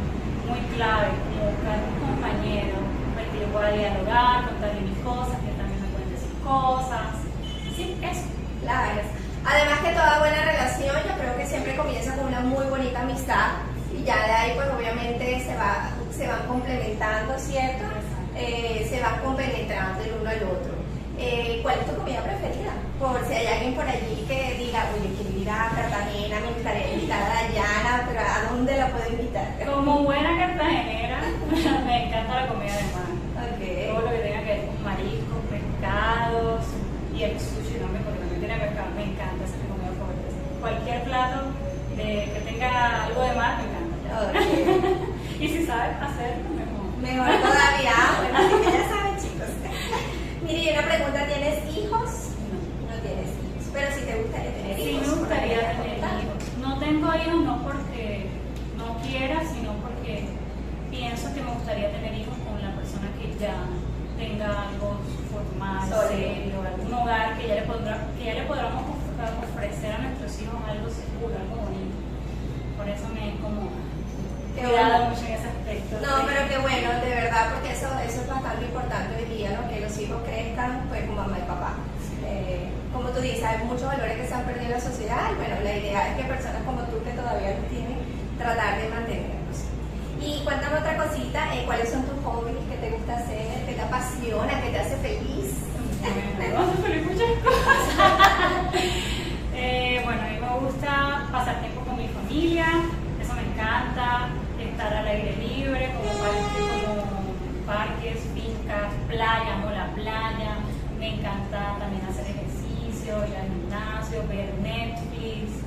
muy clave, como buscar un compañero con el que yo pueda dialogar, contarle mis cosas, que también me cuente sus cosas. Sí, eso. Claro. Además que toda buena relación, yo creo que siempre comienza con una muy bonita amistad y ya de ahí pues obviamente se van complementando, ¿cierto? Se van compenetrando el uno al otro. ¿Cuál es tu comida preferida? Por si hay alguien por allí que diga, oye, quiero ir a Cartagena, me gustaría invitar a Dayana, pero ¿a dónde la puedo invitar? Como buena cartagenera, me la comida de mar. Okay. Todo lo que tenga que ver con mariscos, pescados y el sushi también, porque también tiene pescado, me encanta, esa es mi comida favorita. Cualquier plato que tenga algo de mar, me encanta. Okay. Y si sabes hacerlo, mejor. Mejor todavía. Bueno, así que ya saben, chicos. Mire, y una pregunta, ¿tienes hijos? No tienes hijos, pero si te gustaría tener Sí, hijos. me gustaría tener hijos. No tengo hijos no porque no quiera, sino porque pienso que me gustaría tener hijos con la persona que ya tenga algo formal, serio, algún hogar que ya le podamos ofrecer a nuestros hijos algo seguro, algo bonito. Por eso me he como cuidado mucho en ese aspecto. No, pero qué bueno, de verdad, porque eso es bastante importante hoy día, ¿no? Que los hijos crezcan pues con mamá y papá. Como tú dices, hay muchos valores que se han perdido en la sociedad y bueno, la idea es que personas como tú que todavía los tienen, tratar de mantenerlos. Y cuéntame otra cosita, ¿cuáles son tus hobbies? ¿Qué te gusta hacer? ¿Qué te apasiona? ¿Qué te hace feliz? Me hace feliz muchas cosas. Bueno, a mí me gusta pasar tiempo con mi familia, eso me encanta, estar al aire libre, como parques, fincas, playa, amo la playa, me encanta también hacer ejercicio, ir al gimnasio, ver Netflix,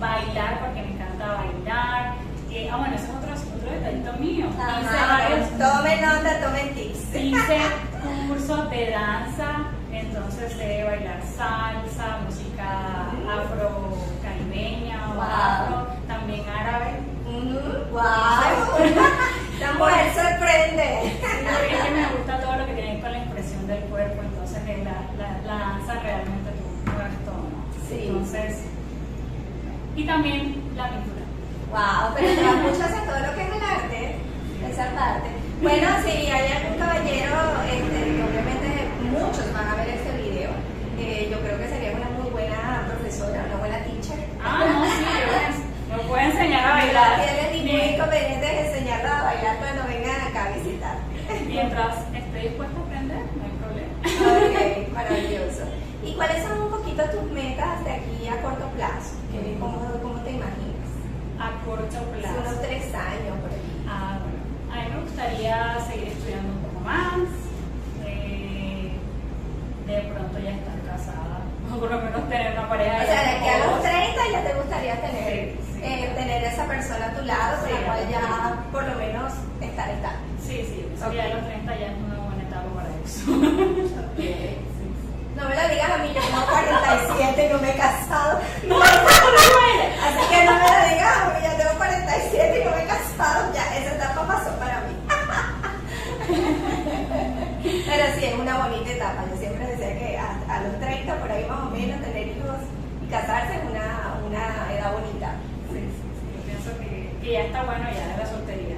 bailar porque me encanta bailar. Bueno, ese es otro detallito mío. Tomen nota, tomen tips. Hice cursos de danza, entonces sé bailar salsa, música afro-caribeña o afro, también árabe. ¡Wow! La mujer sorprende. Porque es que me gusta todo lo que tiene que ver con la expresión del cuerpo, entonces la danza realmente tú mueves todo, ¿no? Sí. Entonces, y también la pintura. Wow, pero te va mucho hacia todo lo que es el arte, esa parte. Bueno, si hay algún caballero, obviamente muchos van a ver este video. Yo creo que sería una muy buena profesora, una buena teacher. No, sí, me puede enseñar a bailar. Tiene ningún inconveniente de enseñarla a bailar cuando vengan acá a visitar. Mientras esté dispuesta a aprender, no hay problema. Ok, maravilloso. ¿Y cuáles son un poquito tus metas de aquí a corto plazo? ¿Cómo te imaginas? A corto plazo. Unos 3 años por aquí. Bueno. A mí me gustaría seguir estudiando un poco más. De pronto ya estar casada. O por lo menos tener una pareja. O sea, de aquí a los 30 ya te gustaría tener, Sí. Tener esa persona a tu lado con la cual ya por lo menos estar estable. Sí, Okay. ya a los 30 ya es una buena etapa para eso. Okay. No me lo digas a mí, yo tengo 47 y no me he casado. Así que no me lo digas a mí, yo tengo 47 y no me he casado. Ya, esa etapa pasó para mí. Pero sí, es una bonita etapa. Yo siempre decía que a los 30, por ahí más o menos, tener hijos y casarse es una edad bonita. Sí. Yo pienso que ya está bueno ya de la soltería.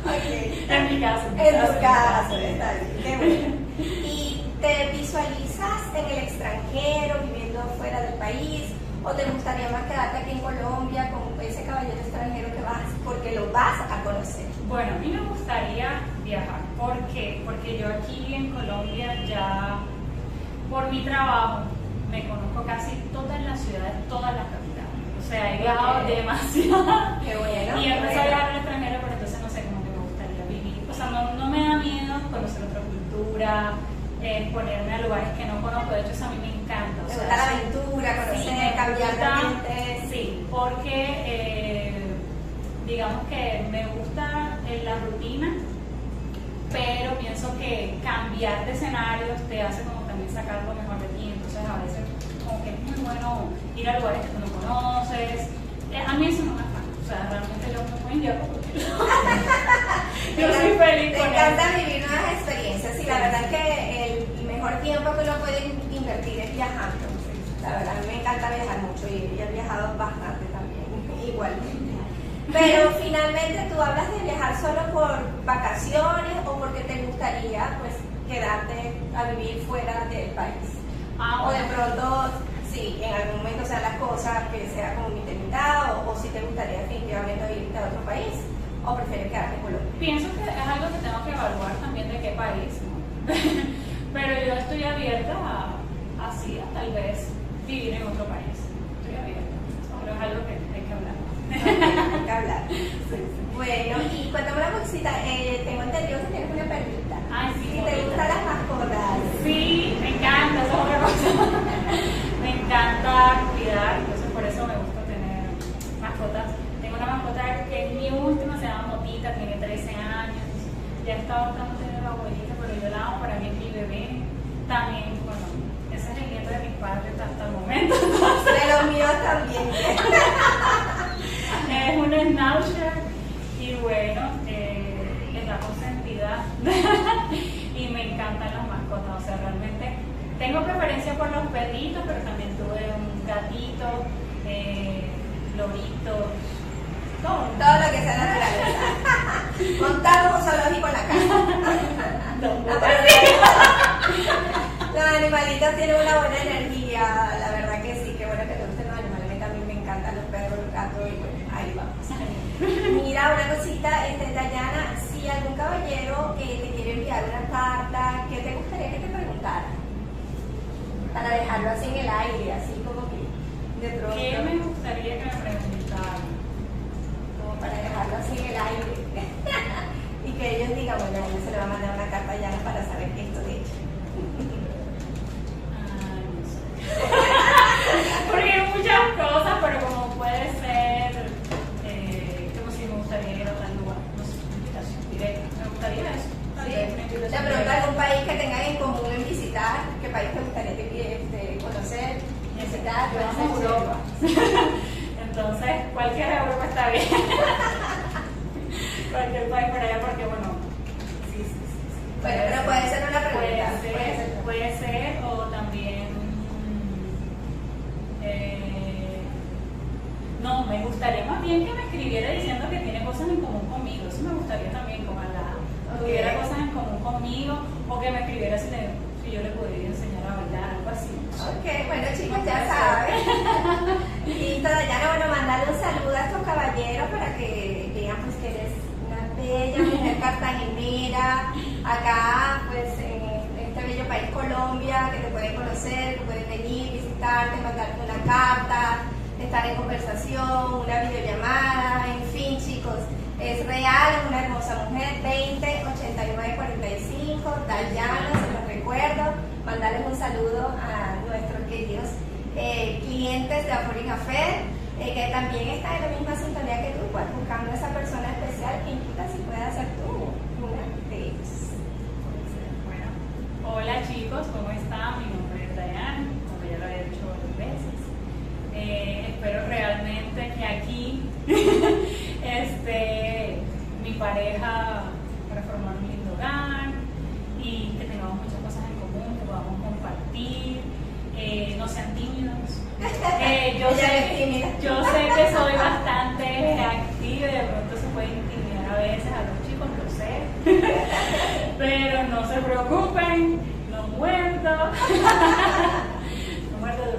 Okay. En mi caso. En tu caso, está bien, qué bueno. ¿Y te visualizas en el extranjero, viviendo fuera del país? ¿O te gustaría más quedarte aquí en Colombia con ese caballero extranjero que vas, porque lo vas a conocer? Bueno, a mí me gustaría viajar. ¿Por qué? Porque yo aquí en Colombia ya, por mi trabajo, me conozco casi todas las ciudades, todas las capitales. O sea, he viajado demasiado. Qué bueno. Y empecé a viajar al extranjero, pero entonces no sé, como que me gustaría vivir. O sea, no me da miedo conocer otra cultura, ponerme a lugares que no conozco. De hecho, eso a mí me encanta. Me gusta la aventura, conocer, cambiar de ambiente. Sí, porque digamos que me gusta la rutina, pero pienso que cambiar de escenarios te hace como también sacar lo mejor de ti. Entonces, a veces como que es muy bueno ir a lugares que tú no conoces. A mí eso no me afana. O sea, realmente yo me puedo enviar porque yo soy feliz con eso. Me encanta vivir nuevas experiencias y la verdad es que el mejor tiempo que uno puede invertir es viajando. La verdad, a mí me encanta viajar mucho y he viajado bastante también, igualmente. Pero finalmente tú hablas de viajar solo por vacaciones o porque te gustaría pues quedarte a vivir fuera del país. O de pronto, sí, en algún momento sean las cosas que sea como mitad o si te gustaría definitivamente irte a otro país o prefieres quedarte en Colombia. Pienso que es algo que tengo que evaluar también de qué país, ¿no? Pero yo estoy abierta a tal vez vivir en otro país. Estoy abierta, pero es algo que hay que hablar. náusea y bueno, es la consentida y me encantan las mascotas, o sea, realmente tengo preferencia por los perritos, pero también tuve un gatito, loritos, todo lo que sea naturaleza. Montar un zoológico en la casa. Los animalitos tienen una buena energía, la verdad que sí, qué bueno que te gusten los animales, a mí también me encantan los perros, los gatos y bueno, ahí vamos. Mira, una cosita, Dayana, si algún caballero te quiere enviar una carta, ¿qué te gustaría que te preguntara? Para dejarlo así en el aire, así como que de pronto. ¿Qué me gustaría que me preguntaran? Como para dejarlo así en el aire. Y que ellos digan, bueno, a ellos se le va a mandar una carta a Dayana para saber que esto de hecho. No sé. Porque hay muchas cosas, pero como puede ser, como si me gustaría ir a tal lugar, no sé, una invitación directa. Me gustaría eso. Sí. De pronto algún país que tengan en común en visitar, ¿qué país te gustaría conocer, visitar? Yo amo Europa. Entonces, cualquier Europa está bien. Cualquier país por allá, porque bueno, sí. Bueno, pero puede ser una pregunta. Puede ser, o también. No, me gustaría más bien que me escribiera diciendo que tiene cosas en común conmigo. Eso me gustaría también, como tuviera cosas en común conmigo, o que me escribiera si yo le podría enseñar a bailar, algo así. Ok, bueno chicos, ya saben. Y Dayana, bueno, mandarle un saludo a estos caballeros para que vean pues que eres una bella mujer cartagenera, acá pues en este bello país Colombia, que te pueden conocer, que pueden venir, visitarte, mandarte una carta, estar en conversación, una videollamada, en fin chicos, es real, es una hermosa mujer, 20 89 45, Dayana, se los recuerdo, mandarles un saludo a nuestros queridos clientes de Afori Café, que también están en la misma sintonía que tú, pues, buscando esa persona especial que quizás si pueda ser tú una de ellos. Bueno, hola chicos, ¿cómo están? Mi nombre es Dayana, como ya lo había dicho varias veces. Espero realmente que aquí mi pareja para formar un lindo hogar y que tengamos muchas cosas en común, que podamos compartir, no sean tímidos. Yo sé que soy bastante activa y de pronto se puede intimidar a veces a los chicos, lo sé, pero no se preocupen, no muerdo. No muerdo de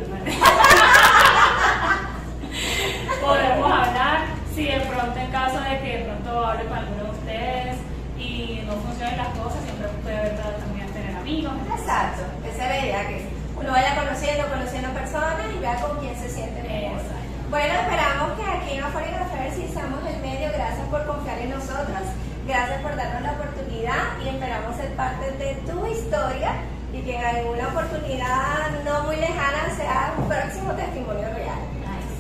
podemos hablar, si de pronto en caso de que de pronto hable con alguno de ustedes y no funcionen las cosas, siempre puede haber también tener amigos. Exacto, esa es la idea, que uno vaya conociendo personas y vea con quién se siente mejor. Bueno, esperamos que aquí en Afori Café sí seamos el medio. Gracias por confiar en nosotros, gracias por darnos la oportunidad y esperamos ser parte de tu historia y que en alguna oportunidad no muy lejana sea un próximo testimonio real.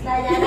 Dayana,